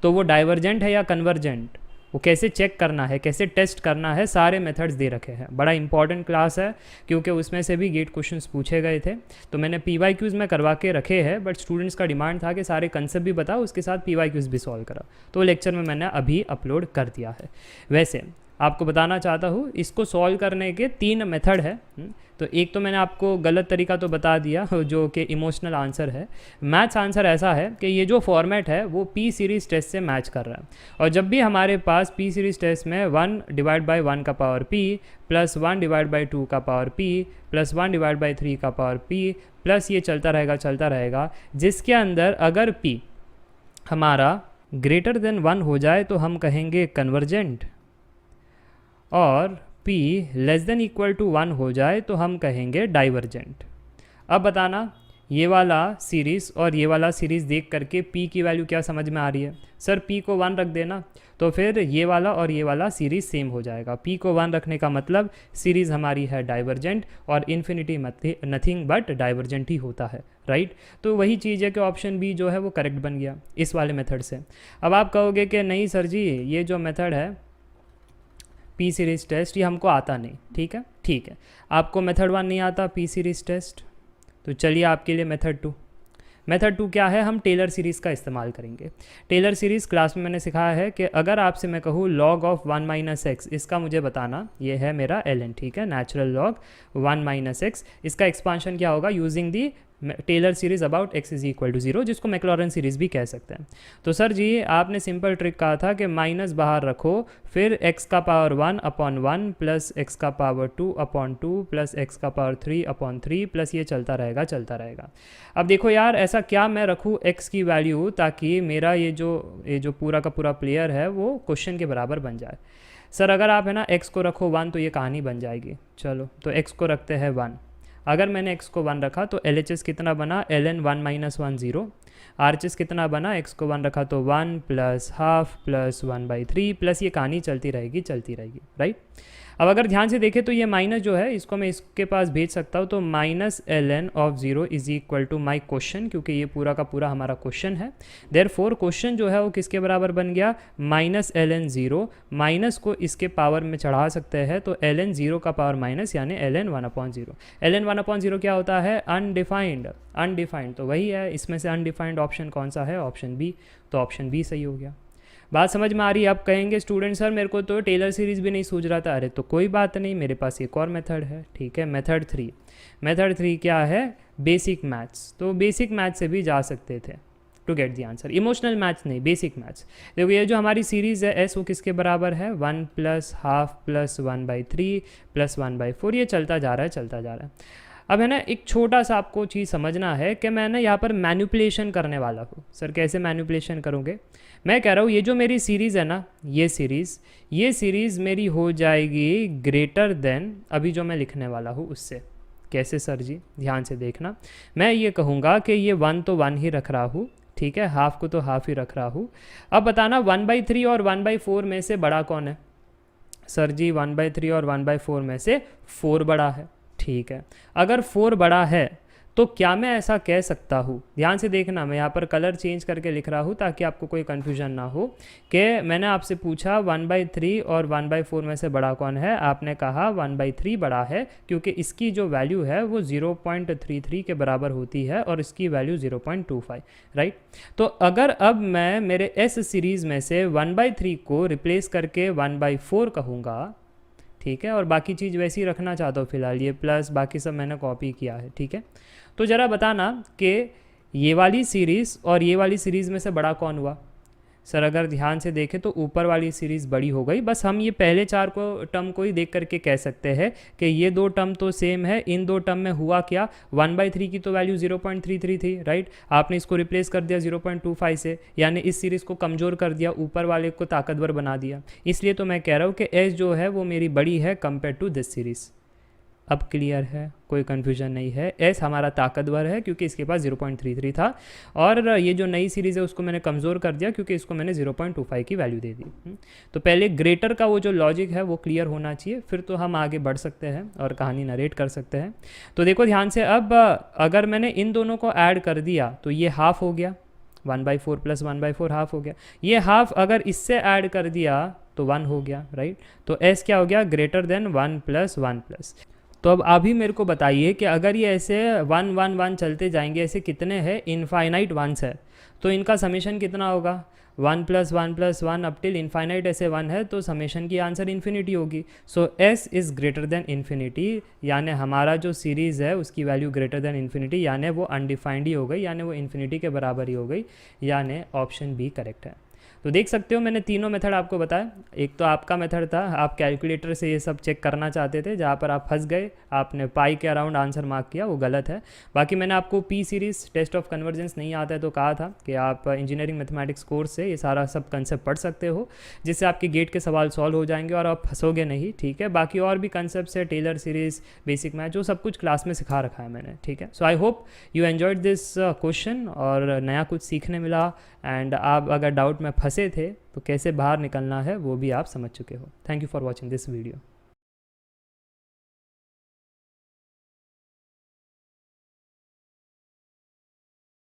तो वो डाइवर्जेंट है या कन्वर्जेंट, वो कैसे चेक करना है, कैसे टेस्ट करना है, सारे मेथड्स दे रखे हैं। बड़ा इंपॉर्टेंट क्लास है क्योंकि उसमें से भी गेट क्वेश्चंस पूछे गए थे, तो मैंने PYQs में करवा के रखे हैं, बट स्टूडेंट्स का डिमांड था कि सारे कंसेप्ट भी बताओ, उसके साथ PYQs भी सॉल्व करा, तो लेक्चर में मैंने अभी अपलोड कर दिया है। वैसे आपको बताना चाहता हूँ इसको सॉल्व करने के 3 मेथड है। तो एक तो मैंने आपको गलत तरीका तो बता दिया जो कि इमोशनल आंसर है। मैथ्स आंसर ऐसा है कि ये जो फॉर्मेट है वो P सीरीज़ टेस्ट से मैच कर रहा है, और जब भी हमारे पास P सीरीज़ टेस्ट में 1/1 का पावर P प्लस 1/2 का पावर P प्लस 1/3 का पावर P प्लस ये चलता रहेगा, जिसके अंदर अगर P हमारा ग्रेटर देन 1 हो जाए तो हम कहेंगे कन्वर्जेंट, और P less than equal to 1 हो जाए तो हम कहेंगे डाइवर्जेंट। अब बताना ये वाला सीरीज़ और ये वाला सीरीज़ देख करके p की वैल्यू क्या समझ में आ रही है सर, p को 1 रख देना, तो फिर ये वाला और ये वाला सीरीज़ सेम हो जाएगा। p को 1 रखने का मतलब सीरीज़ हमारी है डाइवर्जेंट और इन्फिनिटी नथिंग बट डाइवर्जेंट ही होता है, राइट। तो वही चीज़ है कि ऑप्शन बी जो है वो करेक्ट बन गया इस वाले मेथड से। अब आप कहोगे कि नहीं सर जी, ये जो मेथड है p सीरीज़ टेस्ट ये हमको आता नहीं, ठीक है, ठीक है, आपको मेथड 1 नहीं आता p सीरीज़ टेस्ट, तो चलिए आपके लिए मेथड 2। मेथड 2 क्या है, हम टेलर सीरीज़ का इस्तेमाल करेंगे। टेलर सीरीज़ क्लास में मैंने सिखाया है कि अगर आपसे मैं कहूँ log ऑफ 1 माइनस एक्स, इसका मुझे बताना, ये है मेरा ln, ठीक है, नेचुरल लॉग 1 माइनस एक्स, इसका एक्सपांशन क्या होगा using the Taylor series about x is equal to 0, जिसको मैक्लॉरेन सीरीज़ भी कह सकते हैं। तो सर जी आपने सिंपल ट्रिक कहा था कि माइनस बाहर रखो, फिर x का पावर 1 अपॉन 1 प्लस x का पावर 2 अपॉन 2 प्लस x का पावर 3 अपॉन 3 प्लस ये चलता रहेगा चलता रहेगा। अब देखो यार, ऐसा क्या मैं रखूँ x की वैल्यू ताकि मेरा ये जो पूरा का पूरा प्लेयर है वो क्वेश्चन के बराबर बन जाए। सर अगर आप है ना x को रखो 1 तो ये कहानी बन जाएगी। चलो तो x को रखते हैं 1। अगर मैंने x को 1 रखा तो LHS कितना बना, ln 1 माइनस 1 0। RHS कितना बना, x को 1 रखा तो 1 प्लस हाफ प्लस 1/3 प्लस ये कहानी चलती रहेगी राइट। अब अगर ध्यान से देखें तो ये माइनस जो है इसको मैं इसके पास भेज सकता हूँ, तो minus ln of 0 is equal to my question, क्योंकि ये पूरा का पूरा हमारा क्वेश्चन है। देयरफॉर क्वेश्चन जो है वो किसके बराबर बन गया, माइनस ln 0, माइनस को इसके पावर में चढ़ा सकते हैं तो ln 0 का पावर माइनस यानी ln 1/0। ln 1/0 क्या होता है, अनडिफाइंड, तो वही है, इसमें से अनडिफाइंड ऑप्शन कौन सा है, ऑप्शन बी, तो ऑप्शन बी सही हो गया। बात समझ में आ रही है। आप कहेंगे स्टूडेंट सर मेरे को तो टेलर सीरीज़ भी नहीं सूझ रहा था, अरे तो कोई बात नहीं, मेरे पास एक और मेथड है, ठीक है, मेथड 3। मेथड 3 क्या है, बेसिक मैथ्स, तो बेसिक मैथ्स से भी जा सकते थे to get the answer, emotional maths नहीं, बेसिक मैथ्स। देखो ये जो हमारी सीरीज़ है एस वो किसके बराबर है, 1 प्लस हाफ प्लस 1/3 प्लस 1/4, ये चलता जा रहा है। अब है ना एक छोटा सा आपको चीज़ समझना है कि मैं ना यहाँ पर मैनिपुलेशन करने वाला हूँ। सर कैसे मैनिपुलेशन करोगे, मैं कह रहा हूँ ये जो मेरी सीरीज़ है ना, ये सीरीज़ मेरी हो जाएगी ग्रेटर देन अभी जो मैं लिखने वाला हूँ उससे। कैसे सर जी, ध्यान से देखना, मैं ये कहूँगा कि ये 1 तो 1 ही रख रहा हूँ, ठीक है, हाफ को तो हाफ ही रख रहा हूँ। अब बताना 1/3 और 1/4 में से बड़ा कौन है। सर जी 1/3 और 1/4 में से 4 बड़ा है, ठीक है। अगर 4 बड़ा है तो क्या मैं ऐसा कह सकता हूँ, ध्यान से देखना, मैं यहाँ पर कलर चेंज करके लिख रहा हूँ ताकि आपको कोई कन्फ्यूजन ना हो, कि मैंने आपसे पूछा 1/3 और 1/4 में से बड़ा कौन है, आपने कहा 1/3 बड़ा है क्योंकि इसकी जो वैल्यू है वो 0.33 के बराबर होती है और इसकी वैल्यू 0.25, राइट। तो अगर अब मैं मेरे एस सीरीज़ में से 1/3 को रिप्लेस करके 1/4 कहूँगा, ठीक है, और बाकी चीज़ वैसी रखना चाहता हूँ फिलहाल, ये प्लस बाकी सब मैंने कॉपी किया है, ठीक है। तो ज़रा बताना कि ये वाली सीरीज़ और ये वाली सीरीज़ में से बड़ा कौन हुआ। सर अगर ध्यान से देखें तो ऊपर वाली सीरीज़ बड़ी हो गई, बस हम ये पहले 4 टर्म को ही देख करके कह सकते हैं कि ये 2 टर्म तो सेम है। इन 2 टर्म में हुआ क्या, 1/3 की तो वैल्यू 0.33 थी, राइट, आपने इसको रिप्लेस कर दिया 0.25 से, यानी इस सीरीज़ को कमज़ोर कर दिया, ऊपर वाले को ताकतवर बना दिया। इसलिए तो मैं कह रहा हूँ कि एस जो है वो मेरी बड़ी है कंपेयर टू दिस सीरीज़। अब क्लियर है, कोई कन्फ्यूजन नहीं है, एस हमारा ताकतवर है क्योंकि इसके पास 0.33 था, और ये जो नई सीरीज़ है उसको मैंने कमज़ोर कर दिया क्योंकि इसको मैंने 0.25 की वैल्यू दे दी। तो पहले ग्रेटर का वो जो लॉजिक है वो क्लियर होना चाहिए, फिर तो हम आगे बढ़ सकते हैं और कहानी नरेट कर सकते हैं। तो देखो ध्यान से, अब अगर मैंने इन दोनों को ऐड कर दिया तो ये हाफ हो गया, 1/4 प्लस 1/4 हाफ हो गया। ये हाफ अगर इससे ऐड कर दिया तो 1 हो गया, राइट। तो एस क्या हो गया, ग्रेटर देन 1 प्लस 1 प्लस। तो अब अभी मेरे को बताइए कि अगर ये ऐसे 1 1 1 चलते जाएंगे, ऐसे कितने हैं, इनफाइनाइट वंस है, तो इनका समेशन कितना होगा, 1 plus 1 plus 1 up till infinite ऐसे 1 है, तो समेशन की आंसर इन्फिनिटी होगी। So S is greater than infinity, यानी हमारा जो सीरीज़ है उसकी वैल्यू ग्रेटर देन इन्फिनिटी, यानी वो अनडिफाइंड ही हो गई, यानी वो इन्फिनिटी के बराबर ही हो गई, यानी ऑप्शन बी करेक्ट है। तो देख सकते हो मैंने तीनों मेथड आपको बताया। एक तो आपका मेथड था, आप कैलकुलेटर से ये सब चेक करना चाहते थे, जहाँ पर आप फंस गए, आपने पाई के अराउंड आंसर मार्क किया, वो गलत है। बाकी मैंने आपको P series test of convergence नहीं आता है तो कहा था कि आप इंजीनियरिंग मैथमेटिक्स कोर्स से ये सारा सब कंसेप्ट पढ़ सकते हो, जिससे आपके गेट के सवाल सॉल्व हो जाएंगे और आप फंसोगे नहीं, ठीक है। बाकी और भी कंसेप्ट है, टेलर सीरीज़, बेसिक मैथ, जो सब कुछ क्लास में सिखा रखा है मैंने, ठीक है। So I hope you enjoyed this question और नया कुछ सीखने मिला, एंड आप अगर डाउट में फंसे थे तो कैसे बाहर निकलना है वो भी आप समझ चुके हो। Thank you for watching this video.